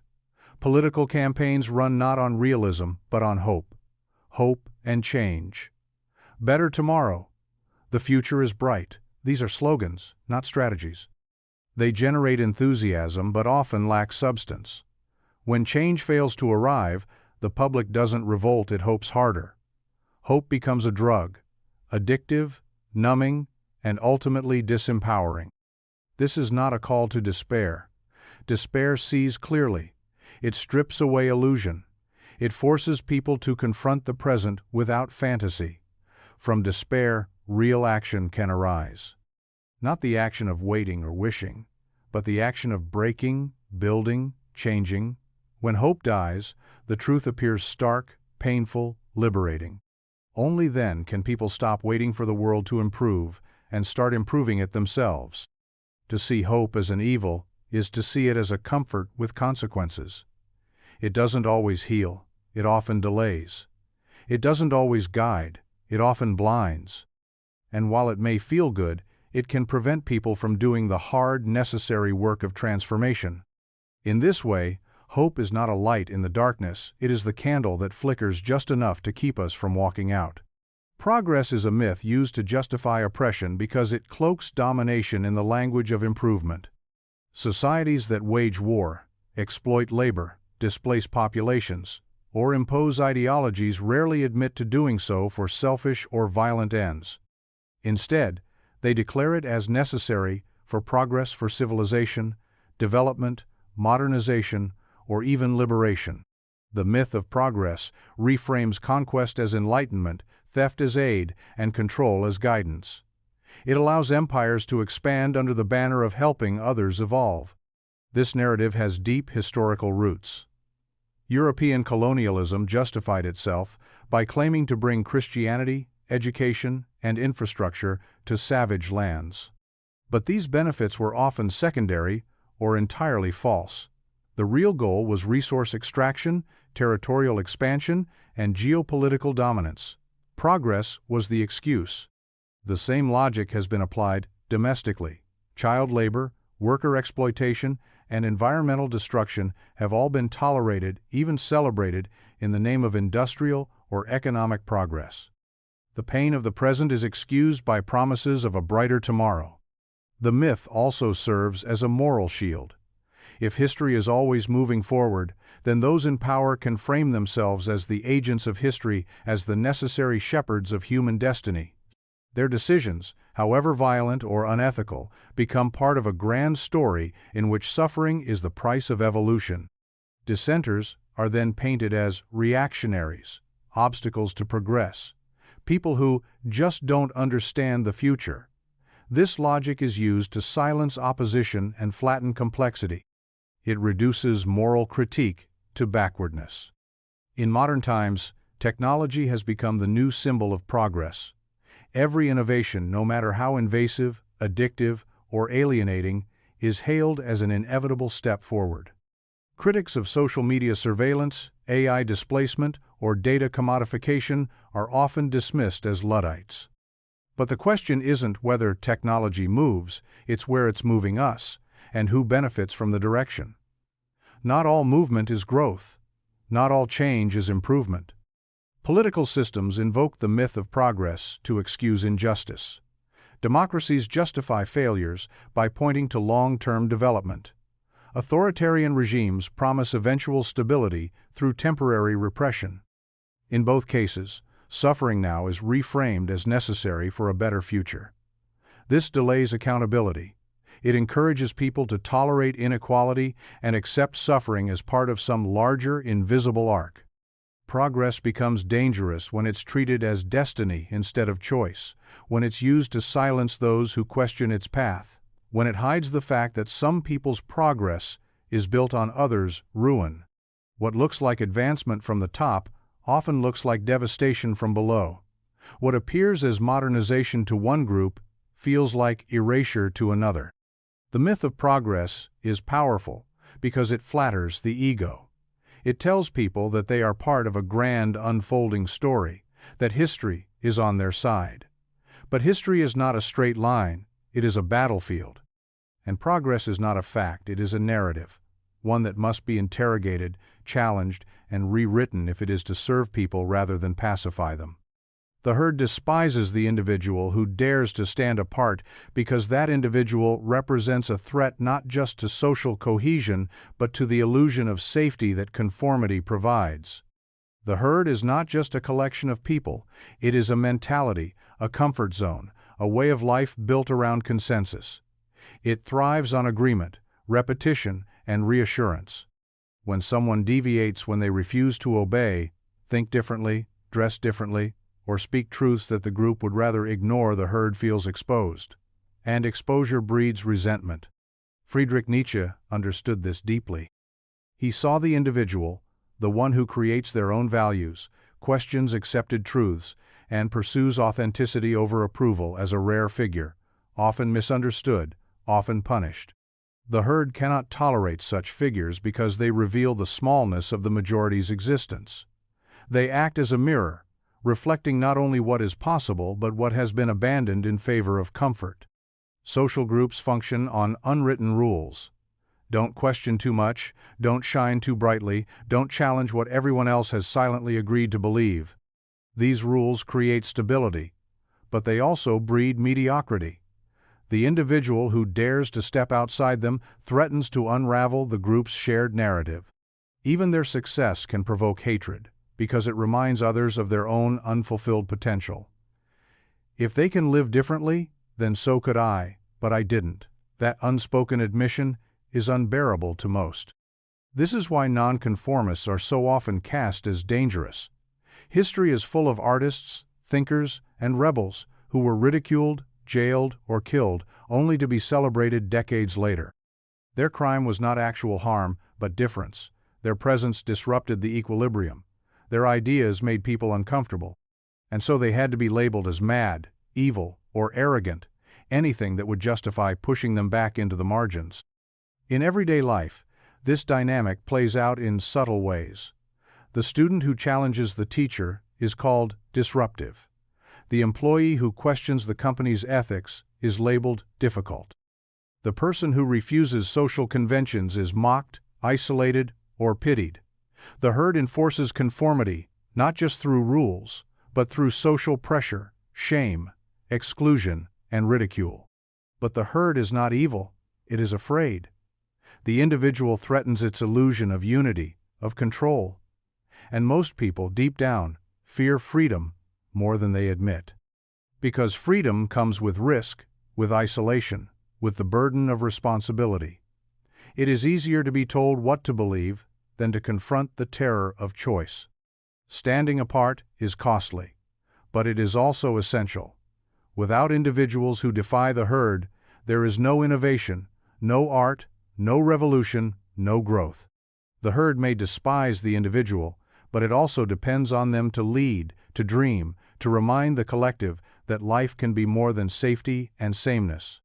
Political campaigns run not on realism but on hope. Hope and change. Better tomorrow. The future is bright. These are slogans, not strategies. They generate enthusiasm but often lack substance. When change fails to arrive, the public doesn't revolt, it hopes harder. Hope becomes a drug, addictive, numbing, and ultimately disempowering. This is not a call to despair. Despair sees clearly. It strips away illusion. It forces people to confront the present without fantasy. From despair, real action can arise. Not the action of waiting or wishing, but the action of breaking, building, changing. When hope dies, the truth appears stark, painful, liberating. Only then can people stop waiting for the world to improve and start improving it themselves. To see hope as an evil is to see it as a comfort with consequences. It doesn't always heal, it often delays. It doesn't always guide, it often blinds. And while it may feel good, it can prevent people from doing the hard, necessary work of transformation. In this way, hope is not a light in the darkness, it is the candle that flickers just enough to keep us from walking out. Progress is a myth used to justify oppression because it cloaks domination in the language of improvement. Societies that wage war, exploit labor, displace populations, or impose ideologies rarely admit to doing so for selfish or violent ends. Instead, they declare it as necessary for progress, for civilization, development, modernization, or even liberation. The myth of progress reframes conquest as enlightenment, theft as aid, and control as guidance. It allows empires to expand under the banner of helping others evolve. This narrative has deep historical roots. European colonialism justified itself by claiming to bring Christianity, education, and infrastructure to savage lands. But these benefits were often secondary or entirely false. The real goal was resource extraction, territorial expansion, and geopolitical dominance. Progress was the excuse. The same logic has been applied domestically. Child labor, worker exploitation, and environmental destruction have all been tolerated, even celebrated, in the name of industrial or economic progress. The pain of the present is excused by promises of a brighter tomorrow. The myth also serves as a moral shield. If history is always moving forward, then those in power can frame themselves as the agents of history, as the necessary shepherds of human destiny. Their decisions, however violent or unethical, become part of a grand story in which suffering is the price of evolution. Dissenters are then painted as reactionaries, obstacles to progress, people who just don't understand the future. This logic is used to silence opposition and flatten complexity. It reduces moral critique to backwardness. In modern times, technology has become the new symbol of progress. Every innovation, no matter how invasive, addictive, or alienating, is hailed as an inevitable step forward. Critics of social media surveillance, AI displacement, or data commodification are often dismissed as Luddites. But the question isn't whether technology moves, it's where it's moving us, and who benefits from the direction. Not all movement is growth. Not all change is improvement. Political systems invoke the myth of progress to excuse injustice. Democracies justify failures by pointing to long-term development. Authoritarian regimes promise eventual stability through temporary repression. In both cases, suffering now is reframed as necessary for a better future. This delays accountability. It encourages people to tolerate inequality and accept suffering as part of some larger, invisible arc. Progress becomes dangerous when it's treated as destiny instead of choice, when it's used to silence those who question its path, when it hides the fact that some people's progress is built on others' ruin. What looks like advancement from the top often looks like devastation from below. What appears as modernization to one group feels like erasure to another. The myth of progress is powerful because it flatters the ego. It tells people that they are part of a grand unfolding story, that history is on their side. But history is not a straight line, it is a battlefield. And progress is not a fact, it is a narrative, one that must be interrogated, challenged, and rewritten if it is to serve people rather than pacify them. The herd despises the individual who dares to stand apart because that individual represents a threat not just to social cohesion but to the illusion of safety that conformity provides. The herd is not just a collection of people, it is a mentality, a comfort zone, a way of life built around consensus. It thrives on agreement, repetition, and reassurance. When someone deviates, when they refuse to obey, think differently, dress differently, or speak truths that the group would rather ignore, the herd feels exposed. And exposure breeds resentment. Friedrich Nietzsche understood this deeply. He saw the individual, the one who creates their own values, questions accepted truths, and pursues authenticity over approval as a rare figure, often misunderstood, often punished. The herd cannot tolerate such figures because they reveal the smallness of the majority's existence. They act as a mirror, reflecting not only what is possible but what has been abandoned in favor of comfort. Social groups function on unwritten rules. Don't question too much, don't shine too brightly, don't challenge what everyone else has silently agreed to believe. These rules create stability, but they also breed mediocrity. The individual who dares to step outside them threatens to unravel the group's shared narrative. Even their success can provoke hatred, because it reminds others of their own unfulfilled potential. If they can live differently, then so could I, but I didn't. That unspoken admission is unbearable to most. This is why nonconformists are so often cast as dangerous. History is full of artists, thinkers, and rebels who were ridiculed, jailed, or killed, only to be celebrated decades later. Their crime was not actual harm, but difference. Their presence disrupted the equilibrium. Their ideas made people uncomfortable, and so they had to be labeled as mad, evil, or arrogant, anything that would justify pushing them back into the margins. In everyday life, this dynamic plays out in subtle ways. The student who challenges the teacher is called disruptive. The employee who questions the company's ethics is labeled difficult. The person who refuses social conventions is mocked, isolated, or pitied. The herd enforces conformity, not just through rules, but through social pressure, shame, exclusion, and ridicule. But the herd is not evil, it is afraid. The individual threatens its illusion of unity, of control. And most people, deep down, fear freedom more than they admit. Because freedom comes with risk, with isolation, with the burden of responsibility. It is easier to be told what to believe than to confront the terror of choice. Standing apart is costly, but it is also essential. Without individuals who defy the herd, there is no innovation, no art, no revolution, no growth. The herd may despise the individual, but it also depends on them to lead, to dream, to remind the collective that life can be more than safety and sameness.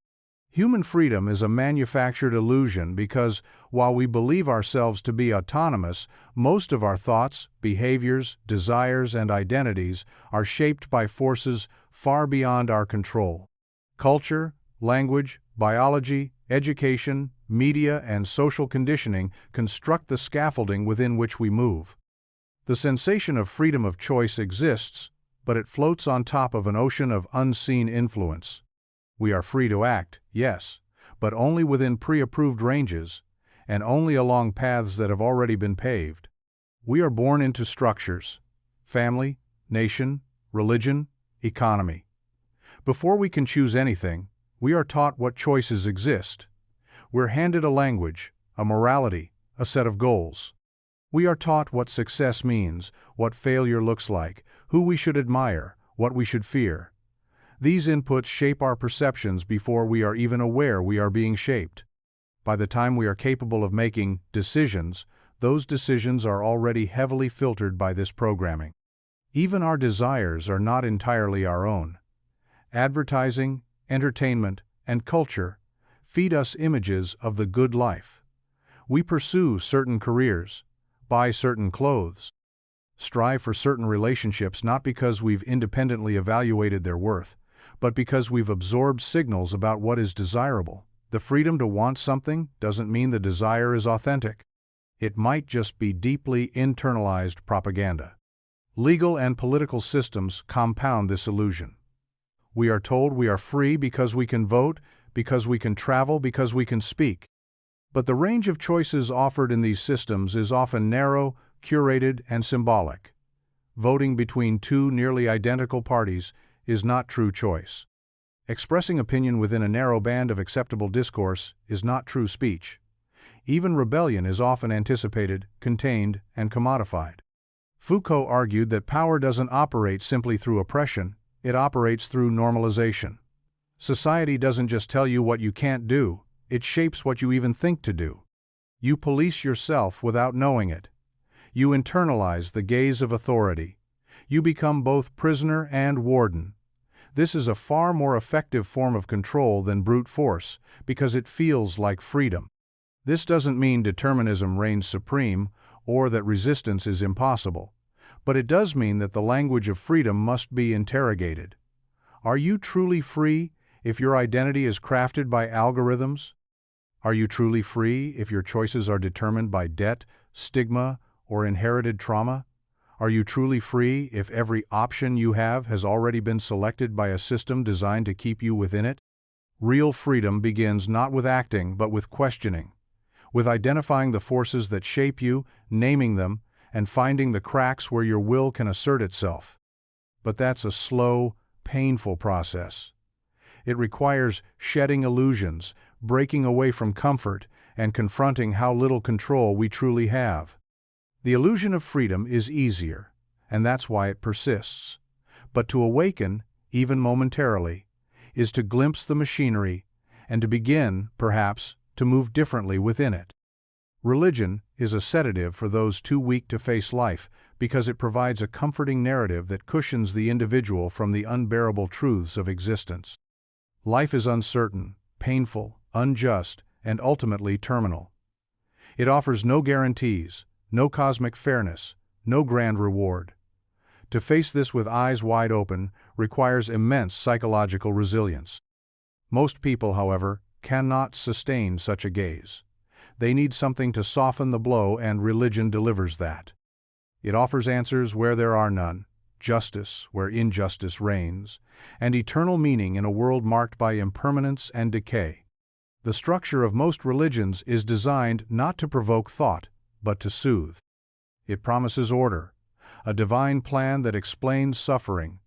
Human freedom is a manufactured illusion because, while we believe ourselves to be autonomous, most of our thoughts, behaviors, desires, and identities are shaped by forces far beyond our control. Culture, language, biology, education, media, and social conditioning construct the scaffolding within which we move. The sensation of freedom of choice exists, but it floats on top of an ocean of unseen influence. We are free to act, yes, but only within pre-approved ranges, and only along paths that have already been paved. We are born into structures: family, nation, religion, economy. Before we can choose anything, we are taught what choices exist. We're handed a language, a morality, a set of goals. We are taught what success means, what failure looks like, who we should admire, what we should fear. These inputs shape our perceptions before we are even aware we are being shaped. By the time we are capable of making decisions, those decisions are already heavily filtered by this programming. Even our desires are not entirely our own. Advertising, entertainment, and culture feed us images of the good life. We pursue certain careers, buy certain clothes, strive for certain relationships not because we've independently evaluated their worth, but because we've absorbed signals about what is desirable. The freedom to want something doesn't mean the desire is authentic. It might just be deeply internalized propaganda. Legal and political systems compound this illusion. We are told we are free because we can vote, because we can travel, because we can speak. But the range of choices offered in these systems is often narrow, curated, and symbolic. Voting between two nearly identical parties is not true choice. Expressing opinion within a narrow band of acceptable discourse is not true speech. Even rebellion is often anticipated, contained, and commodified. Foucault argued that power doesn't operate simply through oppression, it operates through normalization. Society doesn't just tell you what you can't do, it shapes what you even think to do. You police yourself without knowing it. You internalize the gaze of authority. You become both prisoner and warden. This is a far more effective form of control than brute force, because it feels like freedom. This doesn't mean determinism reigns supreme, or that resistance is impossible. But it does mean that the language of freedom must be interrogated. Are you truly free if your identity is crafted by algorithms? Are you truly free if your choices are determined by debt, stigma, or inherited trauma? Are you truly free if every option you have has already been selected by a system designed to keep you within it? Real freedom begins not with acting but with questioning, with identifying the forces that shape you, naming them, and finding the cracks where your will can assert itself. But that's a slow, painful process. It requires shedding illusions, breaking away from comfort, and confronting how little control we truly have. The illusion of freedom is easier, and that's why it persists. But to awaken, even momentarily, is to glimpse the machinery and to begin, perhaps, to move differently within it. Religion is a sedative for those too weak to face life because it provides a comforting narrative that cushions the individual from the unbearable truths of existence. Life is uncertain, painful, unjust, and ultimately terminal. It offers no guarantees, no cosmic fairness, no grand reward. To face this with eyes wide open requires immense psychological resilience. Most people, however, cannot sustain such a gaze. They need something to soften the blow, and religion delivers that. It offers answers where there are none, justice where injustice reigns, and eternal meaning in a world marked by impermanence and decay. The structure of most religions is designed not to provoke thought, but to soothe. It promises order, a divine plan that explains suffering,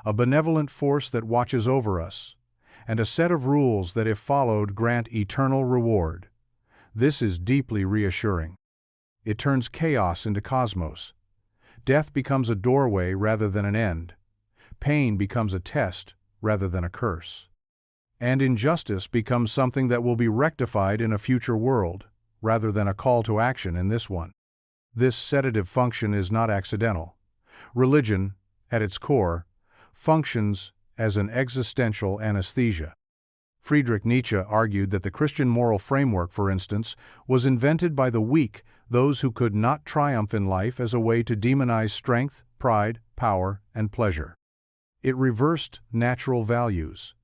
a benevolent force that watches over us, and a set of rules that, if followed, grant eternal reward. This is deeply reassuring. It turns chaos into cosmos. Death becomes a doorway rather than an end. Pain becomes a test rather than a curse. And injustice becomes something that will be rectified in a future world, rather than a call to action in this one. This sedative function is not accidental. Religion, at its core, functions as an existential anesthesia. Friedrich Nietzsche argued that the Christian moral framework, for instance, was invented by the weak, those who could not triumph in life, as a way to demonize strength, pride, power, and pleasure. It reversed natural values.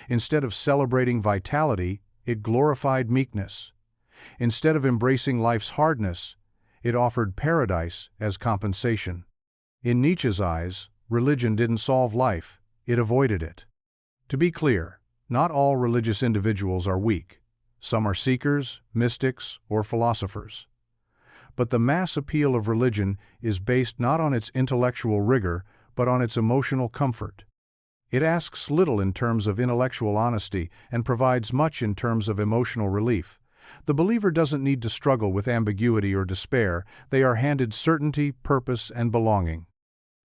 Instead of celebrating vitality, it glorified meekness. Instead of embracing life's hardness, it offered paradise as compensation. In Nietzsche's eyes, religion didn't solve life, it avoided it. To be clear, not all religious individuals are weak. Some are seekers, mystics, or philosophers. But the mass appeal of religion is based not on its intellectual rigor, but on its emotional comfort. It asks little in terms of intellectual honesty and provides much in terms of emotional relief. The believer doesn't need to struggle with ambiguity or despair. They are handed certainty, purpose, and belonging.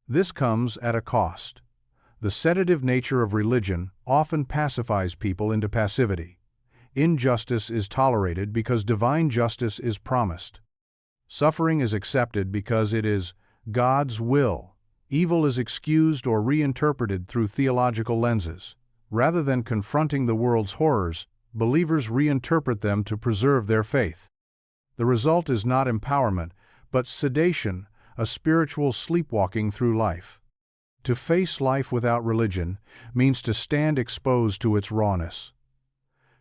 This comes at a cost. The sedative nature of religion often pacifies people into passivity. Injustice is tolerated because divine justice is promised. Suffering is accepted because it is God's will. Evil is excused or reinterpreted through theological lenses. Rather than confronting the world's horrors, believers reinterpret them to preserve their faith. The result is not empowerment, but sedation, a spiritual sleepwalking through life. To face life without religion means to stand exposed to its rawness.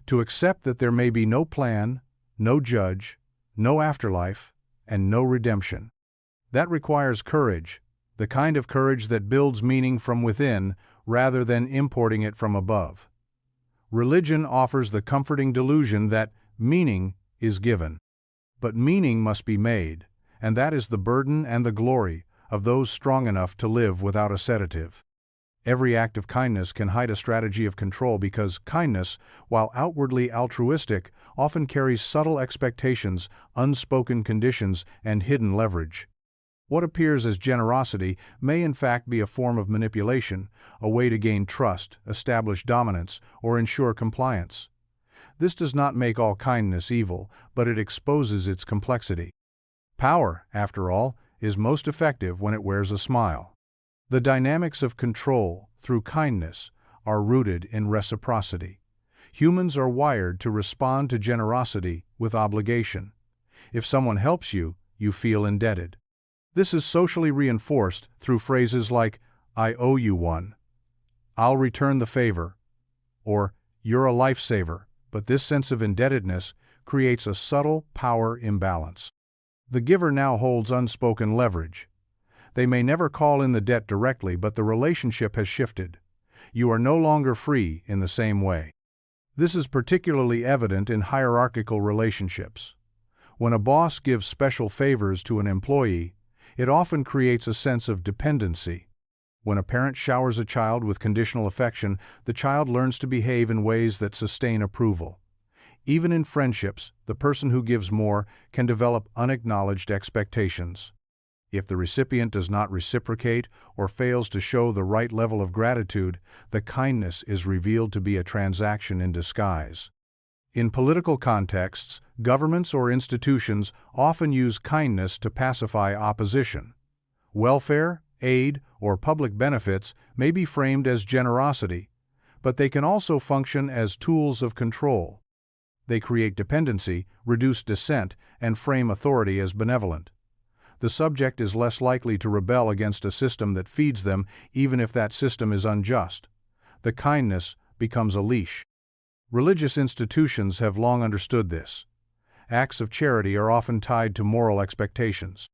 To accept that there may be no plan, no judge, no afterlife, and no redemption. That requires courage, the kind of courage that builds meaning from within rather than importing it from above. Religion offers the comforting delusion that meaning is given. But meaning must be made, and that is the burden and the glory of those strong enough to live without a sedative. Every act of kindness can hide a strategy of control because kindness, while outwardly altruistic, often carries subtle expectations, unspoken conditions, and hidden leverage. What appears as generosity may in fact be a form of manipulation, a way to gain trust, establish dominance, or ensure compliance. This does not make all kindness evil, but it exposes its complexity. Power, after all, is most effective when it wears a smile. The dynamics of control, through kindness, are rooted in reciprocity. Humans are wired to respond to generosity with obligation. If someone helps you, you feel indebted. This is socially reinforced through phrases like, "I owe you one," "I'll return the favor," or "You're a lifesaver," but this sense of indebtedness creates a subtle power imbalance. The giver now holds unspoken leverage. They may never call in the debt directly, but the relationship has shifted. You are no longer free in the same way. This is particularly evident in hierarchical relationships. When a boss gives special favors to an employee, it often creates a sense of dependency. When a parent showers a child with conditional affection, the child learns to behave in ways that sustain approval. Even in friendships, the person who gives more can develop unacknowledged expectations. If the recipient does not reciprocate or fails to show the right level of gratitude, the kindness is revealed to be a transaction in disguise. In political contexts, governments or institutions often use kindness to pacify opposition. Welfare, aid, or public benefits may be framed as generosity, but they can also function as tools of control. They create dependency, reduce dissent, and frame authority as benevolent. The subject is less likely to rebel against a system that feeds them, even if that system is unjust. The kindness becomes a leash. Religious institutions have long understood this. Acts of charity are often tied to moral expectations.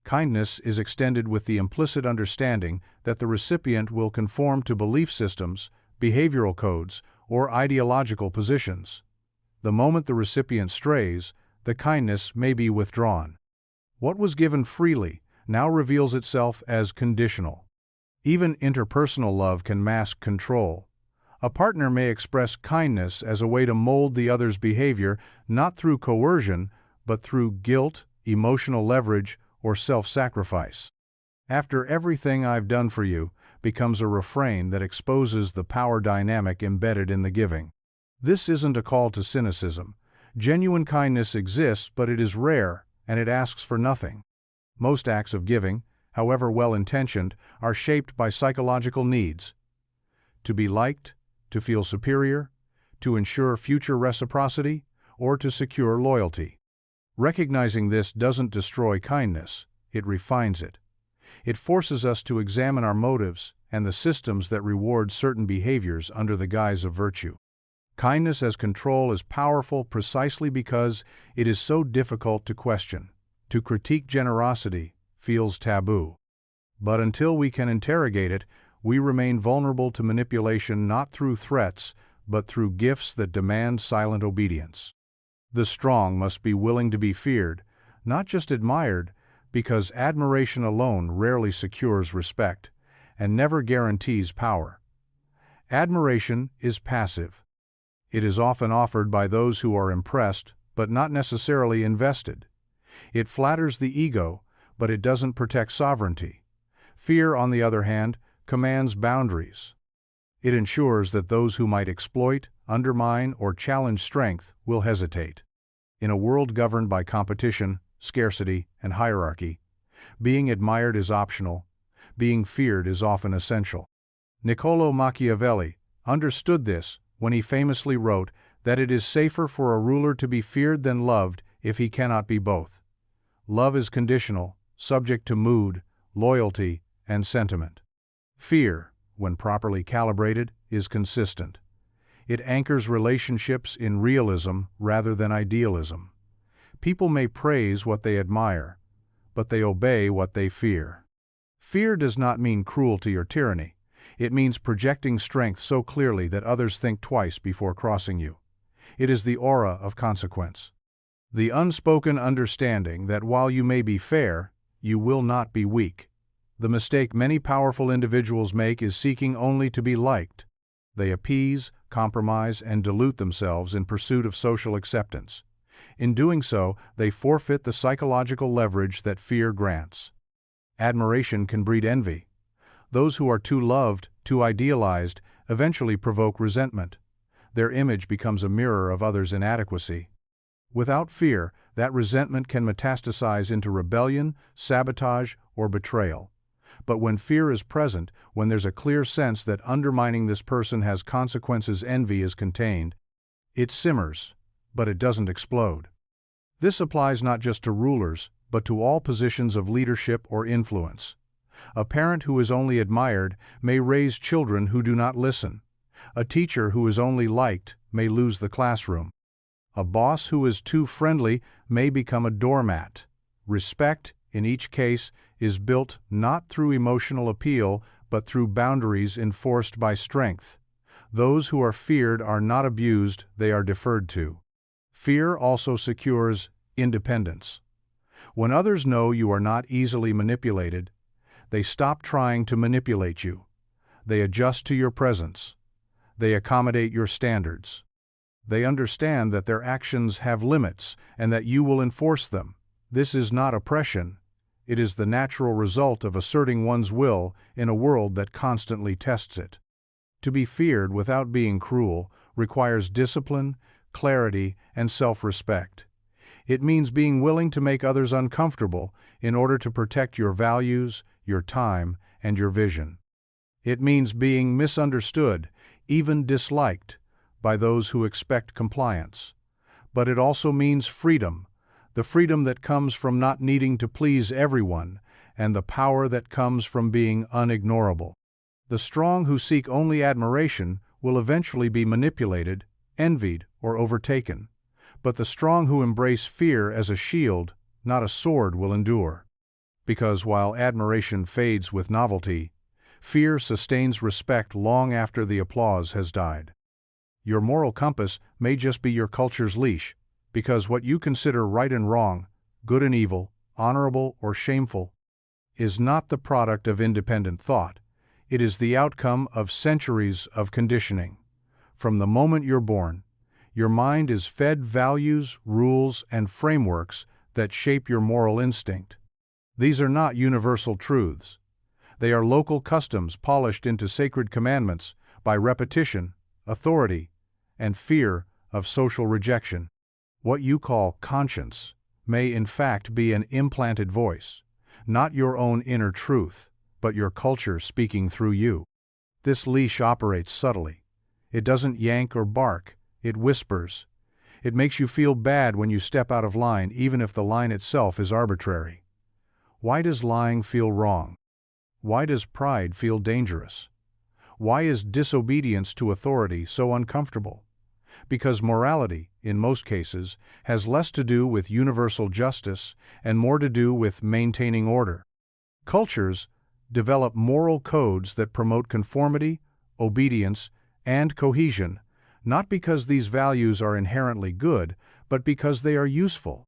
Kindness is extended with the implicit understanding that the recipient will conform to belief systems, behavioral codes, or ideological positions. The moment the recipient strays, the kindness may be withdrawn. What was given freely now reveals itself as conditional. Even interpersonal love can mask control. A partner may express kindness as a way to mold the other's behavior, not through coercion, but through guilt, emotional leverage, or self-sacrifice. "After everything I've done for you" becomes a refrain that exposes the power dynamic embedded in the giving. This isn't a call to cynicism. Genuine kindness exists, but it is rare, and it asks for nothing. Most acts of giving, however well-intentioned, are shaped by psychological needs. To be liked, to feel superior, to ensure future reciprocity, or to secure loyalty. Recognizing this doesn't destroy kindness, it refines it. It forces us to examine our motives and the systems that reward certain behaviors under the guise of virtue. Kindness as control is powerful precisely because it is so difficult to question. To critique generosity feels taboo. But until we can interrogate it, we remain vulnerable to manipulation not through threats, but through gifts that demand silent obedience. The strong must be willing to be feared, not just admired, because admiration alone rarely secures respect and never guarantees power. Admiration is passive. It is often offered by those who are impressed, but not necessarily invested. It flatters the ego, but it doesn't protect sovereignty. Fear, on the other hand, commands boundaries. It ensures that those who might exploit, undermine, or challenge strength will hesitate. In a world governed by competition, scarcity, and hierarchy, being admired is optional, being feared is often essential. Niccolò Machiavelli understood this when he famously wrote that it is safer for a ruler to be feared than loved if he cannot be both. Love is conditional, subject to mood, loyalty, and sentiment. Fear, when properly calibrated, is consistent. It anchors relationships in realism rather than idealism. People may praise what they admire, but they obey what they fear. Fear does not mean cruelty or tyranny. It means projecting strength so clearly that others think twice before crossing you. It is the aura of consequence. The unspoken understanding that while you may be fair, you will not be weak. The mistake many powerful individuals make is seeking only to be liked. They appease, compromise, and dilute themselves in pursuit of social acceptance. In doing so, they forfeit the psychological leverage that fear grants. Admiration can breed envy. Those who are too loved, too idealized, eventually provoke resentment. Their image becomes a mirror of others' inadequacy. Without fear, that resentment can metastasize into rebellion, sabotage, or betrayal. But when fear is present, when there's a clear sense that undermining this person has consequences, envy is contained. It simmers, but it doesn't explode. This applies not just to rulers, but to all positions of leadership or influence. A parent who is only admired may raise children who do not listen. A teacher who is only liked may lose the classroom. A boss who is too friendly may become a doormat. Respect, in each case, is built not through emotional appeal, but through boundaries enforced by strength. Those who are feared are not abused, they are deferred to. Fear also secures independence. When others know you are not easily manipulated, they stop trying to manipulate you. They adjust to your presence. They accommodate your standards. They understand that their actions have limits and that you will enforce them. This is not oppression. It is the natural result of asserting one's will in a world that constantly tests it. To be feared without being cruel requires discipline, clarity, and self-respect. It means being willing to make others uncomfortable in order to protect your values, your time, and your vision. It means being misunderstood, even disliked, by those who expect compliance. But it also means freedom, the freedom that comes from not needing to please everyone, and the power that comes from being unignorable. The strong who seek only admiration will eventually be manipulated, envied, or overtaken. But the strong who embrace fear as a shield, not a sword, will endure. Because while admiration fades with novelty, fear sustains respect long after the applause has died. Your moral compass may just be your culture's leash, because what you consider right and wrong, good and evil, honorable or shameful, is not the product of independent thought. It is the outcome of centuries of conditioning. From the moment you're born, your mind is fed values, rules, and frameworks that shape your moral instinct. These are not universal truths. They are local customs polished into sacred commandments by repetition, authority, and fear of social rejection. What you call conscience may in fact be an implanted voice, not your own inner truth, but your culture speaking through you. This leash operates subtly. It doesn't yank or bark, it whispers. It makes you feel bad when you step out of line, even if the line itself is arbitrary. Why does lying feel wrong? Why does pride feel dangerous? Why is disobedience to authority so uncomfortable? Because morality, in most cases, has less to do with universal justice and more to do with maintaining order. Cultures develop moral codes that promote conformity, obedience, and cohesion, not because these values are inherently good, but because they are useful.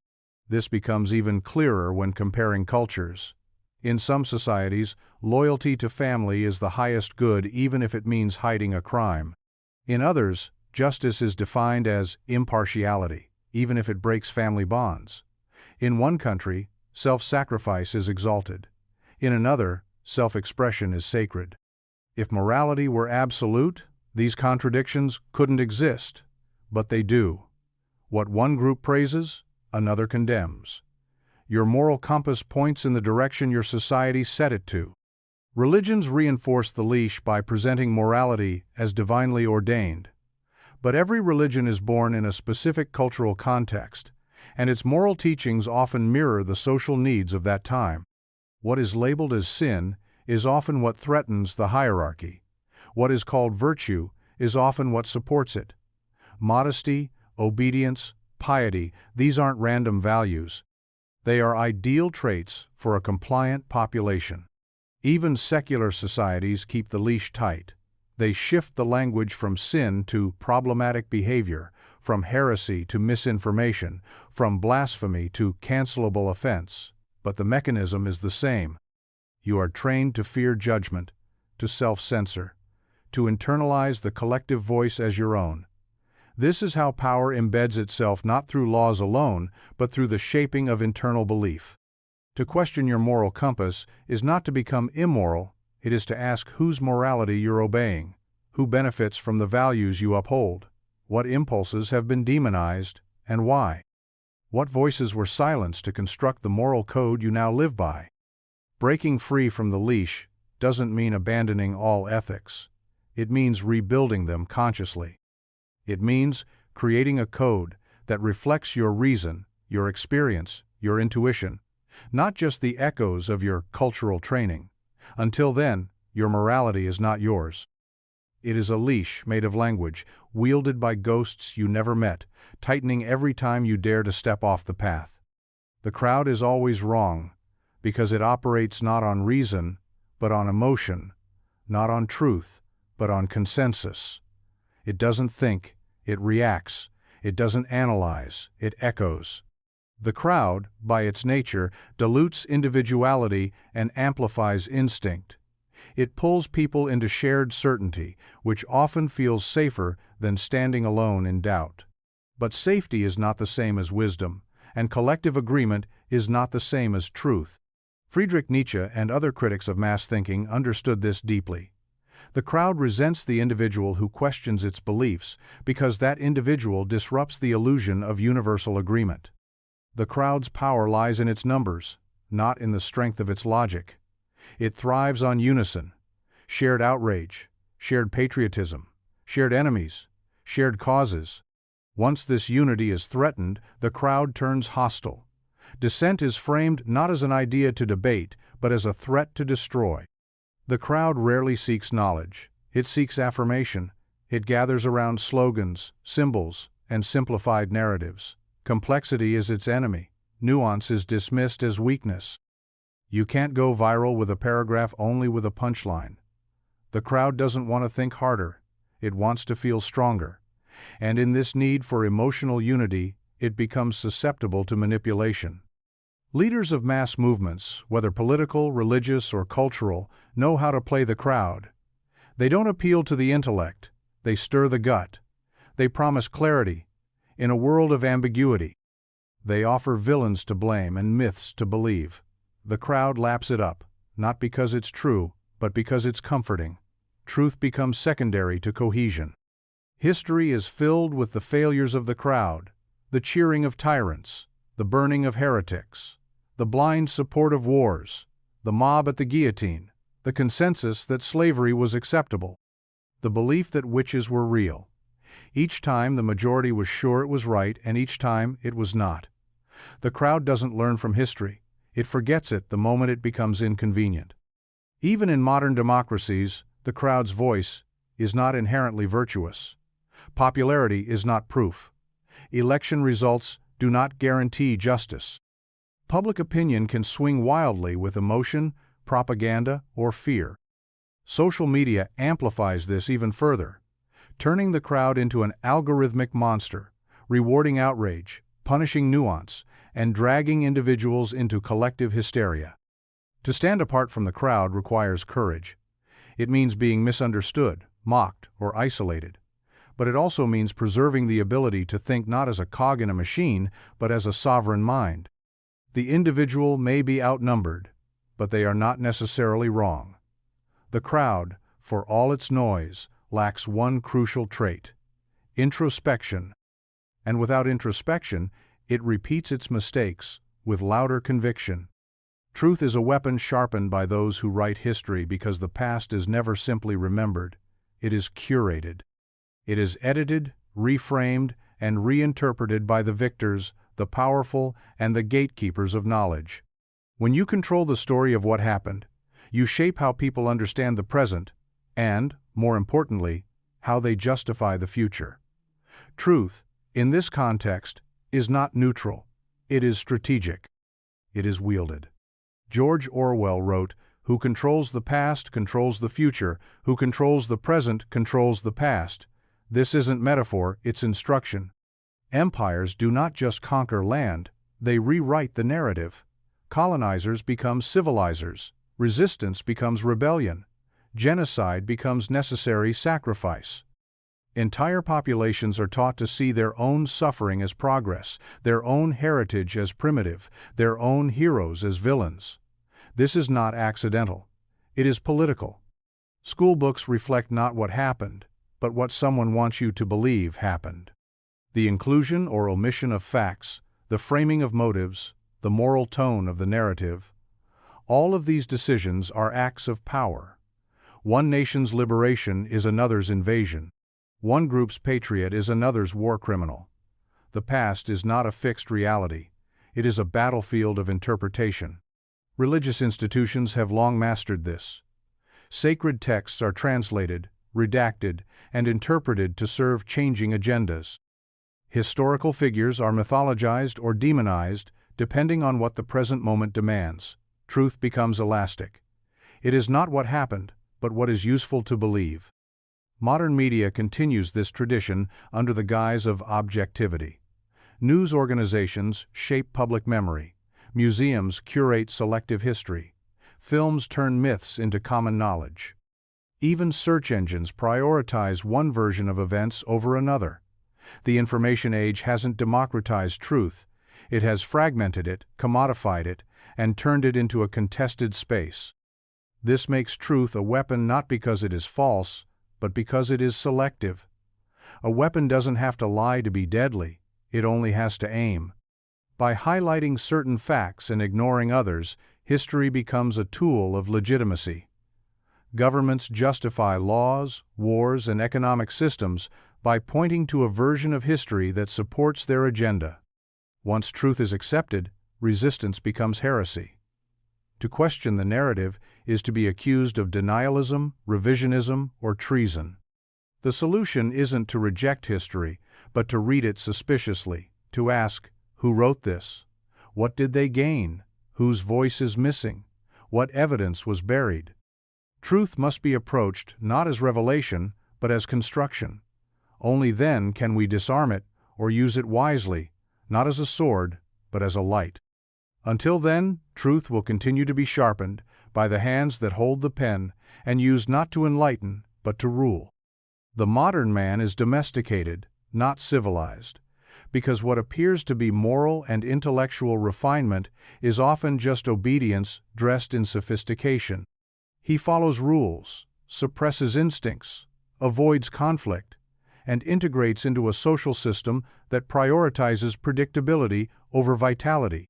This becomes even clearer when comparing cultures. In some societies, loyalty to family is the highest good even if it means hiding a crime. In others, justice is defined as impartiality, even if it breaks family bonds. In one country, self-sacrifice is exalted. In another, self-expression is sacred. If morality were absolute, these contradictions couldn't exist, but they do. What one group praises, another condemns. Your moral compass points in the direction your society set it to. Religions reinforce the leash by presenting morality as divinely ordained. But every religion is born in a specific cultural context, and its moral teachings often mirror the social needs of that time. What is labeled as sin is often what threatens the hierarchy. What is called virtue is often what supports it. Modesty, obedience, piety, these aren't random values. They are ideal traits for a compliant population. Even secular societies keep the leash tight. They shift the language from sin to problematic behavior, from heresy to misinformation, from blasphemy to cancelable offense. But the mechanism is the same. You are trained to fear judgment, to self-censor, to internalize the collective voice as your own. This is how power embeds itself not through laws alone, but through the shaping of internal belief. To question your moral compass is not to become immoral, it is to ask whose morality you're obeying, who benefits from the values you uphold, what impulses have been demonized, and why. What voices were silenced to construct the moral code you now live by. Breaking free from the leash doesn't mean abandoning all ethics. It means rebuilding them consciously. It means creating a code that reflects your reason, your experience, your intuition, not just the echoes of your cultural training. Until then, your morality is not yours. It is a leash made of language, wielded by ghosts you never met, tightening every time you dare to step off the path. The crowd is always wrong, because it operates not on reason, but on emotion, not on truth, but on consensus. It doesn't think, it reacts. It doesn't analyze, it echoes. The crowd, by its nature, dilutes individuality and amplifies instinct. It pulls people into shared certainty, which often feels safer than standing alone in doubt. But safety is not the same as wisdom, and collective agreement is not the same as truth. Friedrich Nietzsche and other critics of mass thinking understood this deeply. The crowd resents the individual who questions its beliefs because that individual disrupts the illusion of universal agreement. The crowd's power lies in its numbers, not in the strength of its logic. It thrives on unison, shared outrage, shared patriotism, shared enemies, shared causes. Once this unity is threatened, the crowd turns hostile. Dissent is framed not as an idea to debate, but as a threat to destroy. The crowd rarely seeks knowledge. It seeks affirmation. It gathers around slogans, symbols, and simplified narratives. Complexity is its enemy. Nuance is dismissed as weakness. You can't go viral with a paragraph, only with a punchline. The crowd doesn't want to think harder. It wants to feel stronger. And in this need for emotional unity, it becomes susceptible to manipulation. Leaders of mass movements, whether political, religious, or cultural, know how to play the crowd. They don't appeal to the intellect. They stir the gut. They promise clarity in a world of ambiguity. They offer villains to blame and myths to believe. The crowd laps it up, not because it's true, but because it's comforting. Truth becomes secondary to cohesion. History is filled with the failures of the crowd, the cheering of tyrants, the burning of heretics, the blind support of wars, the mob at the guillotine, the consensus that slavery was acceptable, the belief that witches were real. Each time the majority was sure it was right, and each time it was not. The crowd doesn't learn from history. It forgets it the moment it becomes inconvenient. Even in modern democracies, the crowd's voice is not inherently virtuous. Popularity is not proof. Election results do not guarantee justice. Public opinion can swing wildly with emotion, propaganda, or fear. Social media amplifies this even further, turning the crowd into an algorithmic monster, rewarding outrage, punishing nuance, and dragging individuals into collective hysteria. To stand apart from the crowd requires courage. It means being misunderstood, mocked, or isolated. But it also means preserving the ability to think not as a cog in a machine, but as a sovereign mind. The individual may be outnumbered, but they are not necessarily wrong. The crowd, for all its noise, lacks one crucial trait: introspection. And without introspection, it repeats its mistakes with louder conviction. Truth is a weapon sharpened by those who write history, because the past is never simply remembered. It is curated. It is edited, reframed, and reinterpreted by the victors, the powerful, and the gatekeepers of knowledge. When you control the story of what happened, you shape how people understand the present and, more importantly, how they justify the future. Truth, in this context, is not neutral. It is strategic. It is wielded. George Orwell wrote, "Who controls the past controls the future. Who controls the present controls the past." This isn't metaphor, it's instruction. Empires do not just conquer land, they rewrite the narrative. Colonizers become civilizers. Resistance becomes rebellion. Genocide becomes necessary sacrifice. Entire populations are taught to see their own suffering as progress, their own heritage as primitive, their own heroes as villains. This is not accidental. It is political. School books reflect not what happened, but what someone wants you to believe happened. The inclusion or omission of facts, the framing of motives, the moral tone of the narrative, all of these decisions are acts of power. One nation's liberation is another's invasion. One group's patriot is another's war criminal. The past is not a fixed reality. It is a battlefield of interpretation. Religious institutions have long mastered this. Sacred texts are translated, redacted, and interpreted to serve changing agendas. Historical figures are mythologized or demonized, depending on what the present moment demands. Truth becomes elastic. It is not what happened, but what is useful to believe. Modern media continues this tradition under the guise of objectivity. News organizations shape public memory. Museums curate selective history. Films turn myths into common knowledge. Even search engines prioritize one version of events over another. The information age hasn't democratized truth. It has fragmented it, commodified it, and turned it into a contested space. This makes truth a weapon not because it is false, but because it is selective. A weapon doesn't have to lie to be deadly, it only has to aim. By highlighting certain facts and ignoring others, history becomes a tool of legitimacy. Governments justify laws, wars, and economic systems by pointing to a version of history that supports their agenda. Once truth is accepted, resistance becomes heresy. To question the narrative is to be accused of denialism, revisionism, or treason. The solution isn't to reject history, but to read it suspiciously, to ask, who wrote this? What did they gain? Whose voice is missing? What evidence was buried? Truth must be approached not as revelation, but as construction. Only then can we disarm it or use it wisely, not as a sword, but as a light. Until then, truth will continue to be sharpened by the hands that hold the pen and used not to enlighten, but to rule. The modern man is domesticated, not civilized, because what appears to be moral and intellectual refinement is often just obedience dressed in sophistication. He follows rules, suppresses instincts, avoids conflict, and integrates into a social system that prioritizes predictability over vitality.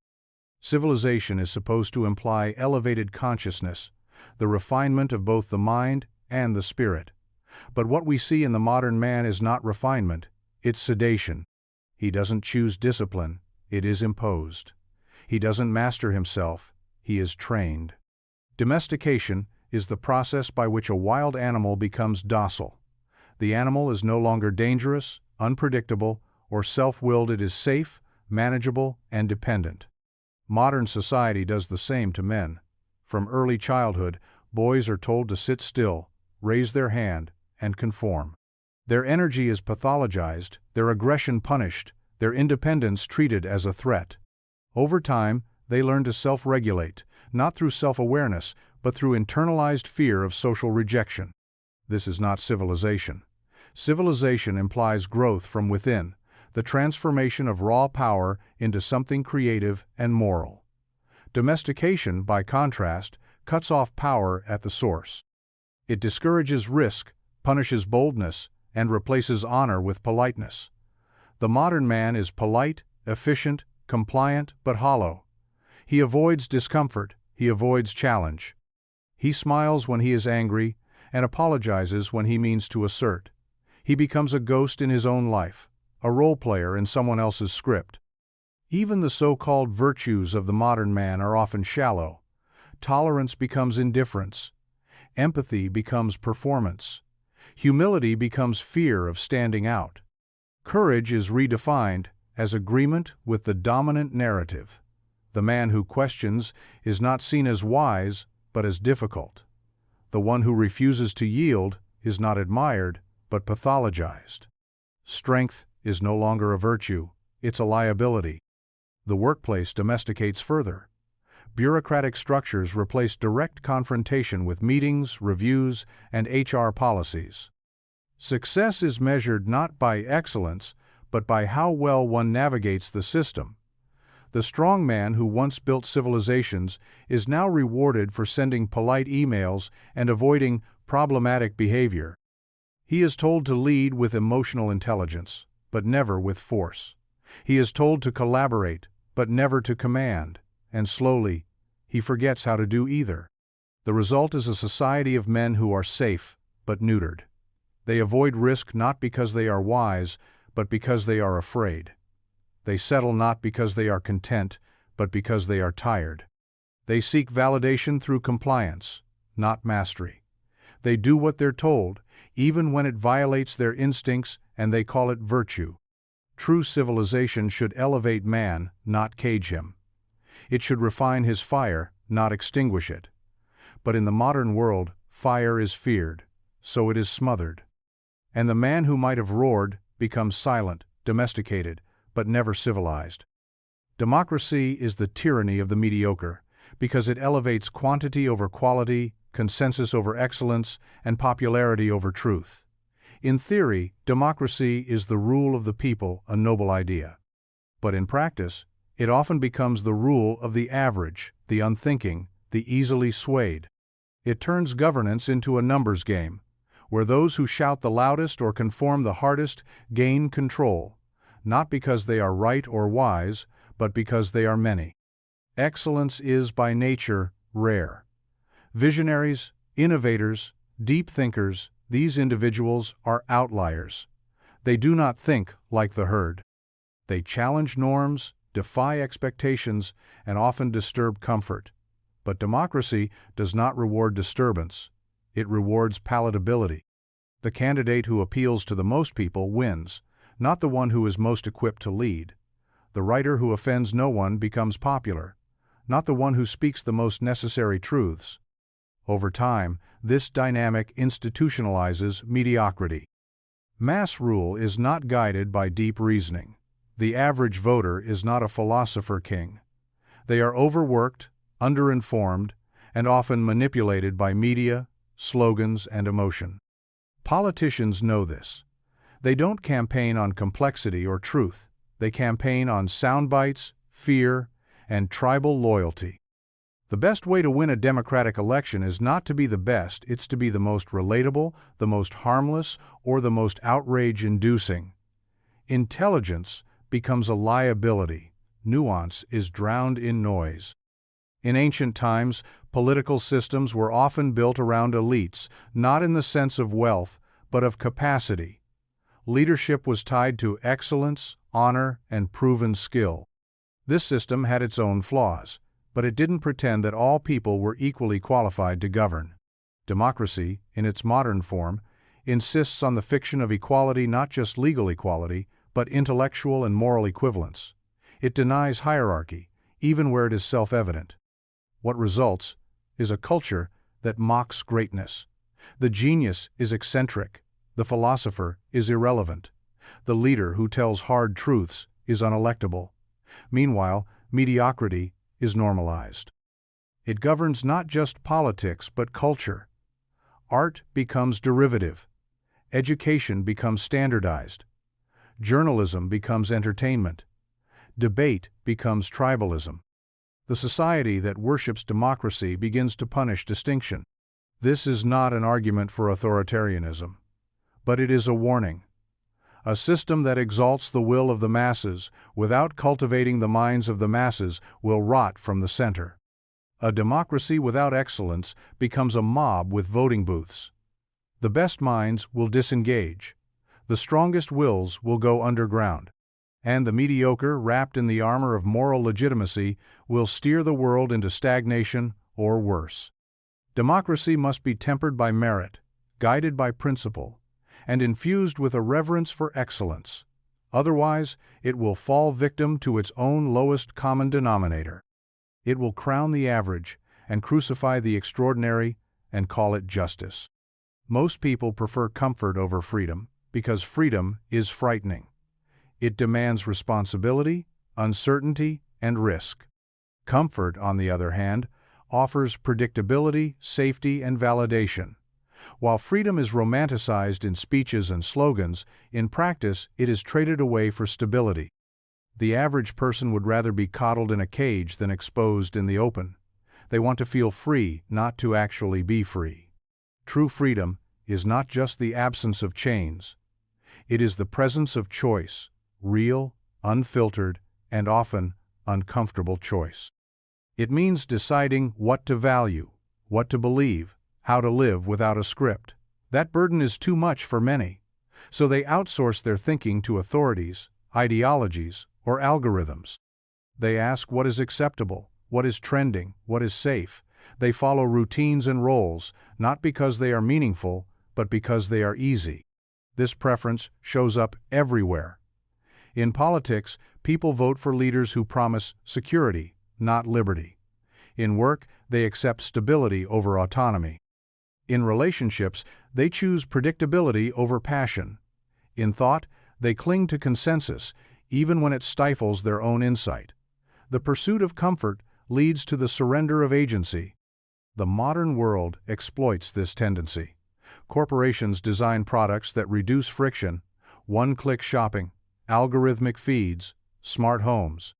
Civilization is supposed to imply elevated consciousness, the refinement of both the mind and the spirit. But what we see in the modern man is not refinement, it's sedation. He doesn't choose discipline, it is imposed. He doesn't master himself, he is trained. Domestication is the process by which a wild animal becomes docile. The animal is no longer dangerous, unpredictable, or self-willed. It is safe, manageable, and dependent. Modern society does the same to men. From early childhood, boys are told to sit still, raise their hand, and conform. Their energy is pathologized, their aggression punished, their independence treated as a threat. Over time, they learn to self-regulate, not through self-awareness, but through internalized fear of social rejection. This is not civilization. Civilization implies growth from within, the transformation of raw power into something creative and moral. Domestication, by contrast, cuts off power at the source. It discourages risk, punishes boldness, and replaces honor with politeness. The modern man is polite, efficient, compliant, but hollow. He avoids discomfort, he avoids challenge. He smiles when he is angry, and apologizes when he means to assert. He becomes a ghost in his own life, a role player in someone else's script. Even the so-called virtues of the modern man are often shallow. Tolerance becomes indifference. Empathy becomes performance. Humility becomes fear of standing out. Courage is redefined as agreement with the dominant narrative. The man who questions is not seen as wise, but as difficult. The one who refuses to yield is not admired, but pathologized. Strength is no longer a virtue, it's a liability. The workplace domesticates further. Bureaucratic structures replace direct confrontation with meetings, reviews, and HR policies. Success is measured not by excellence, but by how well one navigates the system. The strong man who once built civilizations is now rewarded for sending polite emails and avoiding problematic behavior. He is told to lead with emotional intelligence, but never with force. He is told to collaborate, but never to command, and slowly, he forgets how to do either. The result is a society of men who are safe, but neutered. They avoid risk not because they are wise, but because they are afraid. They settle not because they are content, but because they are tired. They seek validation through compliance, not mastery. They do what they're told, even when it violates their instincts, and they call it virtue. True civilization should elevate man, not cage him. It should refine his fire, not extinguish it. But in the modern world, fire is feared, so it is smothered. And the man who might have roared becomes silent, domesticated, but never civilized. Democracy is the tyranny of the mediocre, because it elevates quantity over quality, consensus over excellence, and popularity over truth. In theory, democracy is the rule of the people, a noble idea. But in practice, it often becomes the rule of the average, the unthinking, the easily swayed. It turns governance into a numbers game, where those who shout the loudest or conform the hardest gain control, not because they are right or wise, but because they are many. Excellence is by nature rare. Visionaries, innovators, deep thinkers, these individuals are outliers. They do not think like the herd. They challenge norms, defy expectations, and often disturb comfort. But democracy does not reward disturbance. It rewards palatability. The candidate who appeals to the most people wins, not the one who is most equipped to lead. The writer who offends no one becomes popular, not the one who speaks the most necessary truths. Over time, this dynamic institutionalizes mediocrity. Mass rule is not guided by deep reasoning. The average voter is not a philosopher king. They are overworked, underinformed, and often manipulated by media, slogans, and emotion. Politicians know this. They don't campaign on complexity or truth. They campaign on soundbites, fear, and tribal loyalty. The best way to win a democratic election is not to be the best, it's to be the most relatable, the most harmless, or the most outrage-inducing. Intelligence becomes a liability. Nuance is drowned in noise. In ancient times, political systems were often built around elites, not in the sense of wealth, but of capacity. Leadership was tied to excellence, honor, and proven skill. This system had its own flaws, but it didn't pretend that all people were equally qualified to govern. Democracy, in its modern form, insists on the fiction of equality, not just legal equality, but intellectual and moral equivalence. It denies hierarchy, even where it is self-evident. What results is a culture that mocks greatness. The genius is eccentric. The philosopher is irrelevant. The leader who tells hard truths is unelectable. Meanwhile, mediocrity is normalized. It governs not just politics but culture. Art becomes derivative. Education becomes standardized. Journalism becomes entertainment. Debate becomes tribalism. The society that worships democracy begins to punish distinction. This is not an argument for authoritarianism, but it is a warning. A system that exalts the will of the masses without cultivating the minds of the masses will rot from the center. A democracy without excellence becomes a mob with voting booths. The best minds will disengage. The strongest wills will go underground. And the mediocre, wrapped in the armor of moral legitimacy, will steer the world into stagnation or worse. Democracy must be tempered by merit, guided by principle, and infused with a reverence for excellence. Otherwise, it will fall victim to its own lowest common denominator. It will crown the average and crucify the extraordinary and call it justice. Most people prefer comfort over freedom because freedom is frightening. It demands responsibility, uncertainty, and risk. Comfort, on the other hand, offers predictability, safety, and validation. While freedom is romanticized in speeches and slogans, in practice it is traded away for stability. The average person would rather be coddled in a cage than exposed in the open. They want to feel free, not to actually be free. True freedom is not just the absence of chains. It is the presence of choice, real, unfiltered, and often uncomfortable choice. It means deciding what to value, what to believe, how to live without a script. That burden is too much for many, so they outsource their thinking to authorities, ideologies, or algorithms. They ask what is acceptable, what is trending, what is safe. They follow routines and roles, not because they are meaningful, but because they are easy. This preference shows up everywhere. In politics, people vote for leaders who promise security, not liberty. In work, they accept stability over autonomy. In relationships, they choose predictability over passion. In thought, they cling to consensus, even when it stifles their own insight. The pursuit of comfort leads to the surrender of agency. The modern world exploits this tendency. Corporations design products that reduce friction, one-click shopping, algorithmic feeds, smart homes.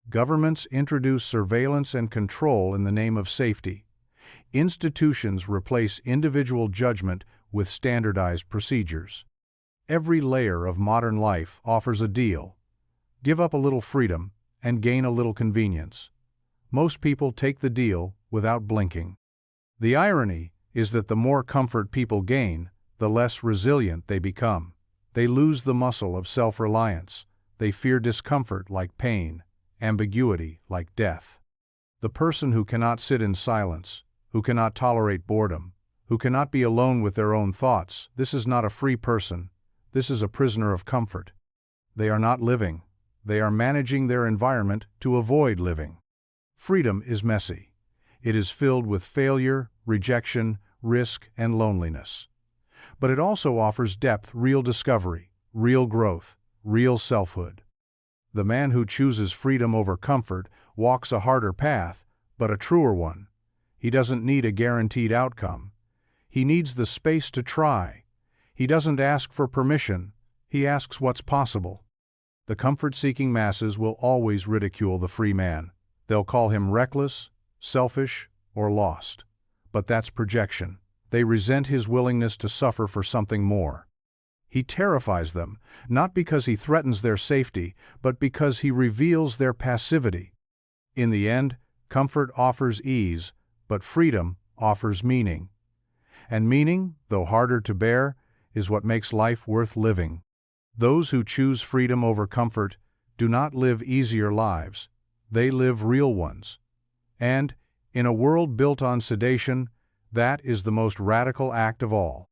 Governments introduce surveillance and control in the name of safety. Institutions replace individual judgment with standardized procedures. Every layer of modern life offers a deal. Give up a little freedom and gain a little convenience. Most people take the deal without blinking. The irony is that the more comfort people gain, the less resilient they become. They lose the muscle of self-reliance. They fear discomfort like pain, ambiguity like death. The person who cannot sit in silence, who cannot tolerate boredom, who cannot be alone with their own thoughts. This is not a free person, this is a prisoner of comfort. They are not living, they are managing their environment to avoid living. Freedom is messy. It is filled with failure, rejection, risk, and loneliness. But it also offers depth, real discovery, real growth, real selfhood. The man who chooses freedom over comfort walks a harder path, but a truer one. He doesn't need a guaranteed outcome. He needs the space to try. He doesn't ask for permission, he asks what's possible. The comfort-seeking masses will always ridicule the free man. They'll call him reckless, selfish, or lost. But that's projection. They resent his willingness to suffer for something more. He terrifies them, not because he threatens their safety, but because he reveals their passivity. In the end, comfort offers ease, but freedom offers meaning. And meaning, though harder to bear, is what makes life worth living. Those who choose freedom over comfort do not live easier lives. They live real ones. And, in a world built on sedation, that is the most radical act of all.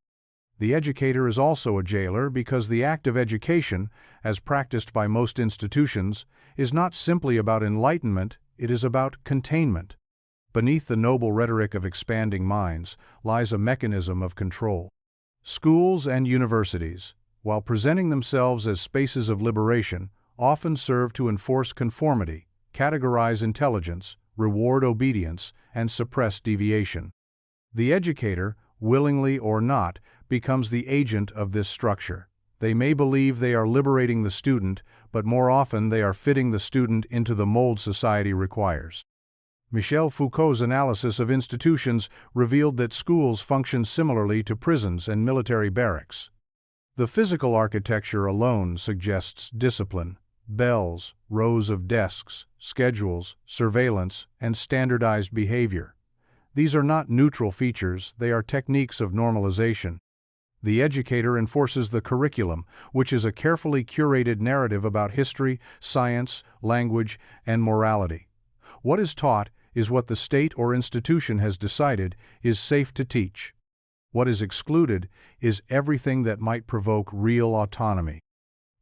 The educator is also a jailer because the act of education, as practiced by most institutions, is not simply about enlightenment, it is about containment. Beneath the noble rhetoric of expanding minds lies a mechanism of control. Schools and universities, while presenting themselves as spaces of liberation, often serve to enforce conformity, categorize intelligence, reward obedience, and suppress deviation. The educator, willingly or not, becomes the agent of this structure. They may believe they are liberating the student, but more often they are fitting the student into the mold society requires. Michel Foucault's analysis of institutions revealed that schools function similarly to prisons and military barracks. The physical architecture alone suggests discipline: bells, rows of desks, schedules, surveillance, and standardized behavior. These are not neutral features, they are techniques of normalization. The educator enforces the curriculum, which is a carefully curated narrative about history, science, language, and morality. What is taught is what the state or institution has decided is safe to teach. What is excluded is everything that might provoke real autonomy.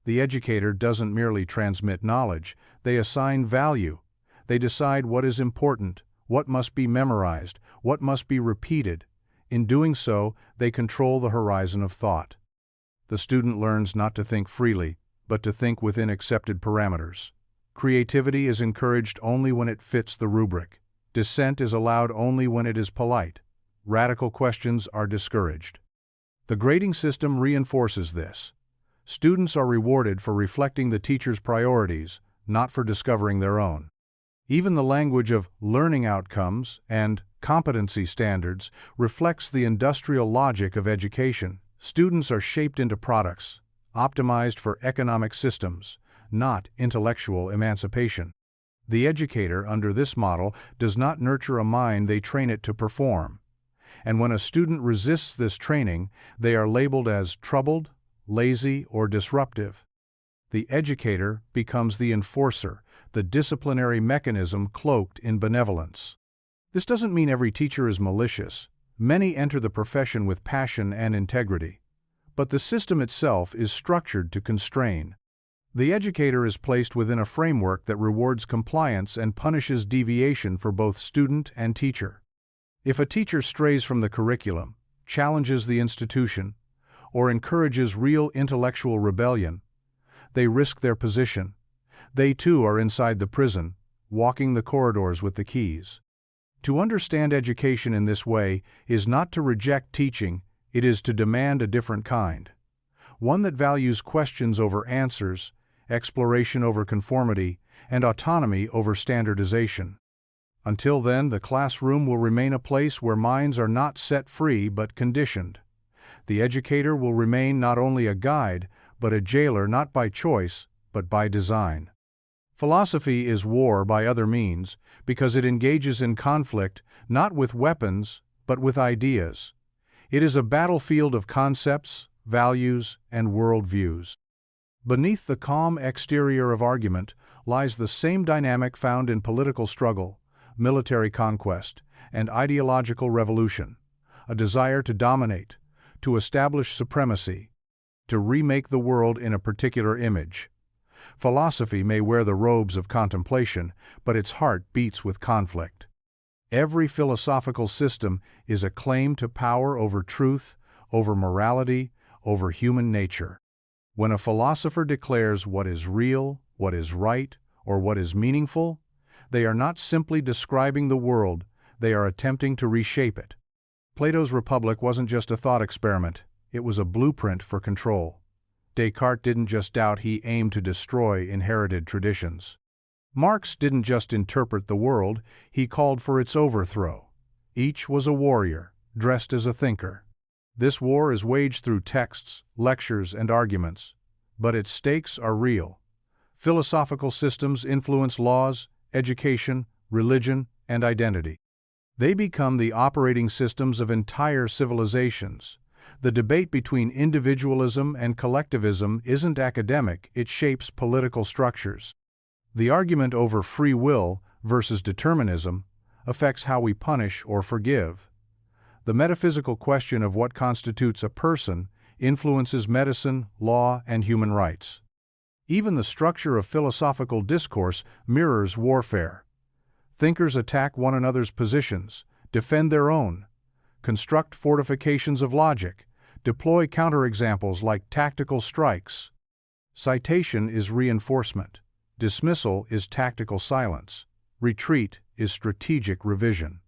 The educator doesn't merely transmit knowledge, they assign value. They decide what is important, what must be memorized, what must be repeated. In doing so, they control the horizon of thought. The student learns not to think freely, but to think within accepted parameters. Creativity is encouraged only when it fits the rubric. Dissent is allowed only when it is polite. Radical questions are discouraged. The grading system reinforces this. Students are rewarded for reflecting the teacher's priorities, not for discovering their own. Even the language of learning outcomes and competency standards reflects the industrial logic of education. Students are shaped into products, optimized for economic systems, not intellectual emancipation. The educator, under this model, does not nurture a mind, they train it to perform. And when a student resists this training, they are labeled as troubled, lazy, or disruptive. The educator becomes the enforcer, the disciplinary mechanism cloaked in benevolence. This doesn't mean every teacher is malicious. Many enter the profession with passion and integrity. But the system itself is structured to constrain. The educator is placed within a framework that rewards compliance and punishes deviation for both student and teacher. If a teacher strays from the curriculum, challenges the institution, or encourages real intellectual rebellion, they risk their position. They too are inside the prison, walking the corridors with the keys. To understand education in this way is not to reject teaching, it is to demand a different kind. One that values questions over answers, exploration over conformity, and autonomy over standardization. Until then, the classroom will remain a place where minds are not set free but conditioned. The educator will remain not only a guide, but a jailer not by choice, but by design. Philosophy is war by other means, because it engages in conflict not with weapons, but with ideas. It is a battlefield of concepts, values, and worldviews. Beneath the calm exterior of argument lies the same dynamic found in political struggle, military conquest, and ideological revolution, a desire to dominate, to establish supremacy, to remake the world in a particular image. Philosophy may wear the robes of contemplation, but its heart beats with conflict. Every philosophical system is a claim to power over truth, over morality, over human nature. When a philosopher declares what is real, what is right, or what is meaningful, they are not simply describing the world, they are attempting to reshape it. Plato's Republic wasn't just a thought experiment, it was a blueprint for control. Descartes didn't just doubt, he aimed to destroy inherited traditions. Marx didn't just interpret the world, he called for its overthrow. Each was a warrior, dressed as a thinker. This war is waged through texts, lectures, and arguments, but its stakes are real. Philosophical systems influence laws, education, religion, and identity. They become the operating systems of entire civilizations. The debate between individualism and collectivism isn't academic, it shapes political structures. The argument over free will versus determinism affects how we punish or forgive. The metaphysical question of what constitutes a person influences medicine, law, and human rights. Even the structure of philosophical discourse mirrors warfare. Thinkers attack one another's positions, defend their own, construct fortifications of logic, deploy counterexamples like tactical strikes. Citation is reinforcement. Dismissal is tactical silence. Retreat is strategic revision.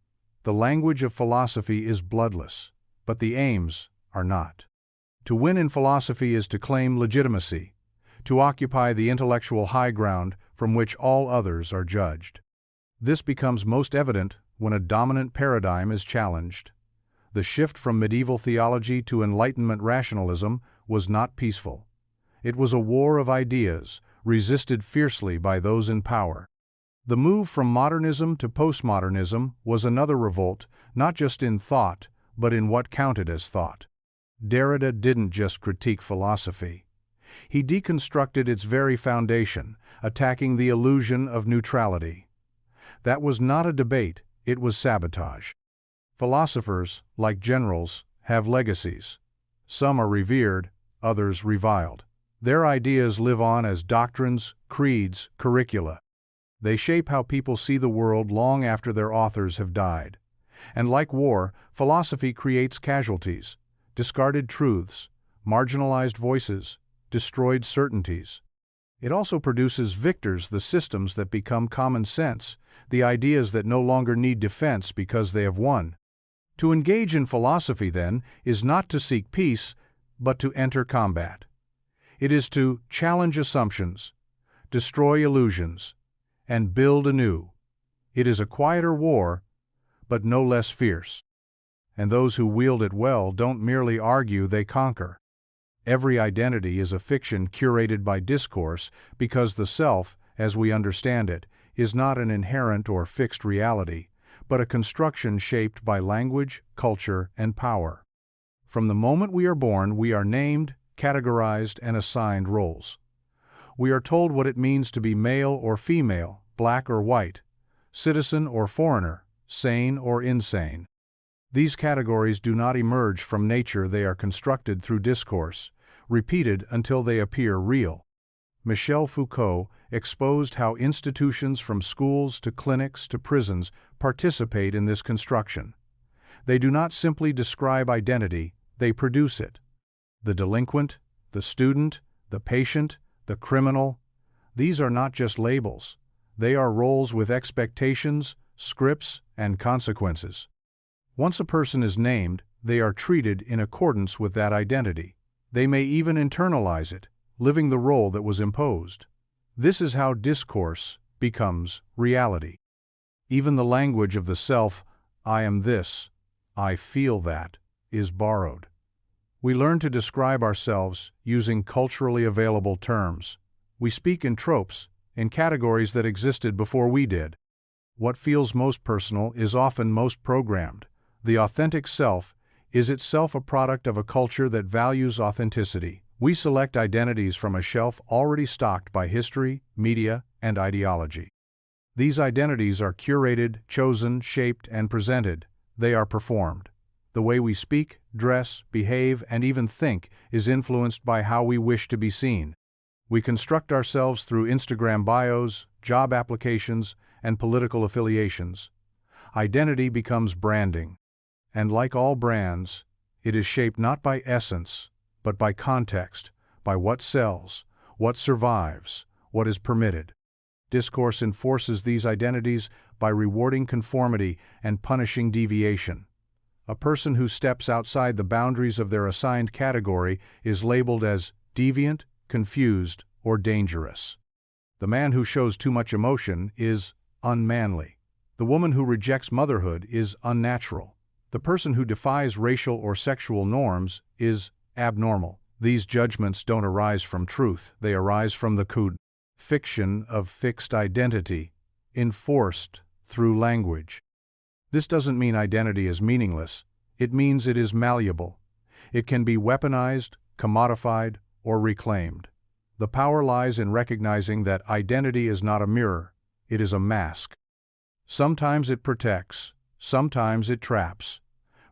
The language of philosophy is bloodless, but the aims are not. To win in philosophy is to claim legitimacy, to occupy the intellectual high ground from which all others are judged. This becomes most evident when a dominant paradigm is challenged. The shift from medieval theology to Enlightenment rationalism was not peaceful. It was a war of ideas, resisted fiercely by those in power. The move from modernism to postmodernism was another revolt, not just in thought, but in what counted as thought. Derrida didn't just critique philosophy. He deconstructed its very foundation, attacking the illusion of neutrality. That was not a debate, it was sabotage. Philosophers, like generals, have legacies. Some are revered, others reviled. Their ideas live on as doctrines, creeds, curricula. They shape how people see the world long after their authors have died. And like war, philosophy creates casualties, discarded truths, marginalized voices, destroyed certainties. It also produces victors, the systems that become common sense, the ideas that no longer need defense because they have won. To engage in philosophy, then, is not to seek peace, but to enter combat. It is to challenge assumptions, destroy illusions, and build anew. It is a quieter war, but no less fierce. And those who wield it well don't merely argue, they conquer. Every identity is a fiction curated by discourse because the self, as we understand it, is not an inherent or fixed reality, but a construction shaped by language, culture, and power. From the moment we are born, we are named, categorized, and assigned roles. We are told what it means to be male or female, black or white, citizen or foreigner, sane or insane. These categories do not emerge from nature, they are constructed through discourse, repeated until they appear real. Michel Foucault exposed how institutions from schools to clinics to prisons participate in this construction. They do not simply describe identity, they produce it. The delinquent, the student, the patient, the criminal, these are not just labels. They are roles with expectations, scripts, and consequences. Once a person is named, they are treated in accordance with that identity. They may even internalize it, living the role that was imposed. This is how discourse becomes reality. Even the language of the self, I am this, I feel that, is borrowed. We learn to describe ourselves using culturally available terms. We speak in tropes, in categories that existed before we did. What feels most personal is often most programmed. The authentic self is itself a product of a culture that values authenticity. We select identities from a shelf already stocked by history, media, and ideology. These identities are curated, chosen, shaped, and presented. They are performed. The way we speak, dress, behave, and even think is influenced by how we wish to be seen. We construct ourselves through Instagram bios, job applications, and political affiliations. Identity becomes branding. And like all brands, it is shaped not by essence, but by context, by what sells, what survives, what is permitted. Discourse enforces these identities by rewarding conformity and punishing deviation. A person who steps outside the boundaries of their assigned category is labeled as deviant, confused, or dangerous. The man who shows too much emotion is unmanly. The woman who rejects motherhood is unnatural. The person who defies racial or sexual norms is abnormal. These judgments don't arise from truth, they arise from the fiction of fixed identity, enforced through language. This doesn't mean identity is meaningless, it means it is malleable. It can be weaponized, commodified, or reclaimed. The power lies in recognizing that identity is not a mirror, it is a mask. Sometimes it protects, sometimes it traps,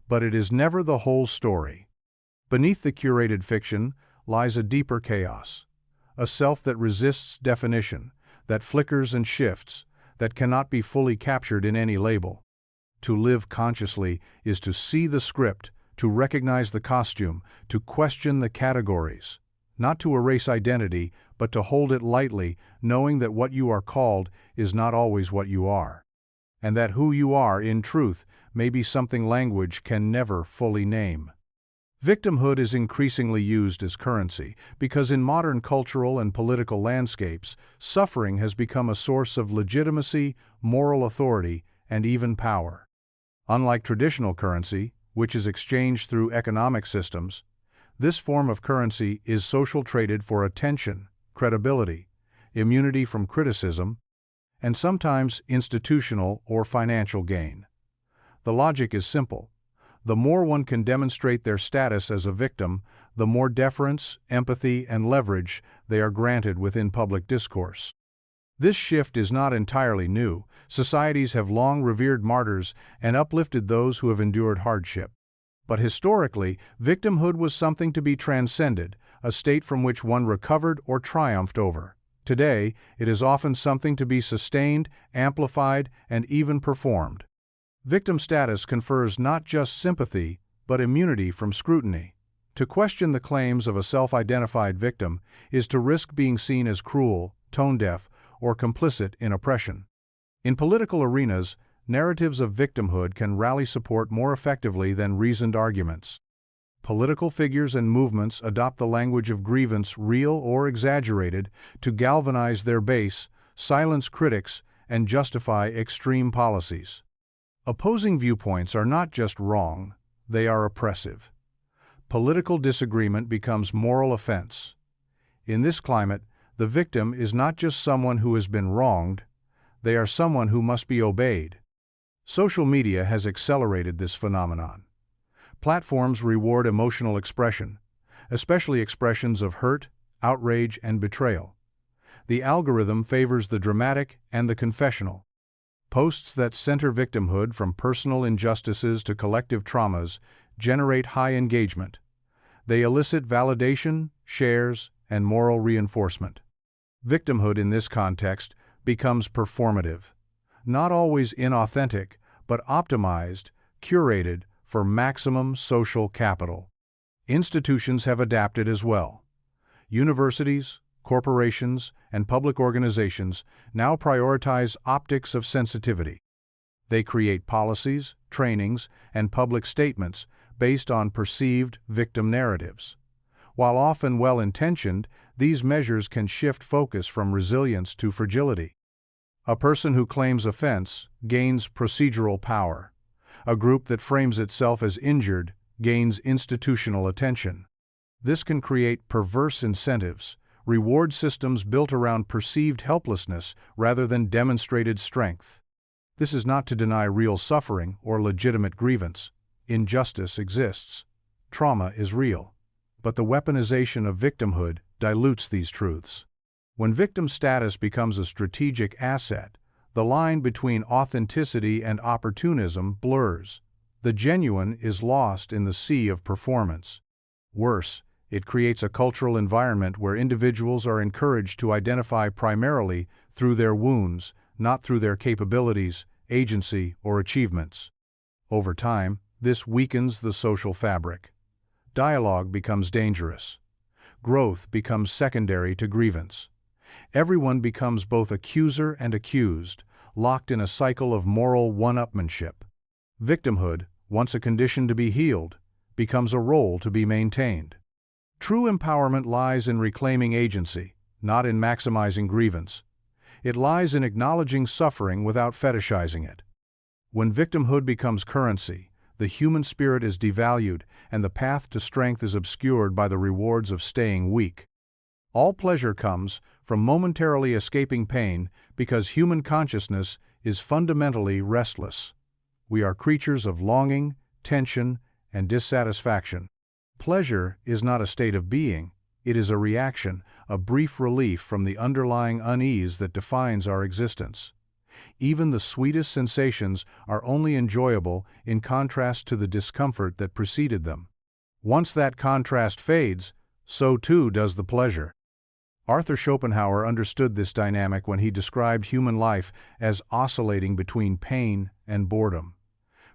but it is never the whole story. Beneath the curated fiction lies a deeper chaos, a self that resists definition, that flickers and shifts, that cannot be fully captured in any label. To live consciously is to see the script, to recognize the costume, to question the categories. Not to erase identity, but to hold it lightly, knowing that what you are called is not always what you are. And that who you are, in truth, may be something language can never fully name. Victimhood is increasingly used as currency because in modern cultural and political landscapes, suffering has become a source of legitimacy, moral authority, and even power. Unlike traditional currency, which is exchanged through economic systems, this form of currency is social traded for attention, credibility, immunity from criticism, and sometimes institutional or financial gain. The logic is simple. The more one can demonstrate their status as a victim, the more deference, empathy, and leverage they are granted within public discourse. This shift is not entirely new. Societies have long revered martyrs and uplifted those who have endured hardship. But historically, victimhood was something to be transcended, a state from which one recovered or triumphed over. Today, it is often something to be sustained, amplified, and even performed. Victim status confers not just sympathy, but immunity from scrutiny. To question the claims of a self-identified victim is to risk being seen as cruel, tone-deaf, or complicit in oppression. In political arenas, narratives of victimhood can rally support more effectively than reasoned arguments. Political figures and movements adopt the language of grievance, real or exaggerated, to galvanize their base, silence critics, and justify extreme policies. Opposing viewpoints are not just wrong, they are oppressive. Political disagreement becomes moral offense. In this climate, the victim is not just someone who has been wronged, they are someone who must be obeyed. Social media has accelerated this phenomenon. Platforms reward emotional expression, especially expressions of hurt, outrage, and betrayal. The algorithm favors the dramatic and the confessional. Posts that center victimhood from personal injustices to collective traumas generate high engagement. They elicit validation, shares, and moral reinforcement. Victimhood in this context becomes performative, not always inauthentic, but optimized, curated for maximum social capital. Institutions have adapted as well. Universities, corporations, and public organizations now prioritize optics of sensitivity. They create policies, trainings, and public statements based on perceived victim narratives. While often well-intentioned, these measures can shift focus from resilience to fragility. A person who claims offense gains procedural power. A group that frames itself as injured gains institutional attention. This can create perverse incentives, reward systems built around perceived helplessness rather than demonstrated strength. This is not to deny real suffering or legitimate grievance. Injustice exists. Trauma is real. But the weaponization of victimhood dilutes these truths. When victim status becomes a strategic asset, the line between authenticity and opportunism blurs. The genuine is lost in the sea of performance. Worse, it creates a cultural environment where individuals are encouraged to identify primarily through their wounds, not through their capabilities, agency, or achievements. Over time, this weakens the social fabric. Dialogue becomes dangerous. Growth becomes secondary to grievance. Everyone becomes both accuser and accused, locked in a cycle of moral one-upmanship. Victimhood, once a condition to be healed, becomes a role to be maintained. True empowerment lies in reclaiming agency, not in maximizing grievance. It lies in acknowledging suffering without fetishizing it. When victimhood becomes currency, the human spirit is devalued and the path to strength is obscured by the rewards of staying weak. All pleasure comes from momentarily escaping pain because human consciousness is fundamentally restless. We are creatures of longing, tension, and dissatisfaction. Pleasure is not a state of being, it is a reaction, a brief relief from the underlying unease that defines our existence. Even the sweetest sensations are only enjoyable in contrast to the discomfort that preceded them. Once that contrast fades, so too does the pleasure. Arthur Schopenhauer understood this dynamic when he described human life as oscillating between pain and boredom.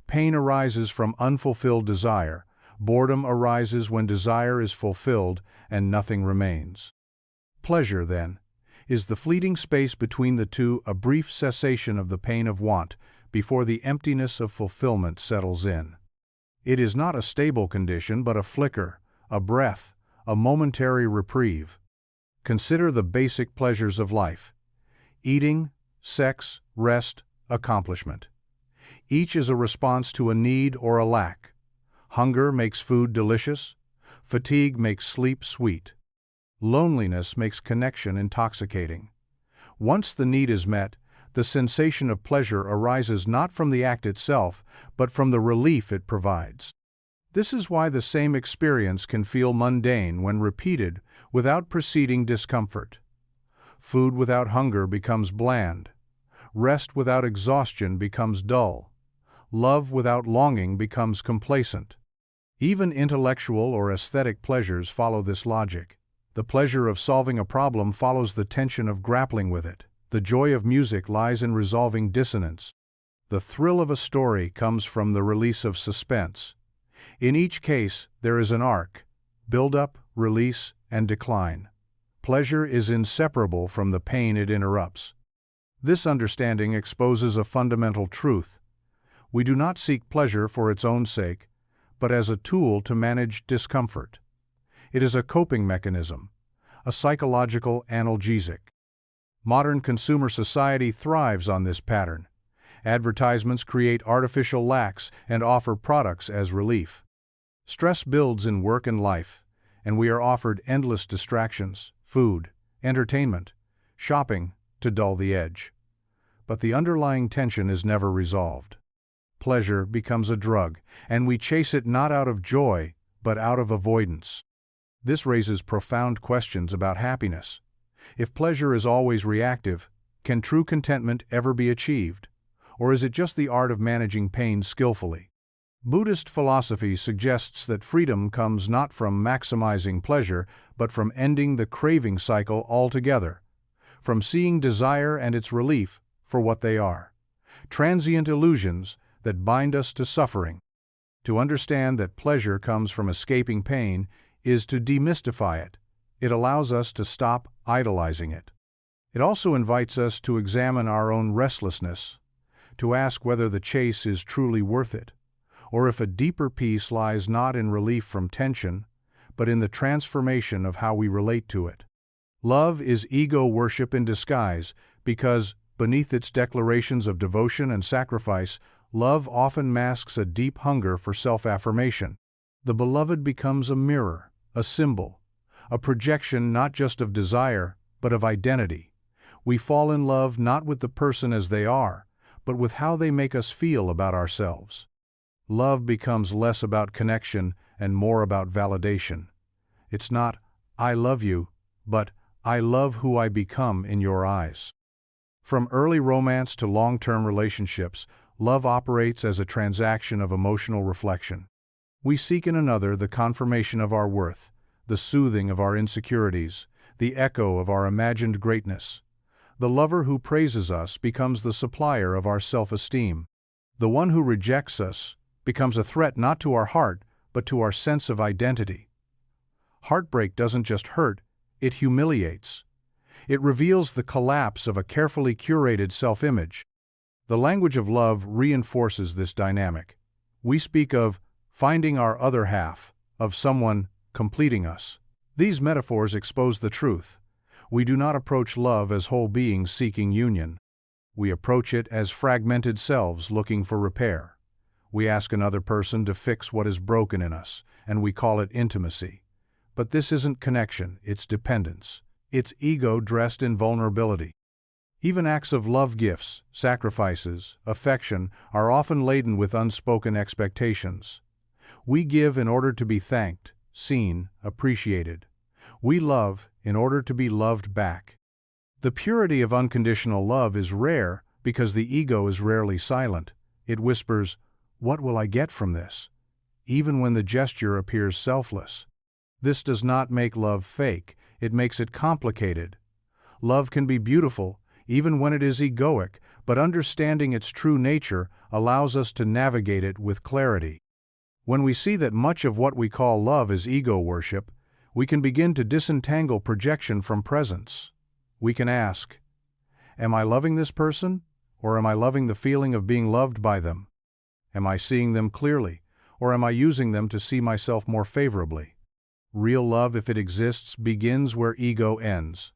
Pain arises from unfulfilled desire. Boredom arises when desire is fulfilled and nothing remains. Pleasure, then, is the fleeting space between the two, a brief cessation of the pain of want before the emptiness of fulfillment settles in. It is not a stable condition but a flicker, a breath, a momentary reprieve. Consider the basic pleasures of life: eating, sex, rest, accomplishment. Each is a response to a need or a lack. Hunger makes food delicious. Fatigue makes sleep sweet. Loneliness makes connection intoxicating. Once the need is met, the sensation of pleasure arises not from the act itself, but from the relief it provides. This is why the same experience can feel mundane when repeated without preceding discomfort. Food without hunger becomes bland. Rest without exhaustion becomes dull. Love without longing becomes complacent. Even intellectual or aesthetic pleasures follow this logic. The pleasure of solving a problem follows the tension of grappling with it. The joy of music lies in resolving dissonance. The thrill of a story comes from the release of suspense. In each case, there is an arc: build-up, release, and decline. Pleasure is inseparable from the pain it interrupts. This understanding exposes a fundamental truth. We do not seek pleasure for its own sake, but as a tool to manage discomfort. It is a coping mechanism, a psychological analgesic. Modern consumer society thrives on this pattern. Advertisements create artificial lacks and offer products as relief. Stress builds in work and life, and we are offered endless distractions: food, entertainment, shopping, to dull the edge. But the underlying tension is never resolved. Pleasure becomes a drug, and we chase it not out of joy, but out of avoidance. This raises profound questions about happiness. If pleasure is always reactive, can true contentment ever be achieved? Or is it just the art of managing pain skillfully? Buddhist philosophy suggests that freedom comes not from maximizing pleasure, but from ending the craving cycle altogether, from seeing desire and its relief for what they are: transient illusions that bind us to suffering. To understand that pleasure comes from escaping pain is to demystify it. It allows us to stop idolizing it. It also invites us to examine our own restlessness, to ask whether the chase is truly worth it, or if a deeper peace lies not in relief from tension, but in the transformation of how we relate to it. Love is ego worship in disguise because, beneath its declarations of devotion and sacrifice, love often masks a deep hunger for self-affirmation. The beloved becomes a mirror, a symbol, a projection not just of desire, but of identity. We fall in love not with the person as they are, but with how they make us feel about ourselves. Love becomes less about connection and more about validation. It's not, "I love you," but "I love who I become in your eyes." From early romance to long-term relationships, love operates as a transaction of emotional reflection. We seek in another the confirmation of our worth, the soothing of our insecurities, the echo of our imagined greatness. The lover who praises us becomes the supplier of our self-esteem. The one who rejects us becomes a threat not to our heart, but to our sense of identity. Heartbreak doesn't just hurt, it humiliates. It reveals the collapse of a carefully curated self-image. The language of love reinforces this dynamic. We speak of finding our other half, of someone completing us. These metaphors expose the truth. We do not approach love as whole beings seeking union. We approach it as fragmented selves looking for repair. We ask another person to fix what is broken in us, and we call it intimacy. But this isn't connection, it's dependence. It's ego dressed in vulnerability. Even acts of love, gifts, sacrifices, affection are often laden with unspoken expectations. We give in order to be thanked, seen, appreciated. We love in order to be loved back. The purity of unconditional love is rare because the ego is rarely silent. It whispers, "What will I get from this?" even when the gesture appears selfless. This does not make love fake, it makes it complicated. Love can be beautiful, even when it is egoic, but understanding its true nature allows us to navigate it with clarity. When we see that much of what we call love is ego worship, we can begin to disentangle projection from presence. We can ask, am I loving this person, or am I loving the feeling of being loved by them? Am I seeing them clearly, or am I using them to see myself more favorably? Real love, if it exists, begins where ego ends.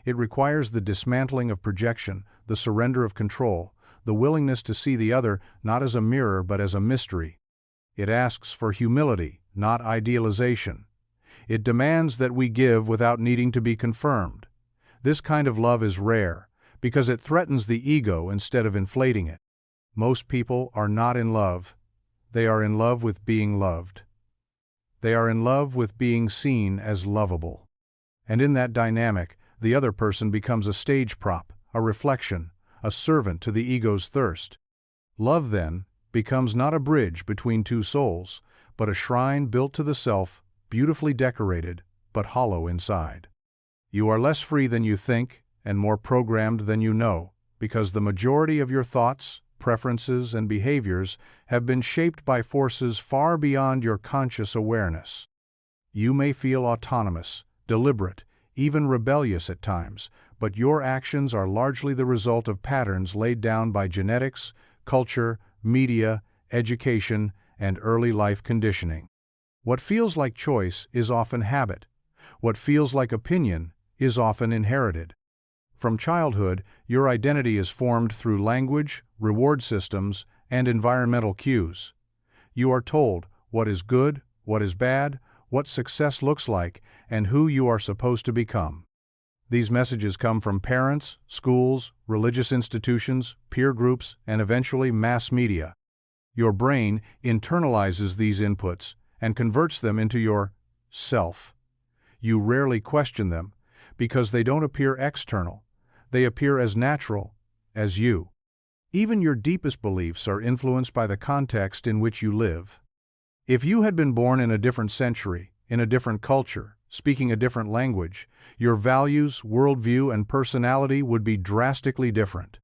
It requires the dismantling of projection, the surrender of control, the willingness to see the other not as a mirror but as a mystery. It asks for humility, not idealization. It demands that we give without needing to be confirmed. This kind of love is rare, because it threatens the ego instead of inflating it. Most people are not in love. They are in love with being loved. They are in love with being seen as lovable. And in that dynamic, the other person becomes a stage prop, a reflection, a servant to the ego's thirst. Love, then, becomes not a bridge between two souls, but a shrine built to the self, beautifully decorated, but hollow inside. You are less free than you think, and more programmed than you know, because the majority of your thoughts, preferences, and behaviors have been shaped by forces far beyond your conscious awareness. You may feel autonomous, deliberate, even rebellious at times, but your actions are largely the result of patterns laid down by genetics, culture, media, education, and early life conditioning. What feels like choice is often habit. What feels like opinion is often inherited. From childhood, your identity is formed through language, reward systems, and environmental cues. You are told what is good, what is bad, what success looks like, and who you are supposed to become. These messages come from parents, schools, religious institutions, peer groups, and eventually mass media. Your brain internalizes these inputs and converts them into your self. You rarely question them because they don't appear external. They appear as natural as you. Even your deepest beliefs are influenced by the context in which you live. If you had been born in a different century, in a different culture, speaking a different language, your values, worldview, and personality would be drastically different.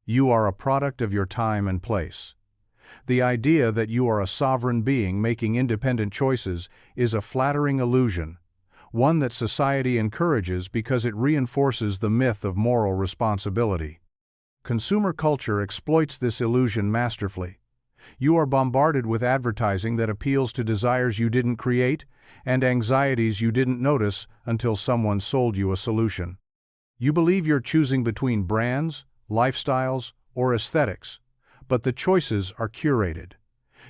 You are a product of your time and place. The idea that you are a sovereign being making independent choices is a flattering illusion, one that society encourages because it reinforces the myth of moral responsibility. Consumer culture exploits this illusion masterfully. You are bombarded with advertising that appeals to desires you didn't create and anxieties you didn't notice until someone sold you a solution. You believe you're choosing between brands, lifestyles, or aesthetics, but the choices are curated.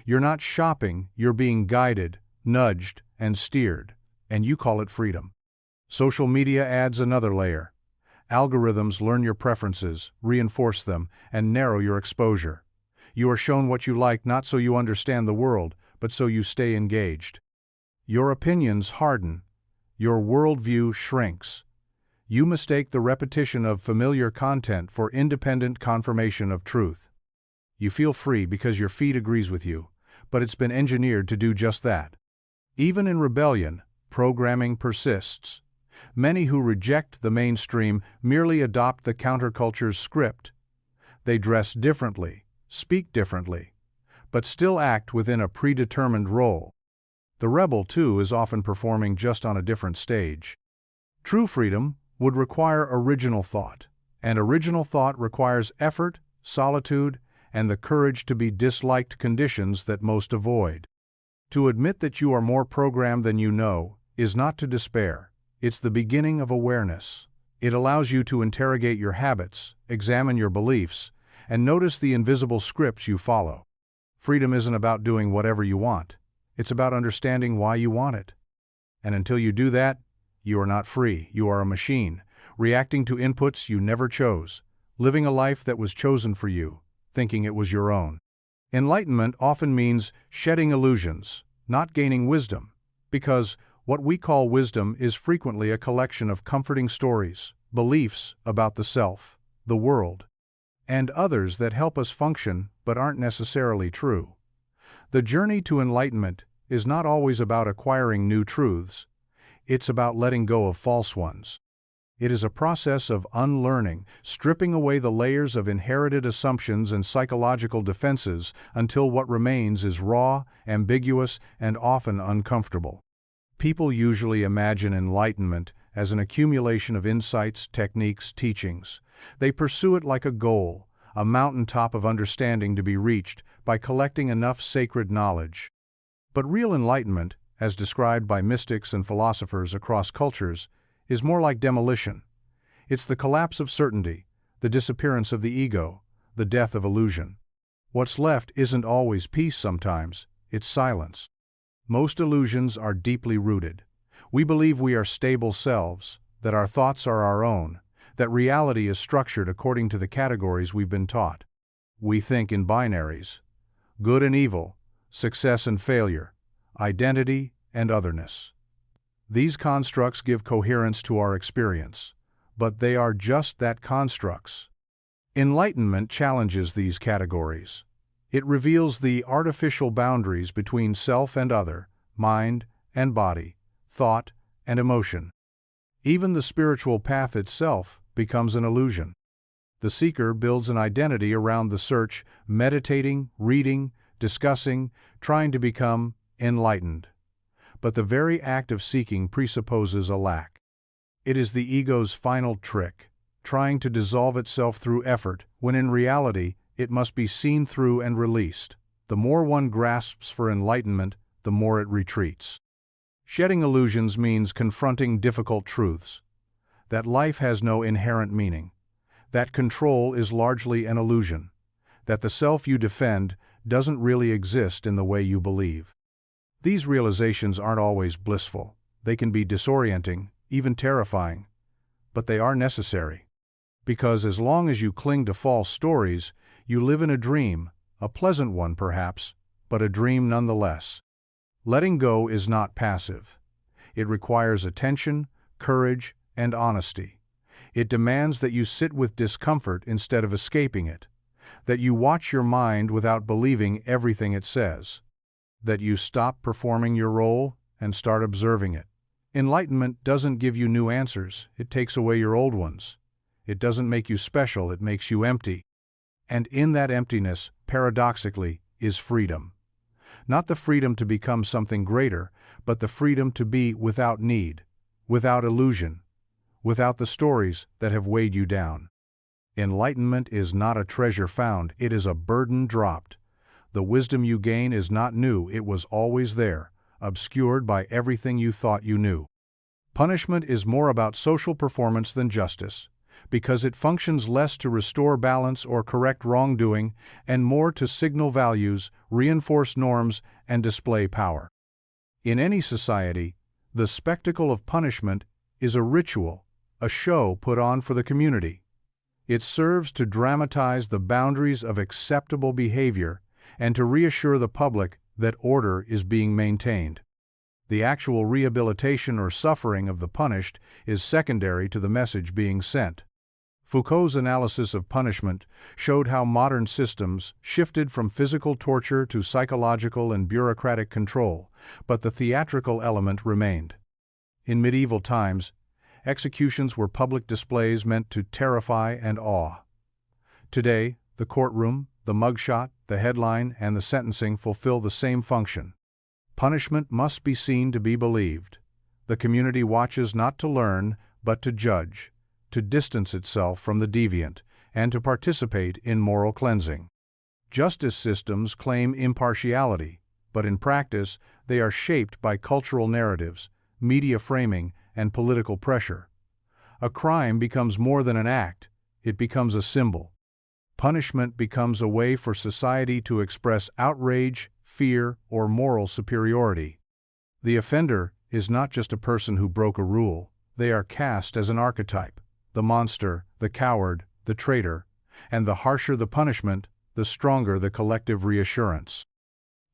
You're not shopping, you're being guided, nudged, and steered, and you call it freedom. Social media adds another layer. Algorithms learn your preferences, reinforce them, and narrow your exposure. You are shown what you like not so you understand the world, but so you stay engaged. Your opinions harden. Your worldview shrinks. You mistake the repetition of familiar content for independent confirmation of truth. You feel free because your feet agrees with you, but it's been engineered to do just that. Even in rebellion, programming persists. Many who reject the mainstream merely adopt the counterculture's script. They dress differently, speak differently, but still act within a predetermined role. The rebel, too, is often performing just on a different stage. True freedom would require original thought, and original thought requires effort, solitude, and the courage to be disliked, conditions that most avoid. To admit that you are more programmed than you know is not to despair. It's the beginning of awareness. It allows you to interrogate your habits, examine your beliefs, and notice the invisible scripts you follow. Freedom isn't about doing whatever you want. It's about understanding why you want it. And until you do that, you are not free. You are a machine, reacting to inputs you never chose, living a life that was chosen for you, thinking it was your own. Enlightenment often means shedding illusions, not gaining wisdom, because what we call wisdom is frequently a collection of comforting stories, beliefs about the self, the world, and others that help us function but aren't necessarily true. The journey to enlightenment is not always about acquiring new truths. It's about letting go of false ones. It is a process of unlearning, stripping away the layers of inherited assumptions and psychological defenses until what remains is raw, ambiguous, and often uncomfortable. People usually imagine enlightenment as an accumulation of insights, techniques, teachings. They pursue it like a goal, a mountaintop of understanding to be reached by collecting enough sacred knowledge. But real enlightenment, as described by mystics and philosophers across cultures, is more like demolition. It's the collapse of certainty, the disappearance of the ego, the death of illusion. What's left isn't always peace sometimes, it's silence. Most illusions are deeply rooted. We believe we are stable selves, that our thoughts are our own, that reality is structured according to the categories we've been taught. We think in binaries: good and evil, success and failure, identity and otherness. These constructs give coherence to our experience, but they are just that, constructs. Enlightenment challenges these categories. It reveals the artificial boundaries between self and other, mind and body, thought and emotion. Even the spiritual path itself becomes an illusion. The seeker builds an identity around the search, meditating, reading, discussing, trying to become enlightened. But the very act of seeking presupposes a lack. It is the ego's final trick, trying to dissolve itself through effort, when in reality it must be seen through and released. The more one grasps for enlightenment, the more it retreats. Shedding illusions means confronting difficult truths. That life has no inherent meaning. That control is largely an illusion. That the self you defend doesn't really exist in the way you believe. These realizations aren't always blissful. They can be disorienting, even terrifying. But they are necessary. Because as long as you cling to false stories, you live in a dream, a pleasant one perhaps, but a dream nonetheless. Letting go is not passive. It requires attention, courage, and honesty. It demands that you sit with discomfort instead of escaping it, that you watch your mind without believing everything it says, that you stop performing your role and start observing it. Enlightenment doesn't give you new answers, it takes away your old ones. It doesn't make you special, it makes you empty. And in that emptiness, paradoxically, is freedom. Not the freedom to become something greater, but the freedom to be without need, without illusion, without the stories that have weighed you down. Enlightenment is not a treasure found, it is a burden dropped. The wisdom you gain is not new, it was always there, obscured by everything you thought you knew. Punishment is more about social performance than justice, because it functions less to restore balance or correct wrongdoing, and more to signal values, reinforce norms, and display power. In any society, the spectacle of punishment is a ritual, a show put on for the community. It serves to dramatize the boundaries of acceptable behavior and to reassure the public that order is being maintained. The actual rehabilitation or suffering of the punished is secondary to the message being sent. Foucault's analysis of punishment showed how modern systems shifted from physical torture to psychological and bureaucratic control, but the theatrical element remained. In medieval times, executions were public displays meant to terrify and awe. Today, the courtroom, the mugshot, the headline, and the sentencing fulfill the same function. Punishment must be seen to be believed. The community watches not to learn, but to judge, to distance itself from the deviant, and to participate in moral cleansing. Justice systems claim impartiality, but in practice, they are shaped by cultural narratives, media framing, and political pressure. A crime becomes more than an act, it becomes a symbol. Punishment becomes a way for society to express outrage, fear, or moral superiority. The offender is not just a person who broke a rule, they are cast as an archetype. The monster, the coward, the traitor, and the harsher the punishment, the stronger the collective reassurance.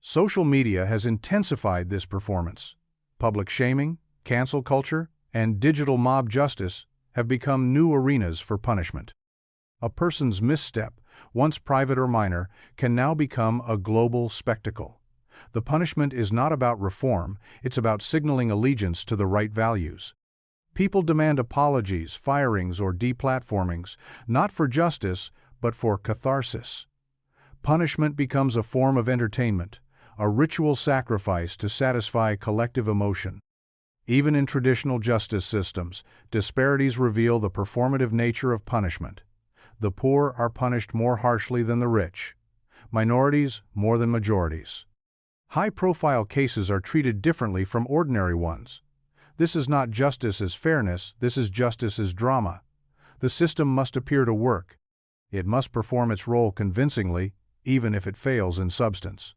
Social media has intensified this performance. Public shaming, cancel culture, and digital mob justice have become new arenas for punishment. A person's misstep, once private or minor, can now become a global spectacle. The punishment is not about reform, it's about signaling allegiance to the right values. People demand apologies, firings, or deplatformings, not for justice, but for catharsis. Punishment becomes a form of entertainment, a ritual sacrifice to satisfy collective emotion. Even in traditional justice systems, disparities reveal the performative nature of punishment. The poor are punished more harshly than the rich. Minorities more than majorities. High-profile cases are treated differently from ordinary ones. This is not justice as fairness, this is justice as drama. The system must appear to work. It must perform its role convincingly, even if it fails in substance.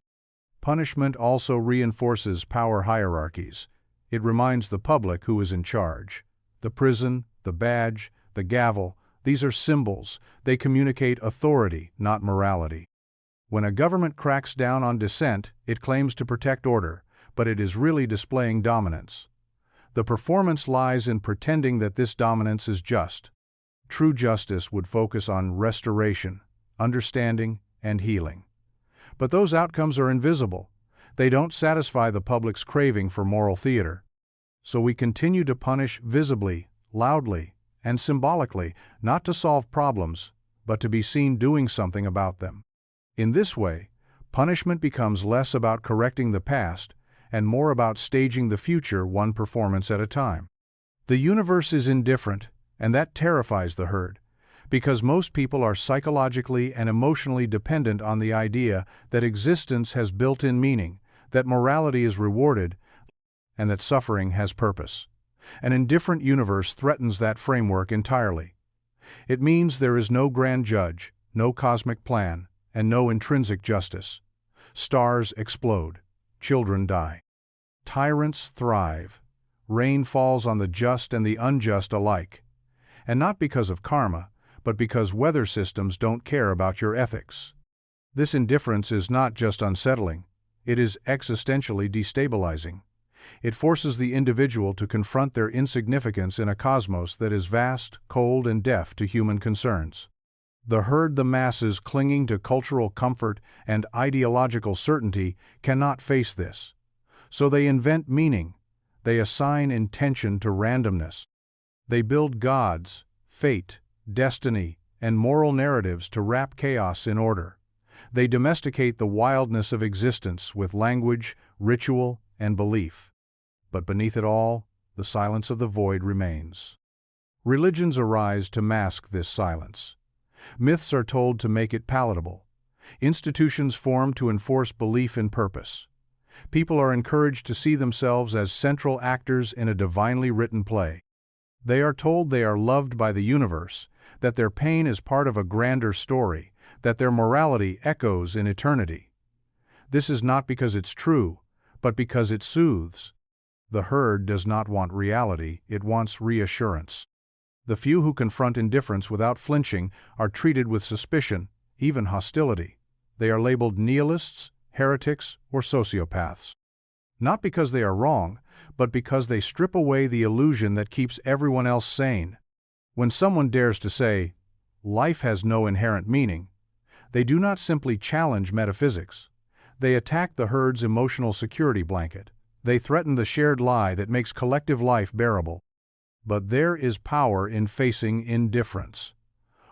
Punishment also reinforces power hierarchies. It reminds the public who is in charge. The prison, the badge, the gavel, these are symbols. They communicate authority, not morality. When a government cracks down on dissent, it claims to protect order, but it is really displaying dominance. The performance lies in pretending that this dominance is just. True justice would focus on restoration, understanding, and healing. But those outcomes are invisible. They don't satisfy the public's craving for moral theater. So we continue to punish visibly, loudly, and symbolically, not to solve problems, but to be seen doing something about them. In this way, punishment becomes less about correcting the past and more about staging the future one performance at a time. The universe is indifferent, and that terrifies the herd, because most people are psychologically and emotionally dependent on the idea that existence has built-in meaning, that morality is rewarded, and that suffering has purpose. An indifferent universe threatens that framework entirely. It means there is no grand judge, no cosmic plan, and no intrinsic justice. Stars explode. Children die. Tyrants thrive. Rain falls on the just and the unjust alike. And not because of karma, but because weather systems don't care about your ethics. This indifference is not just unsettling, it is existentially destabilizing. It forces the individual to confront their insignificance in a cosmos that is vast, cold, and deaf to human concerns. The herd, the masses clinging to cultural comfort and ideological certainty, cannot face this. So they invent meaning. They assign intention to randomness. They build gods, fate, destiny, and moral narratives to wrap chaos in order. They domesticate the wildness of existence with language, ritual, and belief. But beneath it all, the silence of the void remains. Religions arise to mask this silence. Myths are told to make it palatable. Institutions form to enforce belief in purpose. People are encouraged to see themselves as central actors in a divinely written play. They are told they are loved by the universe, that their pain is part of a grander story, that their morality echoes in eternity. This is not because it's true, but because it soothes. The herd does not want reality, it wants reassurance. The few who confront indifference without flinching are treated with suspicion, even hostility. They are labeled nihilists, heretics, or sociopaths. Not because they are wrong, but because they strip away the illusion that keeps everyone else sane. When someone dares to say, life has no inherent meaning, they do not simply challenge metaphysics. They attack the herd's emotional security blanket. They threaten the shared lie that makes collective life bearable. But there is power in facing indifference.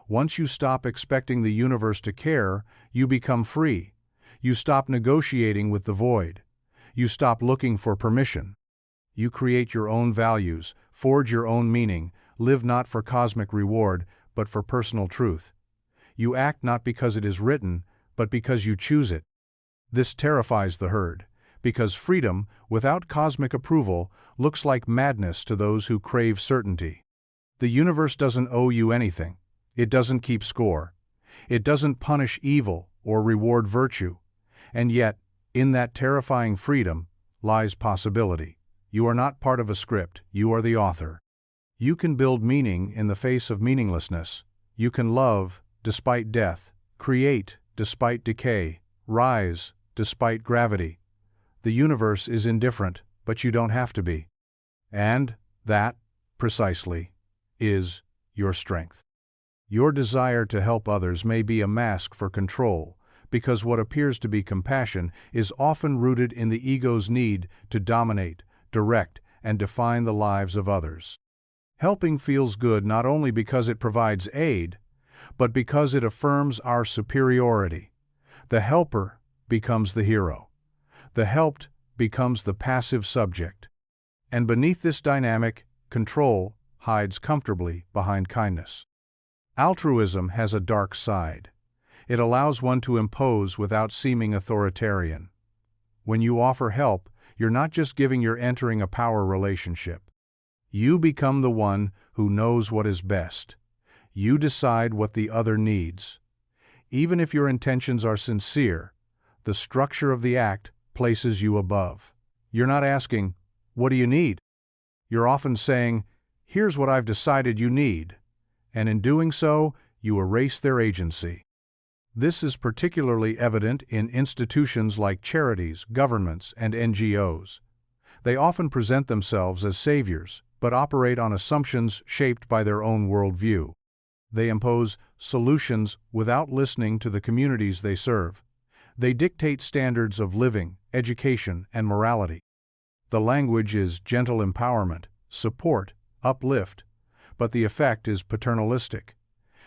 Once you stop expecting the universe to care, you become free. You stop negotiating with the void. You stop looking for permission. You create your own values, forge your own meaning, live not for cosmic reward, but for personal truth. You act not because it is written, but because you choose it. This terrifies the herd, because freedom, without cosmic approval, looks like madness to those who crave certainty. The universe doesn't owe you anything. It doesn't keep score. It doesn't punish evil or reward virtue. And yet, in that terrifying freedom, lies possibility. You are not part of a script, you are the author. You can build meaning in the face of meaninglessness. You can love, despite death, create, despite decay, rise, despite gravity. The universe is indifferent, but you don't have to be. And that, precisely, is your strength. Your desire to help others may be a mask for control, because what appears to be compassion is often rooted in the ego's need to dominate, direct, and define the lives of others. Helping feels good not only because it provides aid, but because it affirms our superiority. The helper becomes the hero. The helped becomes the passive subject. And beneath this dynamic, control hides comfortably behind kindness. Altruism has a dark side. It allows one to impose without seeming authoritarian. When you offer help, you're not just giving, you're entering a power relationship. You become the one who knows what is best. You decide what the other needs. Even if your intentions are sincere, the structure of the act places you above. You're not asking, "What do you need?" You're often saying, "Here's what I've decided you need." And in doing so, you erase their agency. This is particularly evident in institutions like charities, governments, and NGOs. They often present themselves as saviors, but operate on assumptions shaped by their own worldview. They impose solutions without listening to the communities they serve. They dictate standards of living, education, and morality. The language is gentle empowerment, support, uplift, but the effect is paternalistic.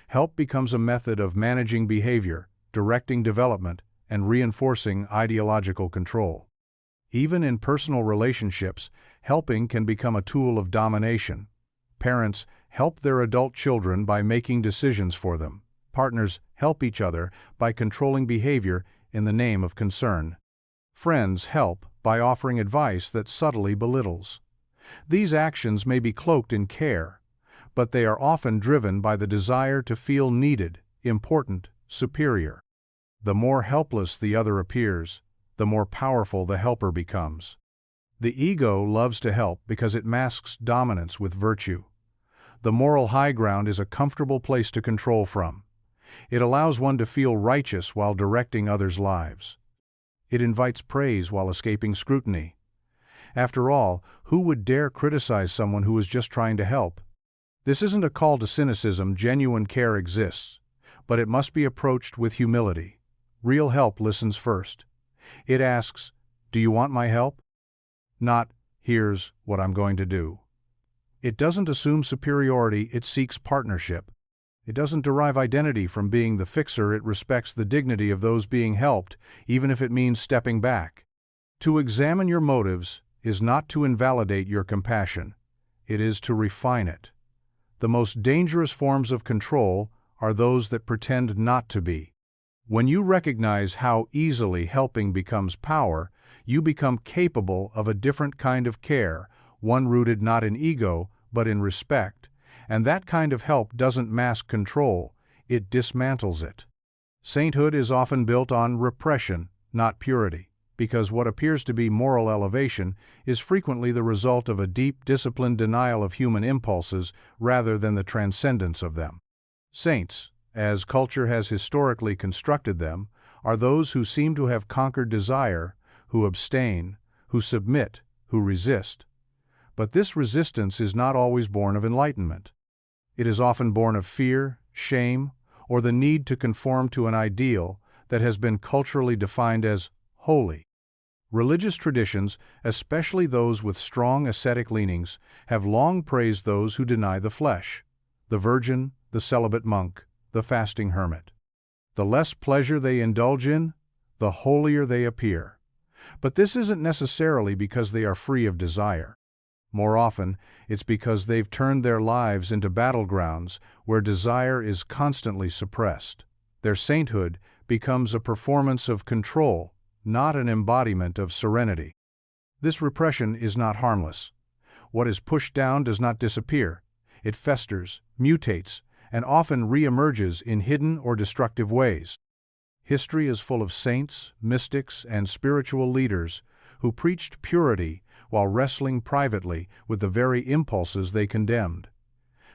Help becomes a method of managing behavior, directing development, and reinforcing ideological control. Even in personal relationships, helping can become a tool of domination. Parents help their adult children by making decisions for them. Partners help each other by controlling behavior in the name of concern. Friends help by offering advice that subtly belittles. These actions may be cloaked in care, but they are often driven by the desire to feel needed, important, superior. The more helpless the other appears, the more powerful the helper becomes. The ego loves to help because it masks dominance with virtue. The moral high ground is a comfortable place to control from. It allows one to feel righteous while directing others' lives. It invites praise while escaping scrutiny. After all, who would dare criticize someone who is just trying to help? This isn't a call to cynicism. Genuine care exists, but it must be approached with humility. Real help listens first. It asks, "Do you want my help?" Not, "Here's what I'm going to do." It doesn't assume superiority, it seeks partnership. It doesn't derive identity from being the fixer, it respects the dignity of those being helped, even if it means stepping back. To examine your motives is not to invalidate your compassion, it is to refine it. The most dangerous forms of control are those that pretend not to be. When you recognize how easily helping becomes power, you become capable of a different kind of care, one rooted not in ego, but in respect, and that kind of help doesn't mask control, it dismantles it. Sainthood is often built on repression, not purity, because what appears to be moral elevation is frequently the result of a deep, disciplined denial of human impulses rather than the transcendence of them. Saints, as culture has historically constructed them, are those who seem to have conquered desire, who abstain, who submit, who resist. But this resistance is not always born of enlightenment. It is often born of fear, shame, or the need to conform to an ideal that has been culturally defined as holy. Religious traditions, especially those with strong ascetic leanings, have long praised those who deny the flesh: the virgin, the celibate monk, the fasting hermit. The less pleasure they indulge in, the holier they appear. But this isn't necessarily because they are free of desire. More often, it's because they've turned their lives into battlegrounds where desire is constantly suppressed. Their sainthood becomes a performance of control, not an embodiment of serenity. This repression is not harmless. What is pushed down does not disappear. It festers, mutates, and often re-emerges in hidden or destructive ways. History is full of saints, mystics, and spiritual leaders who preached purity while wrestling privately with the very impulses they condemned.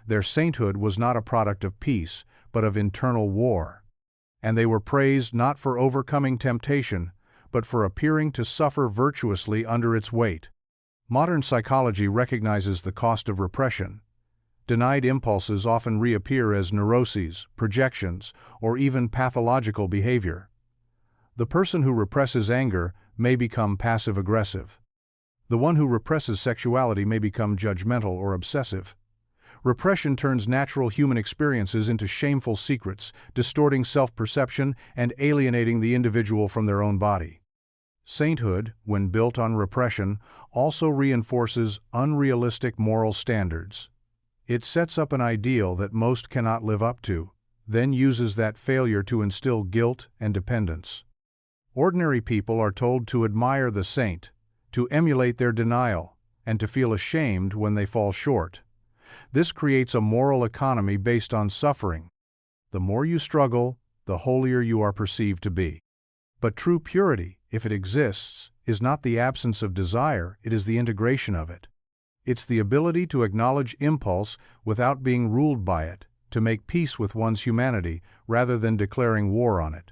Their sainthood was not a product of peace, but of internal war. And they were praised not for overcoming temptation, but for appearing to suffer virtuously under its weight. Modern psychology recognizes the cost of repression. Denied impulses often reappear as neuroses, projections, or even pathological behavior. The person who represses anger may become passive-aggressive. The one who represses sexuality may become judgmental or obsessive. Repression turns natural human experiences into shameful secrets, distorting self-perception and alienating the individual from their own body. Sainthood, when built on repression, also reinforces unrealistic moral standards. It sets up an ideal that most cannot live up to, then uses that failure to instill guilt and dependence. Ordinary people are told to admire the saint, to emulate their denial, and to feel ashamed when they fall short. This creates a moral economy based on suffering. The more you struggle, the holier you are perceived to be. But true purity, if it exists, is not the absence of desire, it is the integration of it. It's the ability to acknowledge impulse without being ruled by it, to make peace with one's humanity rather than declaring war on it.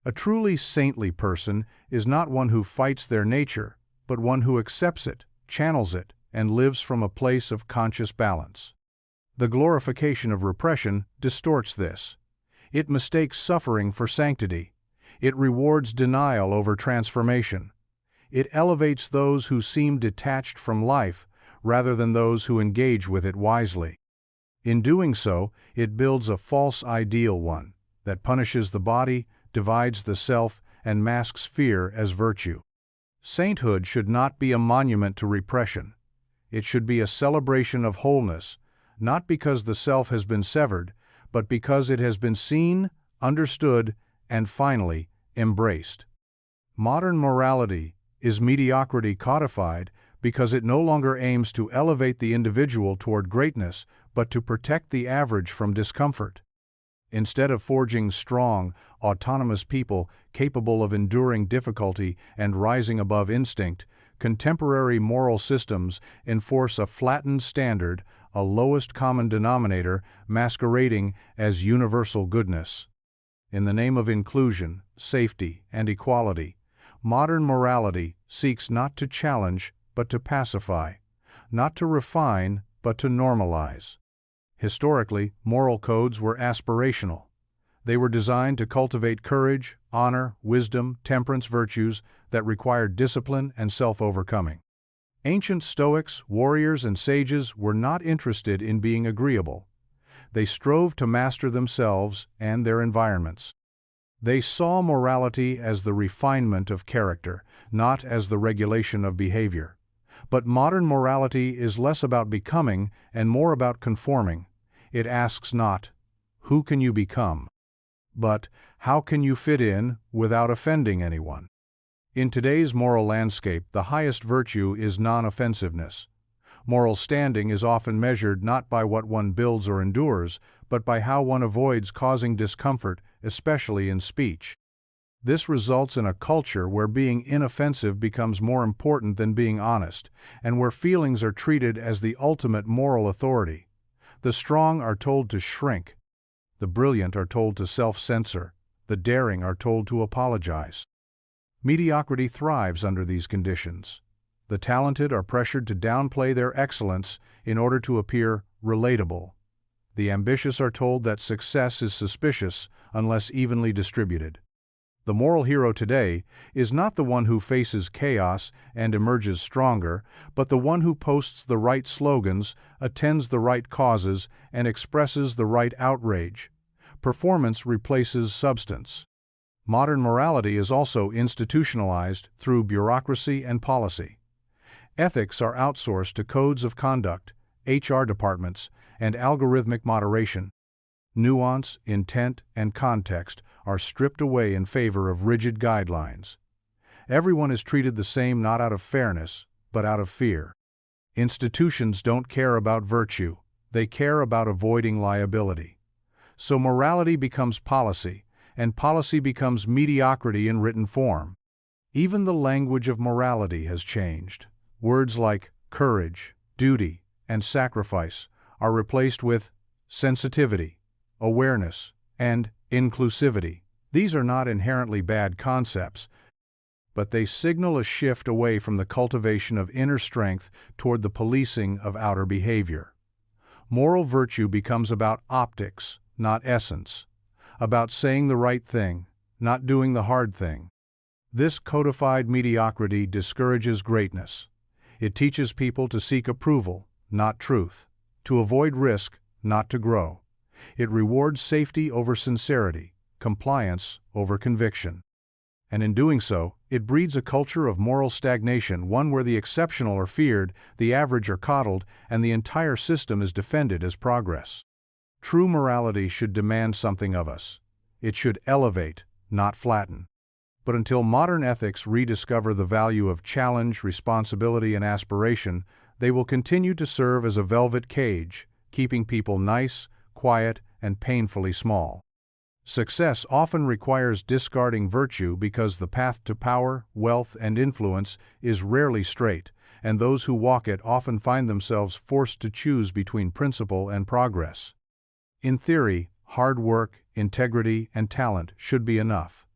A truly saintly person is not one who fights their nature, but one who accepts it, channels it, and lives from a place of conscious balance. The glorification of repression distorts this. It mistakes suffering for sanctity. It rewards denial over transformation. It elevates those who seem detached from life rather than those who engage with it wisely. In doing so, it builds a false ideal one that punishes the body, divides the self, and masks fear as virtue. Sainthood should not be a monument to repression. It should be a celebration of wholeness, not because the self has been severed, but because it has been seen, understood, and finally embraced. Modern morality is mediocrity codified because it no longer aims to elevate the individual toward greatness, but to protect the average from discomfort. Instead of forging strong, autonomous people capable of enduring difficulty and rising above instinct, contemporary moral systems enforce a flattened standard, a lowest common denominator masquerading as universal goodness. In the name of inclusion, safety, and equality, modern morality seeks not to challenge, but to pacify, not to refine, but to normalize. Historically, moral codes were aspirational. They were designed to cultivate courage, honor, wisdom, temperance virtues that required discipline and self-overcoming. Ancient Stoics, warriors, and sages were not interested in being agreeable. They strove to master themselves and their environments. They saw morality as the refinement of character, not as the regulation of behavior. But modern morality is less about becoming and more about conforming. It asks not, "Who can you become?" but "How can you fit in without offending anyone?" In today's moral landscape, the highest virtue is non-offensiveness. Moral standing is often measured not by what one builds or endures, but by how one avoids causing discomfort, especially in speech. This results in a culture where being inoffensive becomes more important than being honest, and where feelings are treated as the ultimate moral authority. The strong are told to shrink. The brilliant are told to self-censor. The daring are told to apologize. Mediocrity thrives under these conditions. The talented are pressured to downplay their excellence in order to appear relatable. The ambitious are told that success is suspicious unless evenly distributed. The moral hero today is not the one who faces chaos and emerges stronger, but the one who posts the right slogans, attends the right causes, and expresses the right outrage. Performance replaces substance. Modern morality is also institutionalized through bureaucracy and policy. Ethics are outsourced to codes of conduct, HR departments, and algorithmic moderation. Nuance, intent, and context are stripped away in favor of rigid guidelines. Everyone is treated the same not out of fairness, but out of fear. Institutions don't care about virtue, they care about avoiding liability. So morality becomes policy, and policy becomes mediocrity in written form. Even the language of morality has changed. Words like courage, duty, and sacrifice are replaced with sensitivity, awareness, and inclusivity. These are not inherently bad concepts, but they signal a shift away from the cultivation of inner strength toward the policing of outer behavior. Moral virtue becomes about optics, not essence, about saying the right thing, not doing the hard thing. This codified mediocrity discourages greatness. It teaches people to seek approval, not truth, to avoid risk, not to grow. It rewards safety over sincerity, compliance over conviction. And in doing so, it breeds a culture of moral stagnation, one where the exceptional are feared, the average are coddled, and the entire system is defended as progress. True morality should demand something of us. It should elevate, not flatten. But until modern ethics rediscover the value of challenge, responsibility, and aspiration, they will continue to serve as a velvet cage, keeping people nice, quiet, and painfully small. Success often requires discarding virtue because the path to power, wealth, and influence is rarely straight, and those who walk it often find themselves forced to choose between principle and progress. In theory, hard work, integrity, and talent should be enough.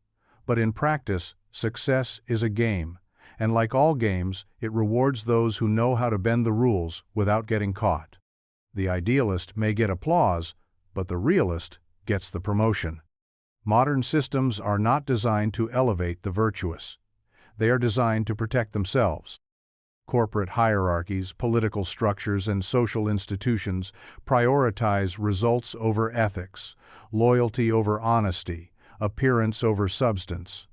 But in practice, success is a game, and like all games, it rewards those who know how to bend the rules without getting caught. The idealist may get applause, but the realist gets the promotion. Modern systems are not designed to elevate the virtuous. They are designed to protect themselves. Corporate hierarchies, political structures, and social institutions prioritize results over ethics, loyalty over honesty, appearance over substance.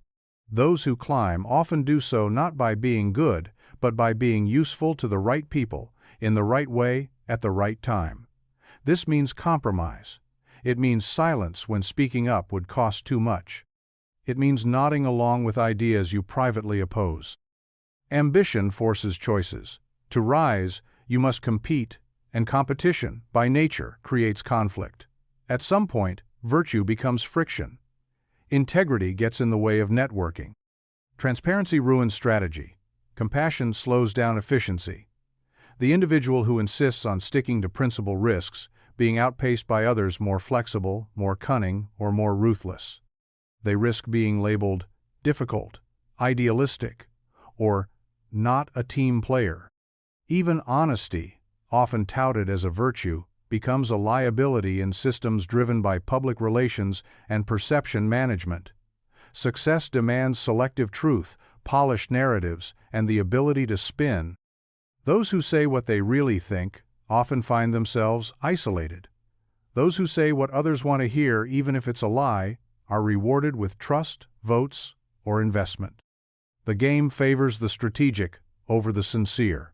Those who climb often do so not by being good, but by being useful to the right people, in the right way, at the right time. This means compromise. It means silence when speaking up would cost too much. It means nodding along with ideas you privately oppose. Ambition forces choices. To rise, you must compete, and competition, by nature, creates conflict. At some point, virtue becomes friction. Integrity gets in the way of networking. Transparency ruins strategy. Compassion slows down efficiency. The individual who insists on sticking to principle risks being outpaced by others more flexible, more cunning, or more ruthless. They risk being labeled difficult, idealistic, or not a team player. Even honesty, often touted as a virtue, becomes a liability in systems driven by public relations and perception management. Success demands selective truth, polished narratives, and the ability to spin. Those who say what they really think often find themselves isolated. Those who say what others want to hear, even if it's a lie, are rewarded with trust, votes, or investment. The game favors the strategic over the sincere.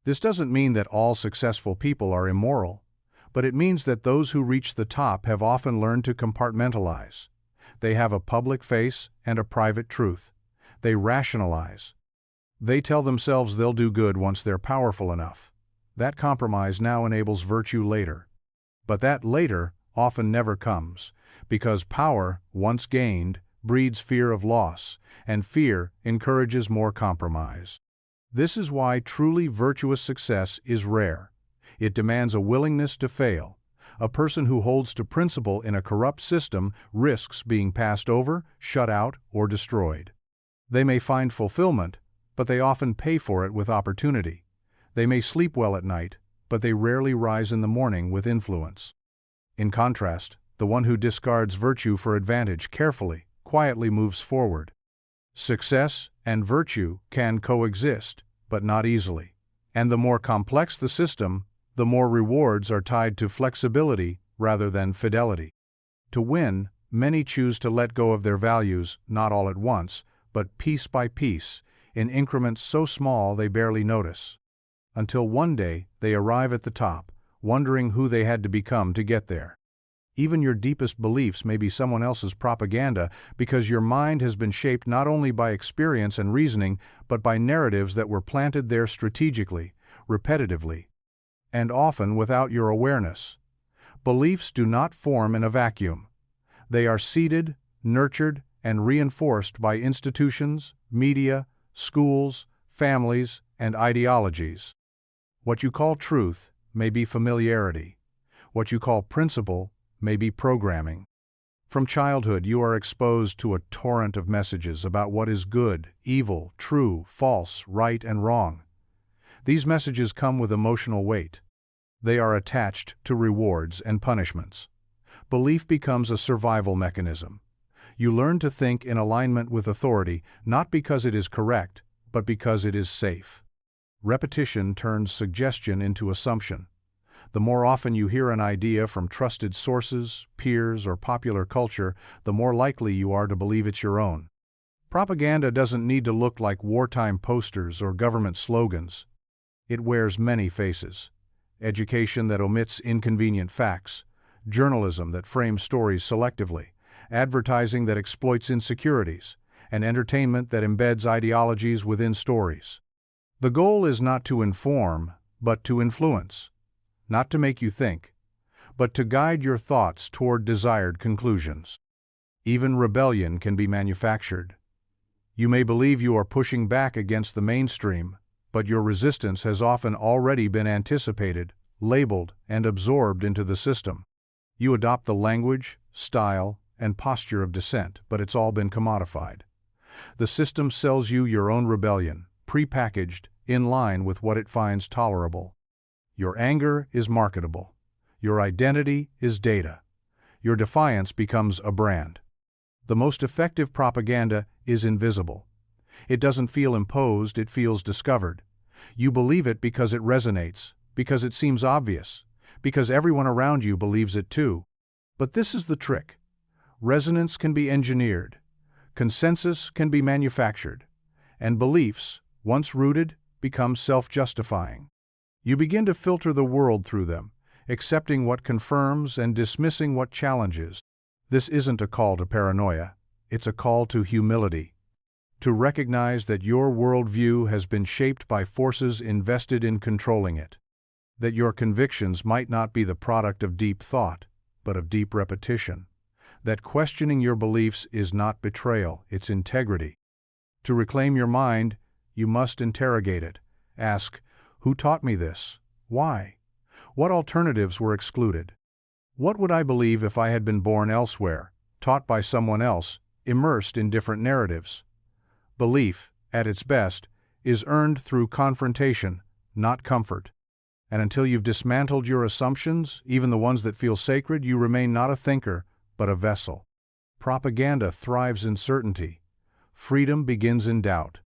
This doesn't mean that all successful people are immoral, but it means that those who reach the top have often learned to compartmentalize. They have a public face and a private truth. They rationalize. They tell themselves they'll do good once they're powerful enough. That compromise now enables virtue later. But that later often never comes, because power, once gained, breeds fear of loss, and fear encourages more compromise. This is why truly virtuous success is rare. It demands a willingness to fail. A person who holds to principle in a corrupt system risks being passed over, shut out, or destroyed. They may find fulfillment, but they often pay for it with opportunity. They may sleep well at night, but they rarely rise in the morning with influence. In contrast, the one who discards virtue for advantage carefully, quietly moves forward. Success and virtue can coexist, but not easily. And the more complex the system, the more rewards are tied to flexibility rather than fidelity. To win, many choose to let go of their values, not all at once, but piece by piece, in increments so small they barely notice. Until one day they arrive at the top, wondering who they had to become to get there. Even your deepest beliefs may be someone else's propaganda because your mind has been shaped not only by experience and reasoning, but by narratives that were planted there strategically, repetitively, and often without your awareness. Beliefs do not form in a vacuum. They are seeded, nurtured, and reinforced by institutions, media, schools, families, and ideologies. What you call truth may be familiarity. What you call principle may be programming. From childhood, you are exposed to a torrent of messages about what is good, evil, true, false, right, and wrong. These messages come with emotional weight. They are attached to rewards and punishments. Belief becomes a survival mechanism. You learn to think in alignment with authority, not because it is correct, but because it is safe. Repetition turns suggestion into assumption. The more often you hear an idea from trusted sources, peers, or popular culture, the more likely you are to believe it's your own. Propaganda doesn't need to look like wartime posters or government slogans. It wears many faces. Education that omits inconvenient facts, journalism that frames stories selectively, advertising that exploits insecurities, and entertainment that embeds ideologies within stories. The goal is not to inform, but to influence. Not to make you think, but to guide your thoughts toward desired conclusions. Even rebellion can be manufactured. You may believe you are pushing back against the mainstream, but your resistance has often already been anticipated, labeled, and absorbed into the system. You adopt the language, style, and posture of dissent, but it's all been commodified. The system sells you your own rebellion, prepackaged, in line with what it finds tolerable. Your anger is marketable. Your identity is data. Your defiance becomes a brand. The most effective propaganda is invisible. It doesn't feel imposed, it feels discovered. You believe it because it resonates, because it seems obvious, because everyone around you believes it too. But this is the trick. Resonance can be engineered. Consensus can be manufactured. And beliefs, once rooted, become self-justifying. You begin to filter the world through them, accepting what confirms and dismissing what challenges. This isn't a call to paranoia, it's a call to humility. To recognize that your worldview has been shaped by forces invested in controlling it. That your convictions might not be the product of deep thought, but of deep repetition. That questioning your beliefs is not betrayal, it's integrity. To reclaim your mind, you must interrogate it. Ask, who taught me this? Why? What alternatives were excluded? What would I believe if I had been born elsewhere, taught by someone else, immersed in different narratives? Belief, at its best, is earned through confrontation, not comfort. And until you've dismantled your assumptions, even the ones that feel sacred, you remain not a thinker, but a vessel. Propaganda thrives in certainty. Freedom begins in doubt.